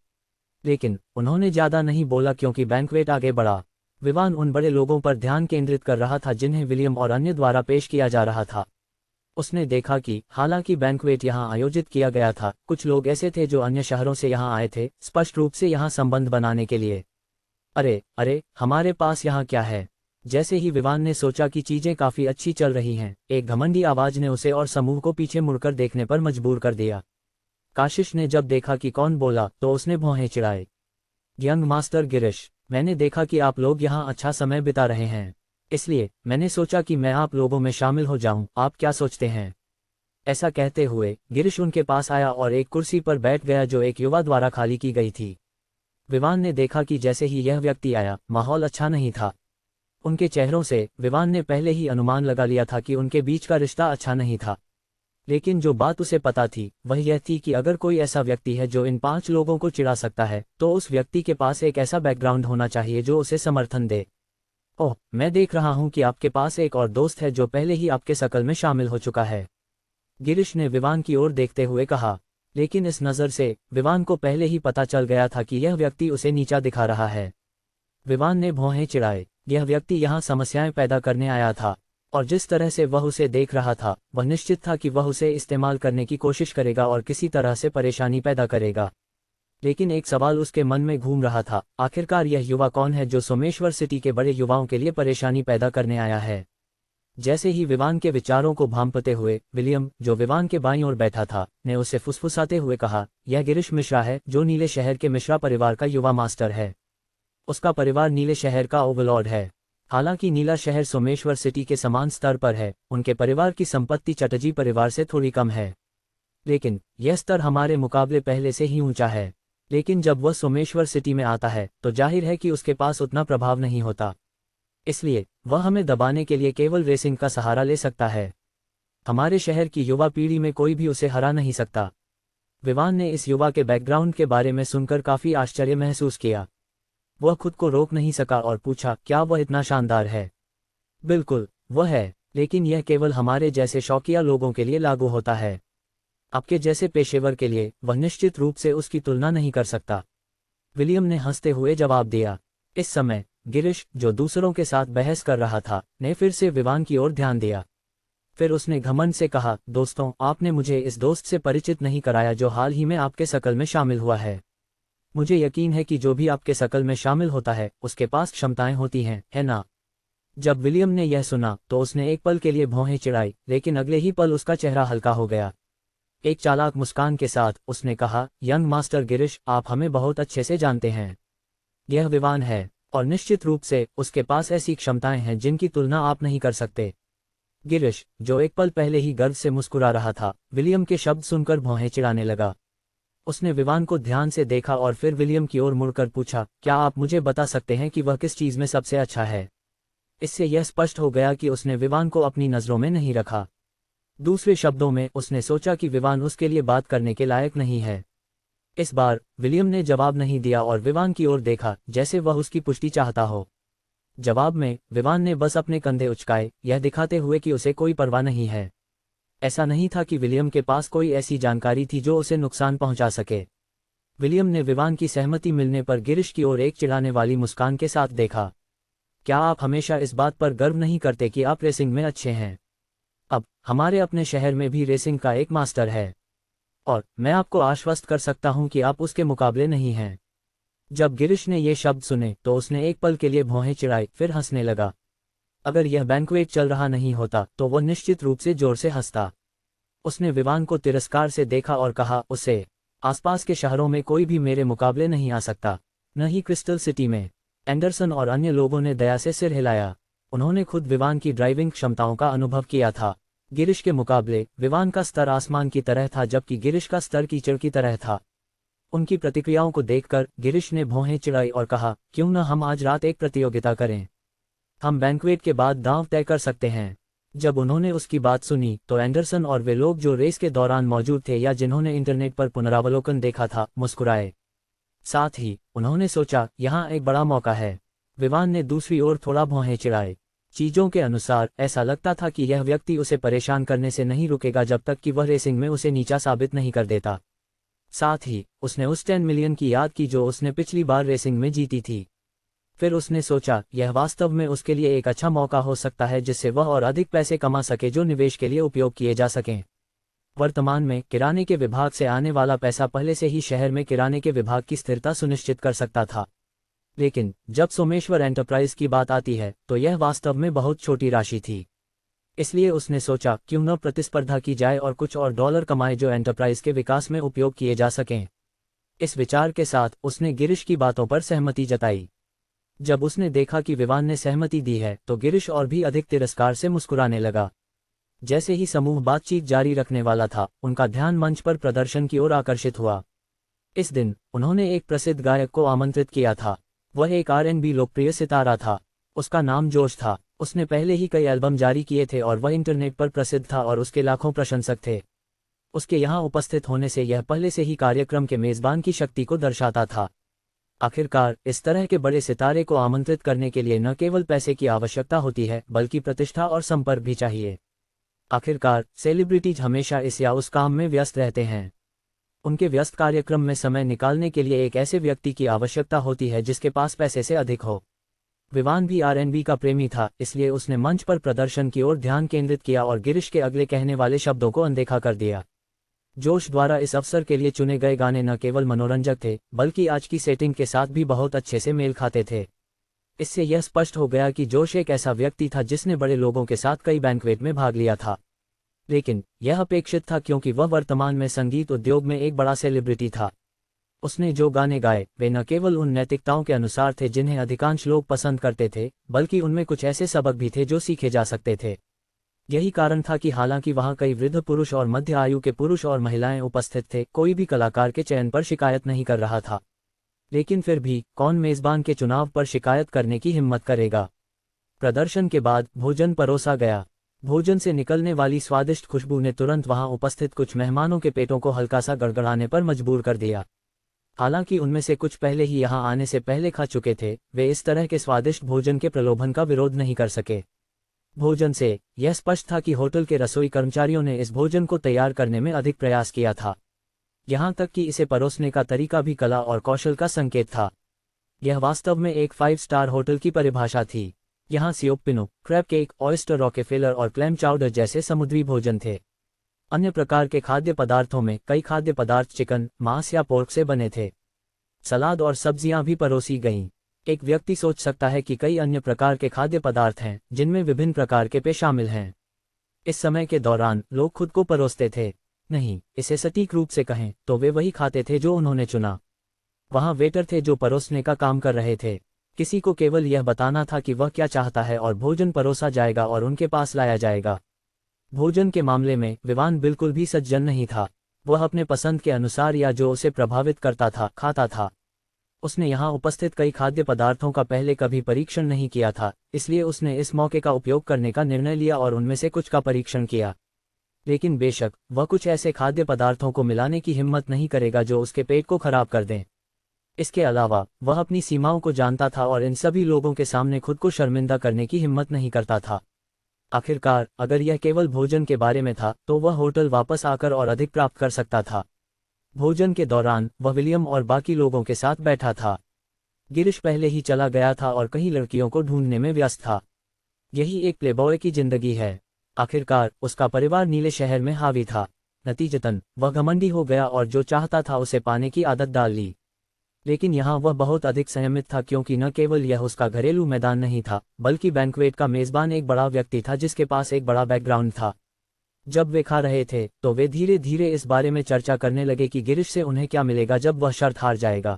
लेकिन उन्होंने ज्यादा नहीं बोला क्योंकि बैंक्वेट आगे बढ़ा। विवान उन बड़े लोगों पर ध्यान केंद्रित कर रहा था जिन्हें विलियम और अन्य द्वारा पेश किया जा रहा था। उसने देखा कि हालांकि बैंक्वेट यहां आयोजित किया गया था, कुछ लोग ऐसे थे जो अन्य शहरों से यहां आए थे, स्पष्ट रूप से यहां संबंध बनाने के लिए। अरे अरे, हमारे पास यहां क्या है? जैसे ही विवान ने सोचा कि चीजें काफी अच्छी चल रही हैं, एक घमंडी आवाज ने उसे और समूह को पीछे मुड़कर देखने पर मजबूर कर दिया। काशिश ने जब देखा कि कौन बोला तो उसने भौहें चिढ़ाए। यंग मास्टर गिरिश, मैंने देखा कि आप लोग यहाँ अच्छा समय बिता रहे हैं, इसलिए मैंने सोचा कि मैं आप लोगों में शामिल हो जाऊं। आप क्या सोचते हैं? ऐसा कहते हुए गिरिश उनके पास आया और एक कुर्सी पर बैठ गया जो एक युवा द्वारा खाली की गई थी। विवान ने देखा कि जैसे ही यह व्यक्ति आया, माहौल अच्छा नहीं था। उनके चेहरों से विवान ने पहले ही अनुमान लगा लिया था कि उनके बीच का रिश्ता अच्छा नहीं था। लेकिन जो बात उसे पता थी वह यह थी कि अगर कोई ऐसा व्यक्ति है जो इन 5 लोगों को चिढ़ा सकता है तो उस व्यक्ति के पास एक ऐसा बैकग्राउंड होना चाहिए जो उसे समर्थन दे। ओह, मैं देख रहा हूं कि आपके पास एक और दोस्त है जो पहले ही आपके सर्कल में शामिल हो चुका है, गिरिश ने विवान की ओर देखते हुए कहा। लेकिन इस नज़र से विवान को पहले ही पता चल गया था कि यह व्यक्ति उसे नीचा दिखा रहा है। विवान ने भौहें चिढ़ाए। यह व्यक्ति यहाँ समस्याएं पैदा करने आया था, और जिस तरह से वह उसे देख रहा था वह निश्चित था कि वह उसे इस्तेमाल करने की कोशिश करेगा और किसी तरह से परेशानी पैदा करेगा। लेकिन एक सवाल उसके मन में घूम रहा था, आखिरकार यह युवा कौन है जो सोमेश्वर सिटी के बड़े युवाओं के लिए परेशानी पैदा करने आया है? जैसे ही विवान के विचारों को भांपते हुए विलियम, जो विवान के बाईं ओर बैठा था, ने उसे फुसफुसाते हुए कहा, यह गिरीश मिश्रा है जो नीले शहर के मिश्रा परिवार का युवा मास्टर है। उसका परिवार नीले शहर का ओवरलॉर्ड है। हालांकि नीला शहर सोमेश्वर सिटी के समान स्तर पर है, उनके परिवार की संपत्ति चटर्जी परिवार से थोड़ी कम है, लेकिन यह स्तर हमारे मुकाबले पहले से ही ऊंचा है। लेकिन जब वह सोमेश्वर सिटी में आता है तो जाहिर है कि उसके पास उतना प्रभाव नहीं होता, इसलिए वह हमें दबाने के लिए केवल रेसिंग का सहारा ले सकता है। हमारे शहर की युवा पीढ़ी में कोई भी उसे हरा नहीं सकता। विवान ने इस युवा के बैकग्राउंड के बारे में सुनकर काफी आश्चर्य महसूस किया। वह खुद को रोक नहीं सका और पूछा, क्या वह इतना शानदार है? बिल्कुल, वह है, लेकिन यह केवल हमारे जैसे शौकिया लोगों के लिए लागू होता है। आपके जैसे पेशेवर के लिए वह निश्चित रूप से उसकी तुलना नहीं कर सकता। विलियम ने हंसते हुए जवाब दिया। इस समय गिरीश, जो दूसरों के साथ बहस कर रहा था, ने फिर से विवान की ओर ध्यान दिया। फिर उसने घमंड से कहा, दोस्तों, आपने मुझे इस दोस्त से परिचित नहीं कराया जो हाल ही में आपके सर्कल में शामिल हुआ है। मुझे यकीन है कि जो भी आपके सर्कल में शामिल होता है उसके पास क्षमताएं होती हैं, है ना? जब विलियम ने यह सुना तो उसने एक पल के लिए भौहें चिढ़ाई, लेकिन अगले ही पल उसका चेहरा हल्का हो गया। एक चालाक मुस्कान के साथ उसने कहा, यंग मास्टर गिरीश, आप हमें बहुत अच्छे से जानते हैं। यह विवान है, और निश्चित रूप से उसके पास ऐसी क्षमताएं हैं जिनकी तुलना आप नहीं कर सकते। गिरीश, जो एक पल पहले ही गर्व से मुस्कुरा रहा था, विलियम के शब्द सुनकर भौहें चिढ़ाने लगा। उसने विवान को ध्यान से देखा और फिर विलियम की ओर मुड़कर पूछा, क्या आप मुझे बता सकते हैं कि वह किस चीज़ में सबसे अच्छा है? इससे यह स्पष्ट हो गया कि उसने विवान को अपनी नज़रों में नहीं रखा। दूसरे शब्दों में उसने सोचा कि विवान उसके लिए बात करने के लायक नहीं है। इस बार विलियम ने जवाब नहीं दिया और विवान की ओर देखा, जैसे वह उसकी पुष्टि चाहता हो। जवाब में विवान ने बस अपने कंधे उचकाए, यह दिखाते हुए कि उसे कोई परवाह नहीं है। ऐसा नहीं था कि विलियम के पास कोई ऐसी जानकारी थी जो उसे नुकसान पहुंचा सके। विलियम ने विवान की सहमति मिलने पर गिरिश की ओर एक चिढ़ाने वाली मुस्कान के साथ देखा। क्या आप हमेशा इस बात पर गर्व नहीं करते कि आप रेसिंग में अच्छे हैं? अब हमारे अपने शहर में भी रेसिंग का एक मास्टर है, और मैं आपको आश्वस्त कर सकता हूं कि आप उसके मुकाबले नहीं हैं। जब गिरिश ने ये शब्द सुने तो उसने एक पल के लिए भौहें चिढ़ाई, फिर हंसने लगा। अगर यह बैंक्वेट चल रहा नहीं होता तो वह निश्चित रूप से जोर से हंसता। उसने विवान को तिरस्कार से देखा और कहा, उसे आसपास के शहरों में कोई भी मेरे मुकाबले नहीं आ सकता, न ही क्रिस्टल सिटी में। एंडरसन और अन्य लोगों ने दया से सिर हिलाया। उन्होंने खुद विवान की ड्राइविंग क्षमताओं का अनुभव किया था। गिरिश के मुकाबले विवान का स्तर आसमान की तरह था, जबकि गिरिश का स्तर कीचड़ की तरह था। उनकी प्रतिक्रियाओं को देखकर गिरिश ने भौहें चिढ़ाई और कहा, क्यों न हम आज रात एक प्रतियोगिता करें? हम बैंक्वेट के बाद दांव तय कर सकते हैं। जब उन्होंने उसकी बात सुनी तो एंडरसन और वे लोग जो रेस के दौरान मौजूद थे या जिन्होंने इंटरनेट पर पुनरावलोकन देखा था, मुस्कुराए। साथ ही उन्होंने सोचा, यहाँ एक बड़ा मौका है। विवान ने दूसरी ओर थोड़ा भौहें चिढ़ाए। चीजों के अनुसार ऐसा लगता था कि यह व्यक्ति उसे परेशान करने से नहीं रुकेगा जब तक कि वह रेसिंग में उसे नीचा साबित नहीं कर देता। साथ ही उसने उस 10 मिलियन की याद की जो उसने पिछली बार रेसिंग में जीती थी। फिर उसने सोचा, यह वास्तव में उसके लिए एक अच्छा मौका हो सकता है जिससे वह और अधिक पैसे कमा सके जो निवेश के लिए उपयोग किए जा सकें। वर्तमान में किराने के विभाग से आने वाला पैसा पहले से ही शहर में किराने के विभाग की स्थिरता सुनिश्चित कर सकता था। लेकिन जब सोमेश्वर एंटरप्राइज की बात आती है तो यह वास्तव में बहुत छोटी राशि थी। इसलिए उसने सोचा, क्यों न प्रतिस्पर्धा की जाए और कुछ और डॉलर कमाए जो एंटरप्राइज के विकास में उपयोग किए जा सकें। इस विचार के साथ उसने गिरिश की बातों पर सहमति जताई। जब उसने देखा कि विवान ने सहमति दी है तो गिरिश और भी अधिक तिरस्कार से मुस्कुराने लगा। जैसे ही समूह बातचीत जारी रखने वाला था, उनका ध्यान मंच पर प्रदर्शन की ओर आकर्षित हुआ। इस दिन उन्होंने एक प्रसिद्ध गायक को आमंत्रित किया था। वह एक R&B लोकप्रिय सितारा था। उसका नाम जोश था। उसने पहले ही कई एल्बम जारी किए थे और वह इंटरनेट पर प्रसिद्ध था और उसके लाखों प्रशंसक थे। उसके यहाँ उपस्थित होने से यह पहले से ही कार्यक्रम के मेजबान की शक्ति को दर्शाता था। आखिरकार इस तरह के बड़े सितारे को आमंत्रित करने के लिए न केवल पैसे की आवश्यकता होती है बल्कि प्रतिष्ठा और संपर्क भी चाहिए। आखिरकार सेलिब्रिटीज हमेशा इस या उस काम में व्यस्त रहते हैं। उनके व्यस्त कार्यक्रम में समय निकालने के लिए एक ऐसे व्यक्ति की आवश्यकता होती है जिसके पास पैसे से अधिक हो। विवान भी R&B का प्रेमी था, इसलिए उसने मंच पर प्रदर्शन की ओर ध्यान केंद्रित किया और गिरिश के अगले कहने वाले शब्दों को अनदेखा कर दिया। जोश द्वारा इस अवसर के लिए चुने गए गाने न केवल मनोरंजक थे बल्कि आज की सेटिंग के साथ भी बहुत अच्छे से मेल खाते थे। इससे यह स्पष्ट हो गया कि जोश एक ऐसा व्यक्ति था जिसने बड़े लोगों के साथ कई बैंक्वेट में भाग लिया था। लेकिन यह अपेक्षित था क्योंकि वह वर्तमान में संगीत उद्योग में एक बड़ा सेलिब्रिटी था। उसने जो गाने गाए वे न केवल उन नैतिकताओं के अनुसार थे जिन्हें अधिकांश लोग पसंद करते थे, बल्कि उनमें कुछ ऐसे सबक भी थे जो सीखे जा सकते थे। यही कारण था कि हालांकि वहां कई वृद्ध पुरुष और मध्य आयु के पुरुष और महिलाएं उपस्थित थे, कोई भी कलाकार के चयन पर शिकायत नहीं कर रहा था। लेकिन फिर भी कौन मेजबान के चुनाव पर शिकायत करने की हिम्मत करेगा? प्रदर्शन के बाद भोजन परोसा गया। भोजन से निकलने वाली स्वादिष्ट खुशबू ने तुरंत वहां उपस्थित कुछ मेहमानों के पेटों को हल्का सा गड़गड़ाने पर मजबूर कर दिया। हालांकि उनमें से कुछ पहले ही यहां आने से पहले खा चुके थे, वे इस तरह के स्वादिष्ट भोजन के प्रलोभन का विरोध नहीं कर सके। भोजन से यह स्पष्ट था कि होटल के रसोई कर्मचारियों ने इस भोजन को तैयार करने में अधिक प्रयास किया था। यहाँ तक कि इसे परोसने का तरीका भी कला और कौशल का संकेत था। यह वास्तव में एक 5 स्टार होटल की परिभाषा थी। यहाँ सियोप पिनो, क्रैब केक, ऑयस्टर रॉकेफेलर और क्लैम चाउडर जैसे समुद्री भोजन थे। अन्य प्रकार के खाद्य पदार्थों में कई खाद्य पदार्थ चिकन, मांस या पोर्क से बने थे। सलाद और सब्जियां भी परोसी गईं। एक व्यक्ति सोच सकता है कि कई अन्य प्रकार के खाद्य पदार्थ हैं जिनमें विभिन्न प्रकार के पेय शामिल हैं। इस समय के दौरान लोग खुद को परोसते थे। नहीं, इसे सटीक रूप से कहें तो वे वही खाते थे जो उन्होंने चुना। वहाँ वेटर थे जो परोसने का काम कर रहे थे। किसी को केवल यह बताना था कि वह क्या चाहता है और भोजन परोसा जाएगा और उनके पास लाया जाएगा। भोजन के मामले में विवान बिल्कुल भी सज्जन नहीं था। वह अपने पसंद के अनुसार या जो उसे प्रभावित करता था खाता था। उसने यहाँ उपस्थित कई खाद्य पदार्थों का पहले कभी परीक्षण नहीं किया था, इसलिए उसने इस मौके का उपयोग करने का निर्णय लिया और उनमें से कुछ का परीक्षण किया। लेकिन बेशक वह कुछ ऐसे खाद्य पदार्थों को मिलाने की हिम्मत नहीं करेगा जो उसके पेट को खराब कर दें। इसके अलावा वह अपनी सीमाओं को जानता था और इन सभी लोगों के सामने खुद को शर्मिंदा करने की हिम्मत नहीं करता था। आखिरकार अगर यह केवल भोजन के बारे में था तो वह होटल वापस आकर और अधिक प्राप्त कर सकता था। भोजन के दौरान वह विलियम और बाकी लोगों के साथ बैठा था। गिरीश पहले ही चला गया था और कई लड़कियों को ढूंढने में व्यस्त था। यही एक प्लेबॉय की जिंदगी है। आखिरकार उसका परिवार नीले शहर में हावी था। नतीजतन वह घमंडी हो गया और जो चाहता था उसे पाने की आदत डाल ली। लेकिन यहाँ वह बहुत अधिक संयमित था, क्योंकि न केवल यह उसका घरेलू मैदान नहीं था बल्कि बैंक्वेट का मेजबान एक बड़ा व्यक्ति था जिसके पास एक बड़ा बैकग्राउंड था। जब वे खा रहे थे तो वे धीरे धीरे इस बारे में चर्चा करने लगे कि गिरीश से उन्हें क्या मिलेगा जब वह शर्त हार जाएगा।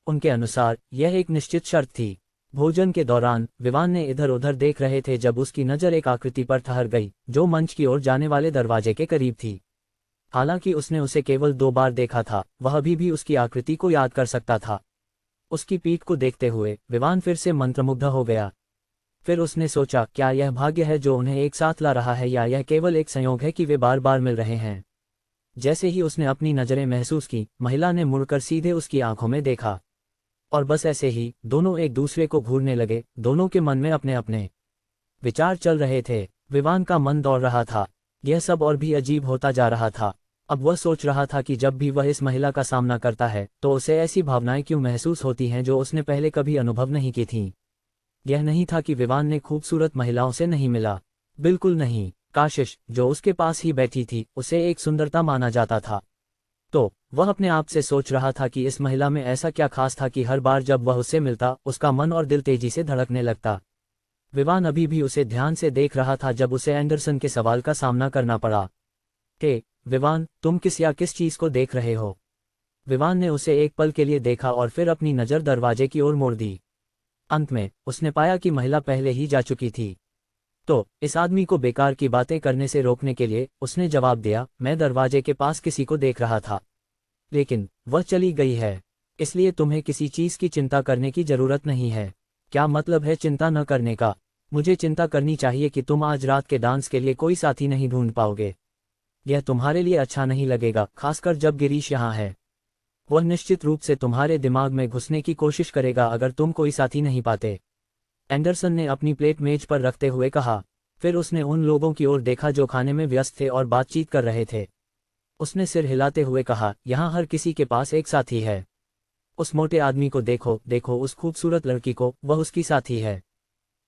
उनके अनुसार यह एक निश्चित शर्त थी। भोजन के दौरान विवान ने इधर उधर देख रहे थे जब उसकी नज़र एक आकृति पर ठहर गई जो मंच की ओर जाने वाले दरवाजे के करीब थी। हालांकि उसने उसे केवल 2 बार देखा था, वह अभी भी उसकी आकृति को याद कर सकता था। उसकी पीठ को देखते हुए विवान फिर से मंत्रमुग्ध हो गया। फिर उसने सोचा, क्या यह भाग्य है जो उन्हें एक साथ ला रहा है या यह केवल एक संयोग है कि वे बार बार मिल रहे हैं। जैसे ही उसने अपनी नज़रें महसूस की, महिला ने मुड़कर सीधे उसकी आंखों में देखा और बस ऐसे ही दोनों एक दूसरे को घूरने लगे। दोनों के मन में अपने अपने विचार चल रहे थे। विवान का मन दौड़ रहा था। यह सब और भी अजीब होता जा रहा था। अब वह सोच रहा था कि जब भी वह इस महिला का सामना करता है तो उसे ऐसी भावनाएं क्यों महसूस होती हैं जो उसने पहले कभी अनुभव नहीं की थीं। यह नहीं था कि विवान ने खूबसूरत महिलाओं से नहीं मिला, बिल्कुल नहीं। काशिश, जो उसके पास ही बैठी थी, उसे एक सुंदरता माना जाता था। तो वह अपने आप से सोच रहा था कि इस महिला में ऐसा क्या खास था कि हर बार जब वह उससे मिलता उसका मन और दिल तेजी से धड़कने लगता। विवान अभी भी उसे ध्यान से देख रहा था जब उसे एंडरसन के सवाल का सामना करना पड़ा। विवान, तुम किस चीज को देख रहे हो? विवान ने उसे एक पल के लिए देखा और फिर अपनी नज़र दरवाजे की ओर मोड़ दी। अंत में उसने पाया कि महिला पहले ही जा चुकी थी। तो इस आदमी को बेकार की बातें करने से रोकने के लिए उसने जवाब दिया, मैं दरवाजे के पास किसी को देख रहा था, लेकिन वह चली गई है, इसलिए तुम्हें किसी चीज की चिंता करने की जरूरत नहीं है। क्या मतलब है चिंता न करने का? मुझे चिंता करनी चाहिए कि तुम आज रात के डांस के लिए कोई साथी नहीं ढूंढ पाओगे। यह तुम्हारे लिए अच्छा नहीं लगेगा, खासकर जब गिरीश यहाँ है। वह निश्चित रूप से तुम्हारे दिमाग में घुसने की कोशिश करेगा अगर तुम कोई साथी नहीं पाते। एंडरसन ने अपनी प्लेट मेज पर रखते हुए कहा। फिर उसने उन लोगों की ओर देखा जो खाने में व्यस्त थे और बातचीत कर रहे थे। उसने सिर हिलाते हुए कहा, यहाँ हर किसी के पास एक साथी है। उस मोटे आदमी को देखो, देखो उस खूबसूरत लड़की को, वह उसकी साथी है।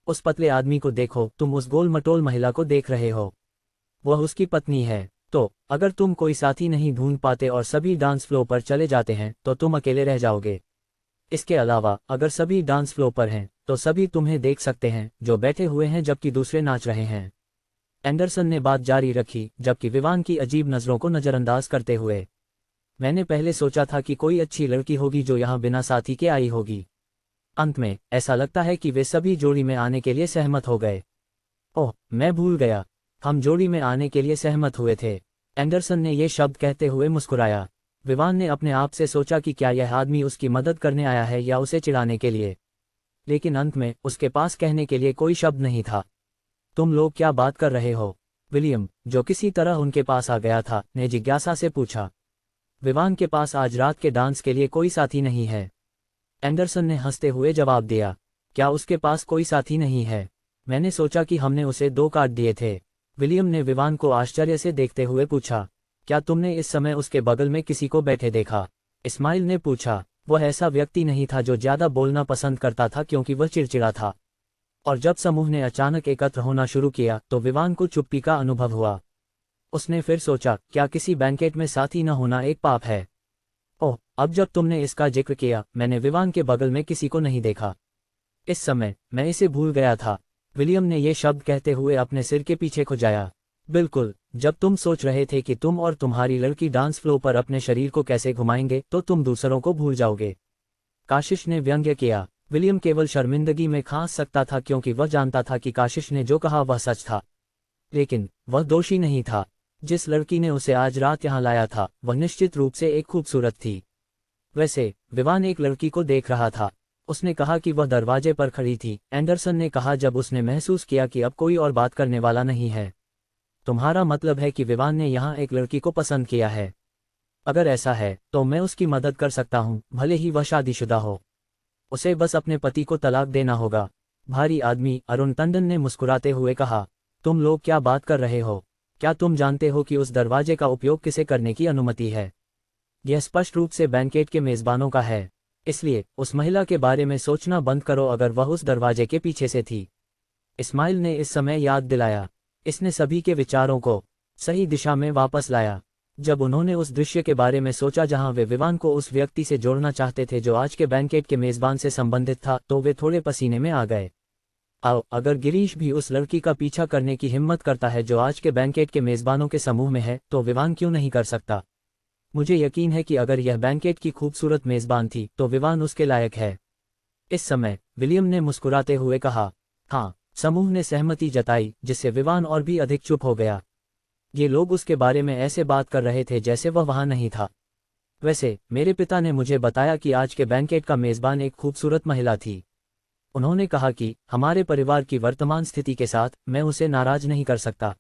उस पतले आदमी को देखो, तुम उस गोल मटोल महिला को देख रहे हो, वह उसकी पत्नी है। तो अगर तुम कोई साथी नहीं ढूंढ पाते और सभी डांस फ्लोर पर चले जाते हैं तो तुम अकेले रह जाओगे। इसके अलावा अगर सभी डांस फ्लोर पर हैं तो सभी तुम्हें देख सकते हैं जो बैठे हुए हैं जबकि दूसरे नाच रहे हैं। एंडरसन ने बात जारी रखी जबकि विवान की अजीब नज़रों को नज़रअंदाज करते हुए। मैंने पहले सोचा था कि कोई अच्छी लड़की होगी जो यहाँ बिना साथी के आई होगी। अंत में ऐसा लगता है कि वे सभी जोड़ी में आने के लिए सहमत हो गए। ओह, मैं भूल गया, हम जोड़ी में आने के लिए सहमत हुए थे। एंडरसन ने ये शब्द कहते हुए मुस्कुराया। विवान ने अपने आप से सोचा कि क्या यह आदमी उसकी मदद करने आया है या उसे चिढ़ाने के लिए, लेकिन अंत में उसके पास कहने के लिए कोई शब्द नहीं था। तुम लोग क्या बात कर रहे हो? विलियम, जो किसी तरह उनके पास आ गया था, ने जिज्ञासा से पूछा। विवान के पास आज रात के डांस के लिए कोई साथी नहीं है। एंडरसन ने हंसते हुए जवाब दिया। क्या उसके पास कोई साथी नहीं है? मैंने सोचा कि हमने उसे 2 कार्ड दिए थे। विलियम ने विवान को आश्चर्य से देखते हुए पूछा। क्या तुमने इस समय उसके बगल में किसी को बैठे देखा? इस्माइल ने पूछा। वह ऐसा व्यक्ति नहीं था जो ज्यादा बोलना पसंद करता था क्योंकि वह चिड़चिड़ा था, और जब समूह ने अचानक एकत्र होना शुरू किया तो विवान को चुप्पी का अनुभव हुआ। उसने फिर सोचा, क्या किसी बैंकेट में साथी न होना एक पाप है? ओह, अब जब तुमने इसका जिक्र किया, मैंने विवान के बगल में किसी को नहीं देखा। इस समय मैं इसे भूल गया था। विलियम ने ये शब्द कहते हुए अपने सिर के पीछे खुजाया। बिल्कुल, जब तुम सोच रहे थे कि तुम और तुम्हारी लड़की डांस फ्लोर पर अपने शरीर को कैसे घुमाएंगे तो तुम दूसरों को भूल जाओगे, काशिश ने व्यंग्य किया। विलियम केवल शर्मिंदगी में खांस सकता था क्योंकि वह जानता था कि काशिश ने जो कहा वह सच था, लेकिन वह दोषी नहीं था। जिस लड़की ने उसे आज रात यहाँ लाया था वह निश्चित रूप से एक खूबसूरत थी। वैसे विवान एक लड़की को देख रहा था। उसने कहा कि वह दरवाजे पर खड़ी थी। एंडरसन ने कहा जब उसने महसूस किया कि अब कोई और बात करने वाला नहीं है। तुम्हारा मतलब है कि विवान ने यहाँ एक लड़की को पसंद किया है? अगर ऐसा है तो मैं उसकी मदद कर सकता हूँ, भले ही वह शादीशुदा हो। उसे बस अपने पति को तलाक देना होगा। भारी आदमी अरुण टंडन ने मुस्कुराते हुए कहा, तुम लोग क्या बात कर रहे हो? क्या तुम जानते हो कि उस दरवाजे का उपयोग किसे करने की अनुमति है? यह स्पष्ट रूप से बैंकेट के मेजबानों का है। इसलिए उस महिला के बारे में सोचना बंद करो अगर वह उस दरवाजे के पीछे से थी। इस्माइल ने इस समय याद दिलाया। इसने सभी के विचारों को सही दिशा में वापस लाया। जब उन्होंने उस दृश्य के बारे में सोचा जहां वे विवान को उस व्यक्ति से जोड़ना चाहते थे जो आज के बैंकेट के मेजबान से संबंधित था, तो वे थोड़े पसीने में आ गए। आओ, अगर गिरीश भी उस लड़की का पीछा करने की हिम्मत करता है जो आज के बैंकेट के मेजबानों के समूह में है, तो विवान क्यों नहीं कर सकता? मुझे यकीन है कि अगर यह बैंकेट की खूबसूरत मेजबान थी तो विवान उसके लायक है। इस समय विलियम ने मुस्कुराते हुए कहा। हाँ, समूह ने सहमति जताई, जिससे विवान और भी अधिक चुप हो गया। ये लोग उसके बारे में ऐसे बात कर रहे थे जैसे वह वहां नहीं था। वैसे मेरे पिता ने मुझे बताया कि आज के बैंकेट का मेजबान एक खूबसूरत महिला थी। उन्होंने कहा कि हमारे परिवार की वर्तमान स्थिति के साथ मैं उसे नाराज नहीं कर सकता।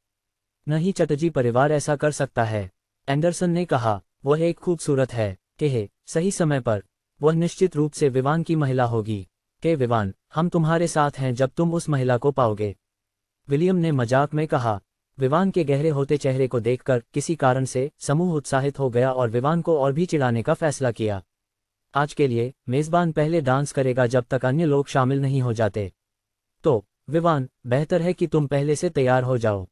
न ही चटर्जी परिवार ऐसा कर सकता है। एंडरसन ने कहा, वह एक खूबसूरत है। कहे सही समय पर वह निश्चित रूप से विवान की महिला होगी। के विवान, हम तुम्हारे साथ हैं जब तुम उस महिला को पाओगे। विलियम ने मजाक में कहा। विवान के गहरे होते चेहरे को देखकर किसी कारण से समूह उत्साहित हो गया और विवान को और भी चिढ़ाने का फैसला किया। आज के लिए मेजबान पहले डांस करेगा जब तक अन्य लोग शामिल नहीं हो जाते। तो विवान, बेहतर है कि तुम पहले से तैयार हो जाओ।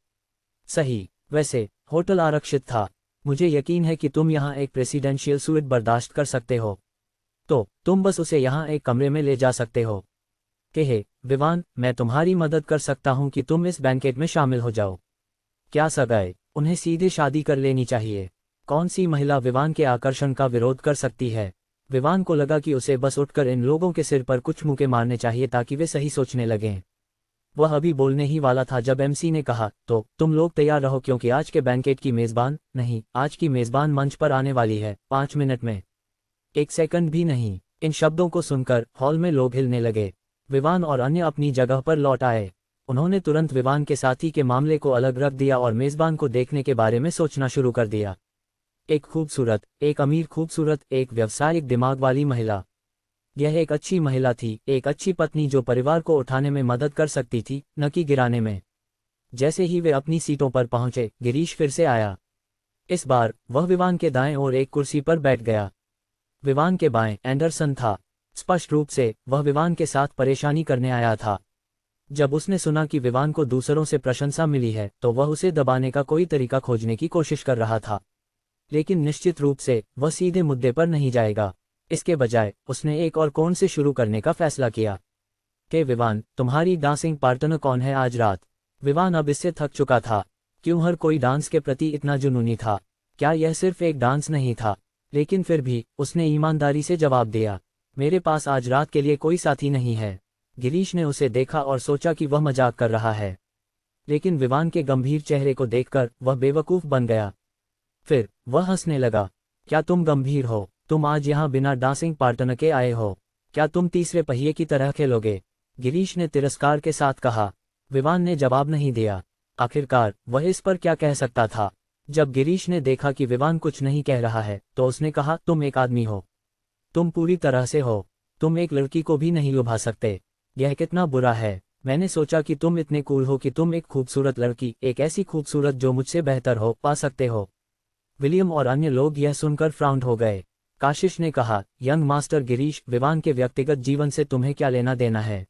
सही। वैसे होटल आरक्षित था। मुझे यकीन है कि तुम यहाँ एक प्रेसिडेंशियल सूट बर्दाश्त कर सकते हो। तो तुम बस उसे यहाँ एक कमरे में ले जा सकते हो। कहे विवान, मैं तुम्हारी मदद कर सकता हूँ कि तुम इस बैंकेट में शामिल हो जाओ। क्या सगाई? उन्हें सीधे शादी कर लेनी चाहिए। कौन सी महिला विवान के आकर्षण का विरोध कर सकती है? विवान को लगा कि उसे बस उठकर इन लोगों के सिर पर कुछ मुक्के मारने चाहिए ताकि वे सही सोचने लगें। वह अभी बोलने ही वाला था जब एमसी ने कहा, तो तुम लोग तैयार रहो क्योंकि आज के बैंकेट की मेजबान नहीं, आज की मेजबान मंच पर आने वाली है 5 मिनट में। 1 सेकंड भी नहीं। इन शब्दों को सुनकर हॉल में लोग हिलने लगे। विवान और अन्य अपनी जगह पर लौट आए। उन्होंने तुरंत विवान के साथी के मामले को अलग रख दिया और मेजबान को देखने के बारे में सोचना शुरू कर दिया। एक खूबसूरत, एक अमीर खूबसूरत, एक व्यावसायिक दिमाग वाली महिला। यह एक अच्छी महिला थी, एक अच्छी पत्नी जो परिवार को उठाने में मदद कर सकती थी, न कि गिराने में। जैसे ही वे अपनी सीटों पर पहुंचे, गिरीश फिर से आया। इस बार वह विवान के दाएं ओर एक कुर्सी पर बैठ गया। विवान के बाएं एंडरसन था। स्पष्ट रूप से वह विवान के साथ परेशानी करने आया था। जब उसने सुना कि विवान को दूसरों से प्रशंसा मिली है तो वह उसे दबाने का कोई तरीका खोजने की कोशिश कर रहा था। लेकिन निश्चित रूप से वह सीधे मुद्दे पर नहीं जाएगा। इसके बजाय उसने एक और कोण से शुरू करने का फैसला किया। के विवान, तुम्हारी डांसिंग पार्टनर कौन है आज रात? विवान अब इससे थक चुका था। क्यों हर कोई डांस के प्रति इतना जुनूनी था? क्या यह सिर्फ एक डांस नहीं था? लेकिन फिर भी उसने ईमानदारी से जवाब दिया, मेरे पास आज रात के लिए कोई साथी नहीं है। गिरीश ने उसे देखा और सोचा कि वह मजाक कर रहा है, लेकिन विवान के गंभीर चेहरे को देखकर वह बेवकूफ बन गया। फिर वह हंसने लगा। क्या तुम गंभीर हो? तुम आज यहाँ बिना डांसिंग पार्टनर के आए हो? क्या तुम तीसरे पहिए की तरह खेलोगे? गिरीश ने तिरस्कार के साथ कहा। विवान ने जवाब नहीं दिया। आखिरकार वह इस पर क्या कह सकता था? जब गिरीश ने देखा कि विवान कुछ नहीं कह रहा है तो उसने कहा, तुम एक आदमी हो। तुम पूरी तरह से हो। तुम एक लड़की को भी नहीं लुभा सकते। यह कितना बुरा है। मैंने सोचा कि तुम इतने कूल हो कि तुम एक खूबसूरत लड़की, एक ऐसी खूबसूरत जो मुझसे बेहतर हो, पा सकते हो। विलियम और अन्य लोग यह सुनकर फ्राउंड हो गए। काशिश ने कहा, यंग मास्टर गिरीश, विवान के व्यक्तिगत जीवन से तुम्हें क्या लेना देना है?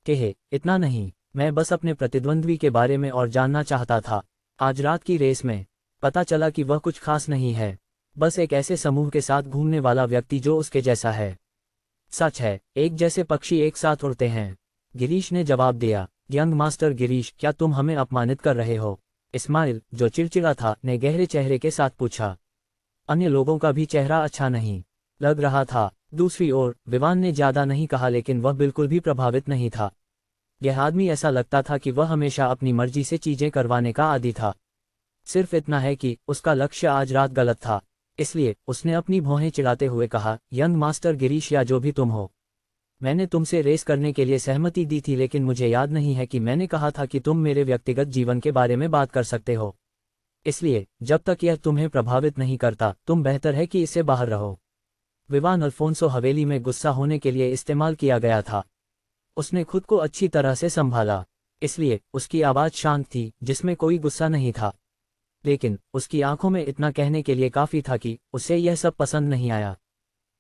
कहे, इतना नहीं, मैं बस अपने प्रतिद्वंद्वी के बारे में और जानना चाहता था। आज रात की रेस में पता चला कि वह कुछ खास नहीं है, बस एक ऐसे समूह के साथ घूमने वाला व्यक्ति जो उसके जैसा है। सच है, एक जैसे पक्षी एक साथ उड़ते हैं। गिरीश ने जवाब दिया। यंग मास्टर गिरीश, क्या तुम हमें अपमानित कर रहे हो? इस्माइल, जो चिड़चिड़ा था, ने गहरे चेहरे के साथ पूछा। अन्य लोगों का भी चेहरा अच्छा नहीं लग रहा था। दूसरी ओर विवान ने ज्यादा नहीं कहा, लेकिन वह बिल्कुल भी प्रभावित नहीं था। यह आदमी ऐसा लगता था कि वह हमेशा अपनी मर्जी से चीजें करवाने का आदी था। सिर्फ इतना है कि उसका लक्ष्य आज रात गलत था। इसलिए उसने अपनी भौहें चिढ़ाते हुए कहा, यंग मास्टर गिरीश या जो भी तुम हो, मैंने तुमसे रेस करने के लिए सहमति दी थी, लेकिन मुझे याद नहीं है कि मैंने कहा था कि तुम मेरे व्यक्तिगत जीवन के बारे में बात कर सकते हो। इसलिए जब तक यह तुम्हें प्रभावित नहीं करता, तुम बेहतर है कि इससे बाहर रहो। विवान अल्फोंसो हवेली में गुस्सा होने के लिए इस्तेमाल किया गया था। उसने खुद को अच्छी तरह से संभाला, इसलिए उसकी आवाज़ शांत थी, जिसमें कोई गुस्सा नहीं था। लेकिन उसकी आंखों में इतना कहने के लिए काफ़ी था कि उसे यह सब पसंद नहीं आया।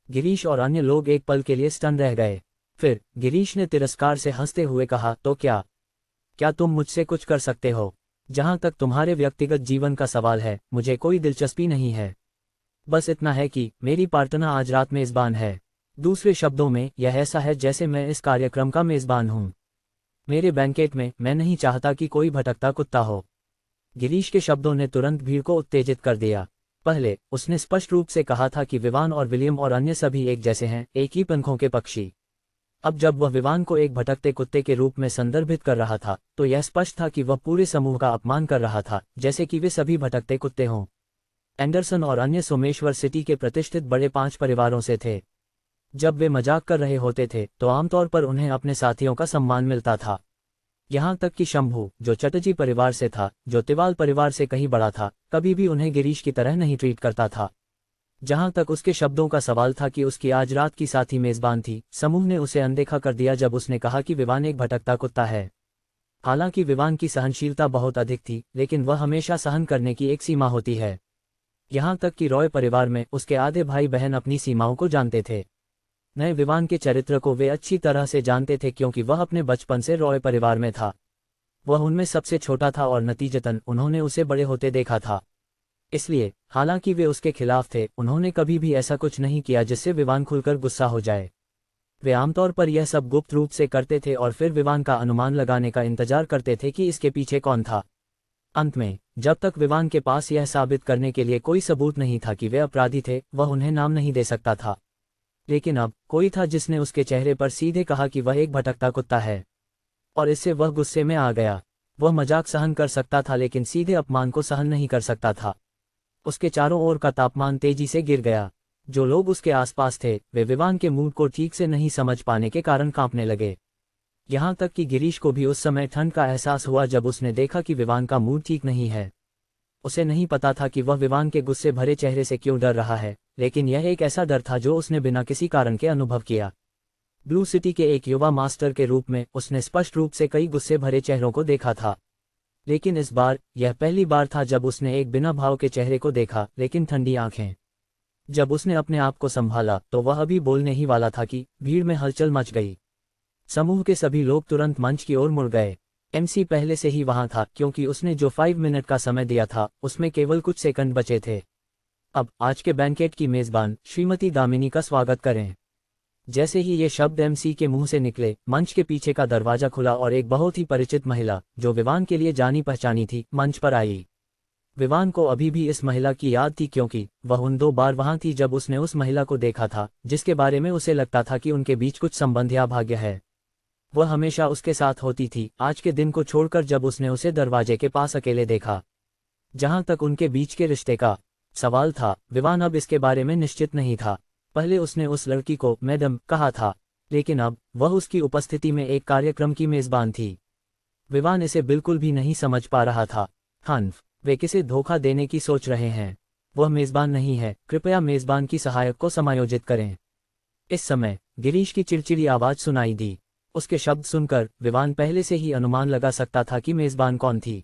गिरीश और अन्य लोग एक पल के लिए स्टन रह गए। फिर गिरीश ने तिरस्कार से हंसते हुए कहा, तो क्या तुम मुझसे कुछ कर सकते हो? जहां तक तुम्हारे व्यक्तिगत जीवन का सवाल है, मुझे कोई दिलचस्पी नहीं है। बस इतना है कि मेरी पार्टनर आज रात मेज़बान है। दूसरे शब्दों में, यह ऐसा है जैसे मैं इस कार्यक्रम का मेज़बान हूँ। मेरे बैंकेट में मैं नहीं चाहता कि कोई भटकता कुत्ता हो। गिरीश के शब्दों ने तुरंत भीड़ को उत्तेजित कर दिया। पहले उसने स्पष्ट रूप से कहा था कि विवान और विलियम और अन्य सभी एक जैसे हैं, एक ही पंखों के पक्षी। अब जब वह विवान को एक भटकते कुत्ते के रूप में संदर्भित कर रहा था, तो यह स्पष्ट था कि वह पूरे समूह का अपमान कर रहा था, जैसे कि वे सभी भटकते कुत्ते हों। एंडरसन और अन्य सोमेश्वर सिटी के प्रतिष्ठित बड़े 5 परिवारों से थे। जब वे मजाक कर रहे होते थे, तो आमतौर पर उन्हें अपने साथियों का सम्मान मिलता था। यहाँ तक कि शंभू, जो चटर्जी परिवार से था, जो तिवाल परिवार से कहीं बड़ा था, कभी भी उन्हें गिरीश की तरह नहीं ट्रीट करता था। जहां तक उसके शब्दों का सवाल था कि उसकी आज रात की साथी मेजबान थी, समूह ने उसे अनदेखा कर दिया जब उसने कहा कि विवान एक भटकता कुत्ता है। हालांकि विवान की सहनशीलता बहुत अधिक थी, लेकिन वह हमेशा सहन करने की एक सीमा होती है। यहाँ तक कि रॉय परिवार में उसके आधे भाई बहन अपनी सीमाओं को जानते थे। नए विवान के चरित्र को वे अच्छी तरह से जानते थे, क्योंकि वह अपने बचपन से रॉय परिवार में था। वह उनमें सबसे छोटा था और नतीजतन उन्होंने उसे बड़े होते देखा था। इसलिए हालांकि वे उसके खिलाफ थे, उन्होंने कभी भी ऐसा कुछ नहीं किया जिससे विवान खुलकर गुस्सा हो जाए। वे आमतौर पर यह सब गुप्त रूप से करते थे और फिर विवान का अनुमान लगाने का इंतजार करते थे कि इसके पीछे कौन था। अंत में, जब तक विवान के पास यह साबित करने के लिए कोई सबूत नहीं था कि वे अपराधी थे, वह उन्हें नाम नहीं दे सकता था। लेकिन अब कोई था जिसने उसके चेहरे पर सीधे कहा कि वह एक भटकता कुत्ता है, और इससे वह गुस्से में आ गया। वह मजाक सहन कर सकता था, लेकिन सीधे अपमान को सहन नहीं कर सकता था। उसके चारों ओर का तापमान तेजी से गिर गया। जो लोग उसके आसपास थे, वे विवान के मूड को ठीक से नहीं समझ पाने के कारण कांपने लगे। यहाँ तक कि गिरीश को भी उस समय ठंड का एहसास हुआ जब उसने देखा कि विवान का मूड ठीक नहीं है। उसे नहीं पता था कि वह विवान के गुस्से भरे चेहरे से क्यों डर रहा है, लेकिन यह एक ऐसा डर था जो उसने बिना किसी कारण के अनुभव किया। ब्लू सिटी के एक युवा मास्टर के रूप में उसने स्पष्ट रूप से कई गुस्से भरे चेहरों को देखा था, लेकिन इस बार यह पहली बार था जब उसने एक बिना भाव के चेहरे को देखा, लेकिन ठंडी आंखें। जब उसने अपने आप को संभाला, तो वह अभी बोलने ही वाला था कि भीड़ में हलचल मच गई। समूह के सभी लोग तुरंत मंच की ओर मुड़ गए। एमसी पहले से ही वहां था, क्योंकि उसने जो 5 मिनट का समय दिया था, उसमें केवल कुछ सेकंड बचे थे। अब आज के बैंकेट की मेजबान श्रीमती दामिनी का स्वागत करें। जैसे ही ये शब्द एमसी के मुंह से निकले, मंच के पीछे का दरवाजा खुला और एक बहुत ही परिचित महिला, जो विवान के लिए जानी पहचानी थी, मंच पर आई। विवान को अभी भी इस महिला की याद थी, क्योंकि वह उन 2 बार वहां थी जब उसने उस महिला को देखा था, जिसके बारे में उसे लगता था कि उनके बीच कुछ संबंध या भाग्य है। वह हमेशा उसके साथ होती थी, आज के दिन को छोड़कर जब उसने उसे दरवाजे के पास अकेले देखा। जहां तक उनके बीच के रिश्ते का सवाल था, विवान अब इसके बारे में निश्चित नहीं था। पहले उसने उस लड़की को मैडम कहा था, लेकिन अब वह उसकी उपस्थिति में एक कार्यक्रम की मेजबान थी। विवान इसे बिल्कुल भी नहीं समझ पा रहा था। हन्फ, वे किसे धोखा देने की सोच रहे हैं। वह मेजबान नहीं है, कृपया मेजबान की सहायक को समायोजित करें। इस समय गिरीश की चिड़चिड़ी आवाज सुनाई दी। उसके शब्द सुनकर विवान पहले से ही अनुमान लगा सकता था कि मेजबान कौन थी।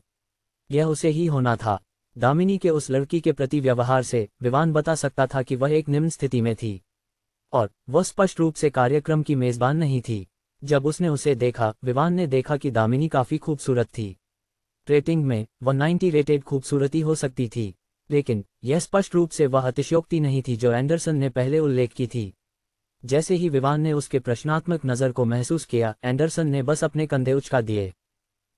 यह उसे ही होना था। दामिनी के उस लड़की के प्रति व्यवहार से विवान बता सकता था कि वह एक निम्न स्थिति में थी, और वह स्पष्ट रूप से कार्यक्रम की मेजबान नहीं थी। जब उसने उसे देखा, विवान ने देखा कि दामिनी काफी खूबसूरत थी। रेटिंग में वह 90 रेटेड खूबसूरती हो सकती थी, लेकिन यह स्पष्ट रूप से वह अतिशयोक्ति नहीं थी जो एंडरसन ने पहले उल्लेख की थी। जैसे ही विवान ने उसके प्रश्नात्मक नज़र को महसूस किया, एंडरसन ने बस अपने कंधे उचका दिए।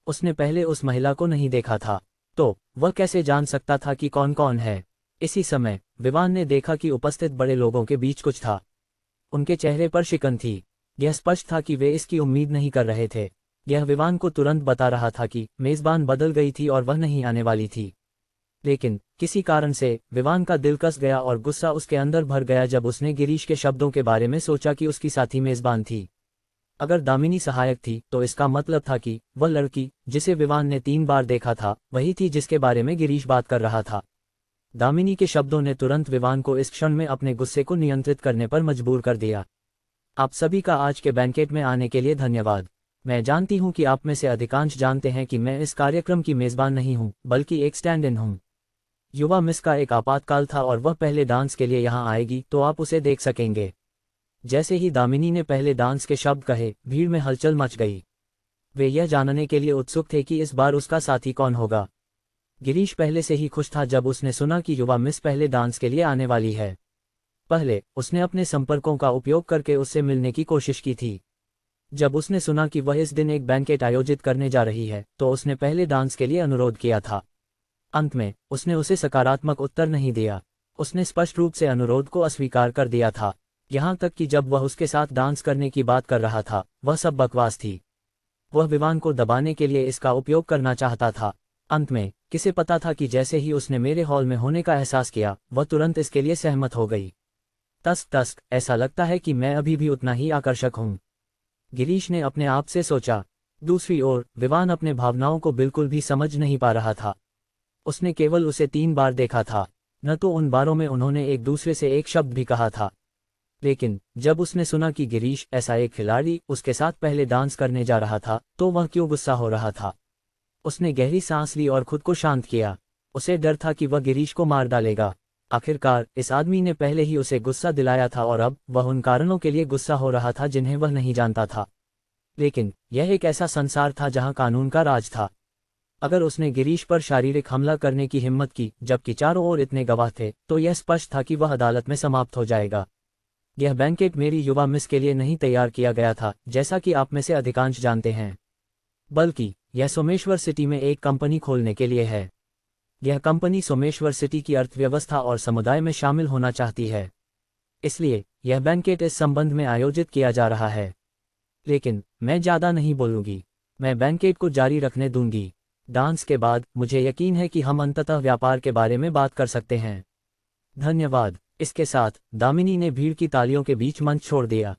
उसने पहले उस महिला को नहीं देखा था, तो वह कैसे जान सकता था कि कौन कौन है। इसी समय विवान ने देखा कि उपस्थित बड़े लोगों के बीच कुछ था। उनके चेहरे पर शिकन थी। यह स्पष्ट था कि वे इसकी उम्मीद नहीं कर रहे थे। यह विवान को तुरंत बता रहा था कि मेजबान बदल गई थी और वह नहीं आने वाली थी। लेकिन किसी कारण से विवान का दिल कस गया और गुस्सा उसके अंदर भर गया जब उसने गिरीश के शब्दों के बारे में सोचा कि उसकी साथी मेजबान थी। अगर दामिनी सहायक थी तो इसका मतलब था कि वह लड़की जिसे विवान ने 3 बार देखा था वही थी जिसके बारे में गिरीश बात कर रहा था। दामिनी के शब्दों ने तुरंत विवान को इस क्षण में अपने गुस्से को नियंत्रित करने पर मजबूर कर दिया। आप सभी का आज के बैंकेट में आने के लिए धन्यवाद। मैं जानती हूं कि आप में से अधिकांश जानते हैं कि मैं इस कार्यक्रम की मेजबान नहीं हूं बल्कि एक स्टैंड इन हूं। युवा मिस का एक आपातकाल था और वह पहले डांस के लिए यहां आएगी तो आप उसे देख सकेंगे। जैसे ही दामिनी ने पहले डांस के शब्द कहे, भीड़ में हलचल मच गई। वे यह जानने के लिए उत्सुक थे कि इस बार उसका साथी कौन होगा। गिरीश पहले से ही खुश था जब उसने सुना कि युवा मिस पहले डांस के लिए आने वाली है। पहले उसने अपने संपर्कों का उपयोग करके उससे मिलने की कोशिश की थी। जब उसने सुना कि वह इस दिन एक बैंकेट आयोजित करने जा रही है तो उसने पहले डांस के लिए अनुरोध किया था। अंत में उसने उसे सकारात्मक उत्तर नहीं दिया। उसने स्पष्ट रूप से अनुरोध को अस्वीकार कर दिया था। यहाँ तक कि जब वह उसके साथ डांस करने की बात कर रहा था वह सब बकवास थी। वह विवान को दबाने के लिए इसका उपयोग करना चाहता था। अंत में किसे पता था कि जैसे ही उसने मेरे हॉल में होने का एहसास किया वह तुरंत इसके लिए सहमत हो गई। तस्क तस्क, ऐसा लगता है कि मैं अभी भी उतना ही आकर्षक हूँ, गिरीश ने अपने आप से सोचा। दूसरी ओर विवान अपने भावनाओं को बिल्कुल भी समझ नहीं पा रहा था। उसने केवल उसे 3 बार देखा था, न तो उन बारों में उन्होंने एक दूसरे से एक शब्द भी कहा था। लेकिन जब उसने सुना कि गिरीश ऐसा एक खिलाड़ी उसके साथ पहले डांस करने जा रहा था तो वह क्यों गुस्सा हो रहा था। उसने गहरी सांस ली और खुद को शांत किया। उसे डर था कि वह गिरीश को मार डालेगा। आखिरकार इस आदमी ने पहले ही उसे गुस्सा दिलाया था और अब वह उन कारणों के लिए गुस्सा हो रहा था जिन्हें वह नहीं जानता था। लेकिन यह एक ऐसा संसार था जहां कानून का राज था। अगर उसने गिरीश पर शारीरिक हमला करने की हिम्मत की जबकि चारों ओर इतने गवाह थे तो यह स्पष्ट था कि वह अदालत में समाप्त हो जाएगा। यह बैंकेट मेरी युवा मिस के लिए नहीं तैयार किया गया था, जैसा कि आप में से अधिकांश जानते हैं, बल्कि यह सोमेश्वर सिटी में एक कंपनी खोलने के लिए है। यह कंपनी सोमेश्वर सिटी की अर्थव्यवस्था और समुदाय में शामिल होना चाहती है। इसलिए यह बैंकेट इस संबंध में आयोजित किया जा रहा है। लेकिन मैं ज़्यादा नहीं बोलूंगी, मैं बैंकेट को जारी रखने दूंगी। डांस के बाद मुझे यकीन है कि हम अंततः व्यापार के बारे में बात कर सकते हैं। धन्यवाद। इसके साथ दामिनी ने भीड़ की तालियों के बीच मंच छोड़ दिया।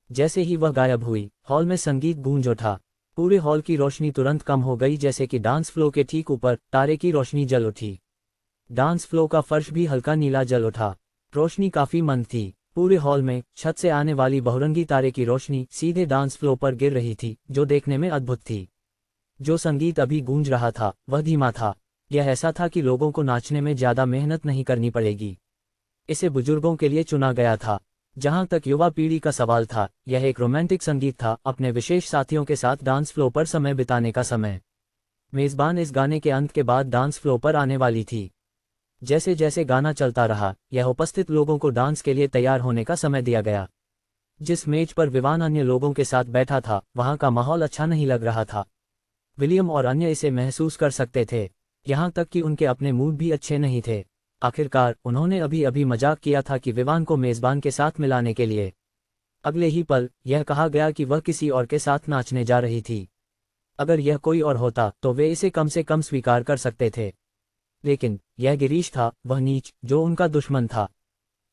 जैसे ही वह गायब हुई, हॉल में संगीत गूंज उठा। पूरे हॉल की रोशनी तुरंत कम हो गई, जैसे कि डांस फ्लो के ठीक ऊपर तारे की रोशनी जल उठी। डांस फ्लो का फर्श भी हल्का नीला जल उठा। रोशनी काफी मंद थी। पूरे हॉल में छत से आने वाली बहुरंगी तारे की रोशनी सीधे डांस फ्लो पर गिर रही थी, जो देखने में अद्भुत थी। जो संगीत अभी गूंज रहा था वह धीमा था। यह ऐसा था कि लोगों को नाचने में ज्यादा मेहनत नहीं करनी पड़ेगी। इसे बुजुर्गों के लिए चुना गया था। जहां तक युवा पीढ़ी का सवाल था, यह एक रोमांटिक संगीत था, अपने विशेष साथियों के साथ डांस फ्लो पर समय बिताने का समय। मेजबान इस गाने के अंत के बाद डांस फ्लो पर आने वाली थी। जैसे जैसे गाना चलता रहा, यह उपस्थित लोगों को डांस के लिए तैयार होने का समय दिया गया। जिस मेज पर विवान अन्य लोगों के साथ बैठा था वहां का माहौल अच्छा नहीं लग रहा था। विलियम और अन्य इसे महसूस कर सकते थे, यहां तक कि उनके अपने मूड भी अच्छे नहीं थे। आखिरकार उन्होंने अभी अभी मजाक किया था कि विवान को मेजबान के साथ मिलाने के लिए। अगले ही पल यह कहा गया कि वह किसी और के साथ नाचने जा रही थी। अगर यह कोई और होता तो वे इसे कम से कम स्वीकार कर सकते थे, लेकिन यह गिरीश था, वह नीच जो उनका दुश्मन था।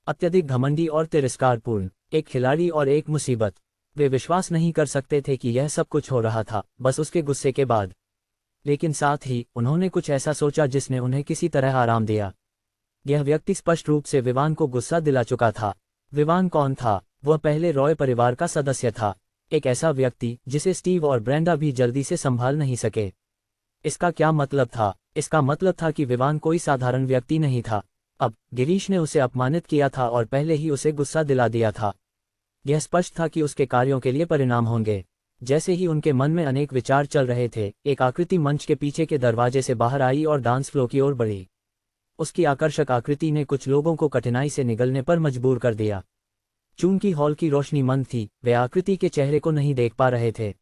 अत्यधिक घमंडी और तिरस्कारपूर्ण, एक खिलाड़ी और एक मुसीबत। वे विश्वास नहीं कर सकते थे कि यह सब कुछ हो रहा था बस उसके गुस्से के बाद। लेकिन साथ ही उन्होंने कुछ ऐसा सोचा जिसने उन्हें किसी तरह आराम दिया। यह व्यक्ति स्पष्ट रूप से विवान को गुस्सा दिला चुका था। विवान कौन था? वह पहले रॉय परिवार का सदस्य था, एक ऐसा व्यक्ति जिसे स्टीव और ब्रेंडा भी जल्दी से संभाल नहीं सके। इसका क्या मतलब था? इसका मतलब था कि विवान कोई साधारण व्यक्ति नहीं था। अब गिरीश ने उसे अपमानित किया था और पहले ही उसे गुस्सा दिला दिया था। यह स्पष्ट था कि उसके कार्यों के लिए परिणाम होंगे। जैसे ही उनके मन में अनेक विचार चल रहे थे, एक आकृति मंच के पीछे के दरवाजे से बाहर आई और डांस फ्लो की ओर बढ़ी। उसकी आकर्षक आकृति ने कुछ लोगों को कठिनाई से निगलने पर मजबूर कर दिया। चूंकि हॉल की रोशनी मंद थी, वे आकृति के चेहरे को नहीं देख पा रहे थे,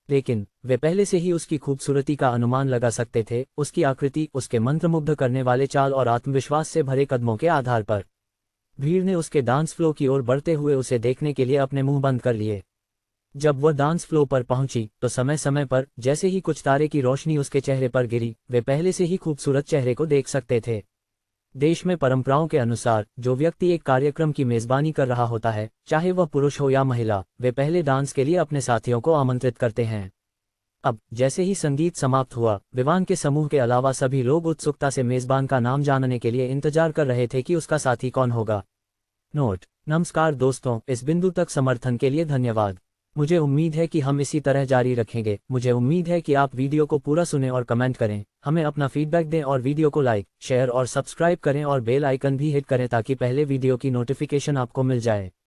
लेकिन वे पहले से ही उसकी खूबसूरती का अनुमान लगा सकते थे, उसकी आकृति, उसके मंत्रमुग्ध करने वाले चाल और आत्मविश्वास से भरे कदमों के आधार पर। भीड़ ने उसके डांस फ्लो की ओर बढ़ते हुए उसे देखने के लिए अपने मुंह बंद कर लिए। जब वह डांस फ्लो पर पहुंची तो समय समय पर जैसे ही कुछ तारे की रोशनी उसके चेहरे पर गिरी, वे पहले से ही खूबसूरत चेहरे को देख सकते थे। देश में परंपराओं के अनुसार जो व्यक्ति एक कार्यक्रम की मेजबानी कर रहा होता है, चाहे वह पुरुष हो या महिला, वे पहले डांस के लिए अपने साथियों को आमंत्रित करते हैं। अब जैसे ही संगीत समाप्त हुआ, विवान के समूह के अलावा सभी लोग उत्सुकता से मेजबान का नाम जानने के लिए इंतजार कर रहे थे कि उसका साथी कौन होगा। नोट: नमस्कार दोस्तों, इस बिंदु तक समर्थन के लिए धन्यवाद। मुझे उम्मीद है कि हम इसी तरह जारी रखेंगे। मुझे उम्मीद है कि आप वीडियो को पूरा सुने और कमेंट करें, हमें अपना फीडबैक दें और वीडियो को लाइक, शेयर और सब्सक्राइब करें और बेल आइकन भी हिट करें ताकि पहले वीडियो की नोटिफिकेशन आपको मिल जाए।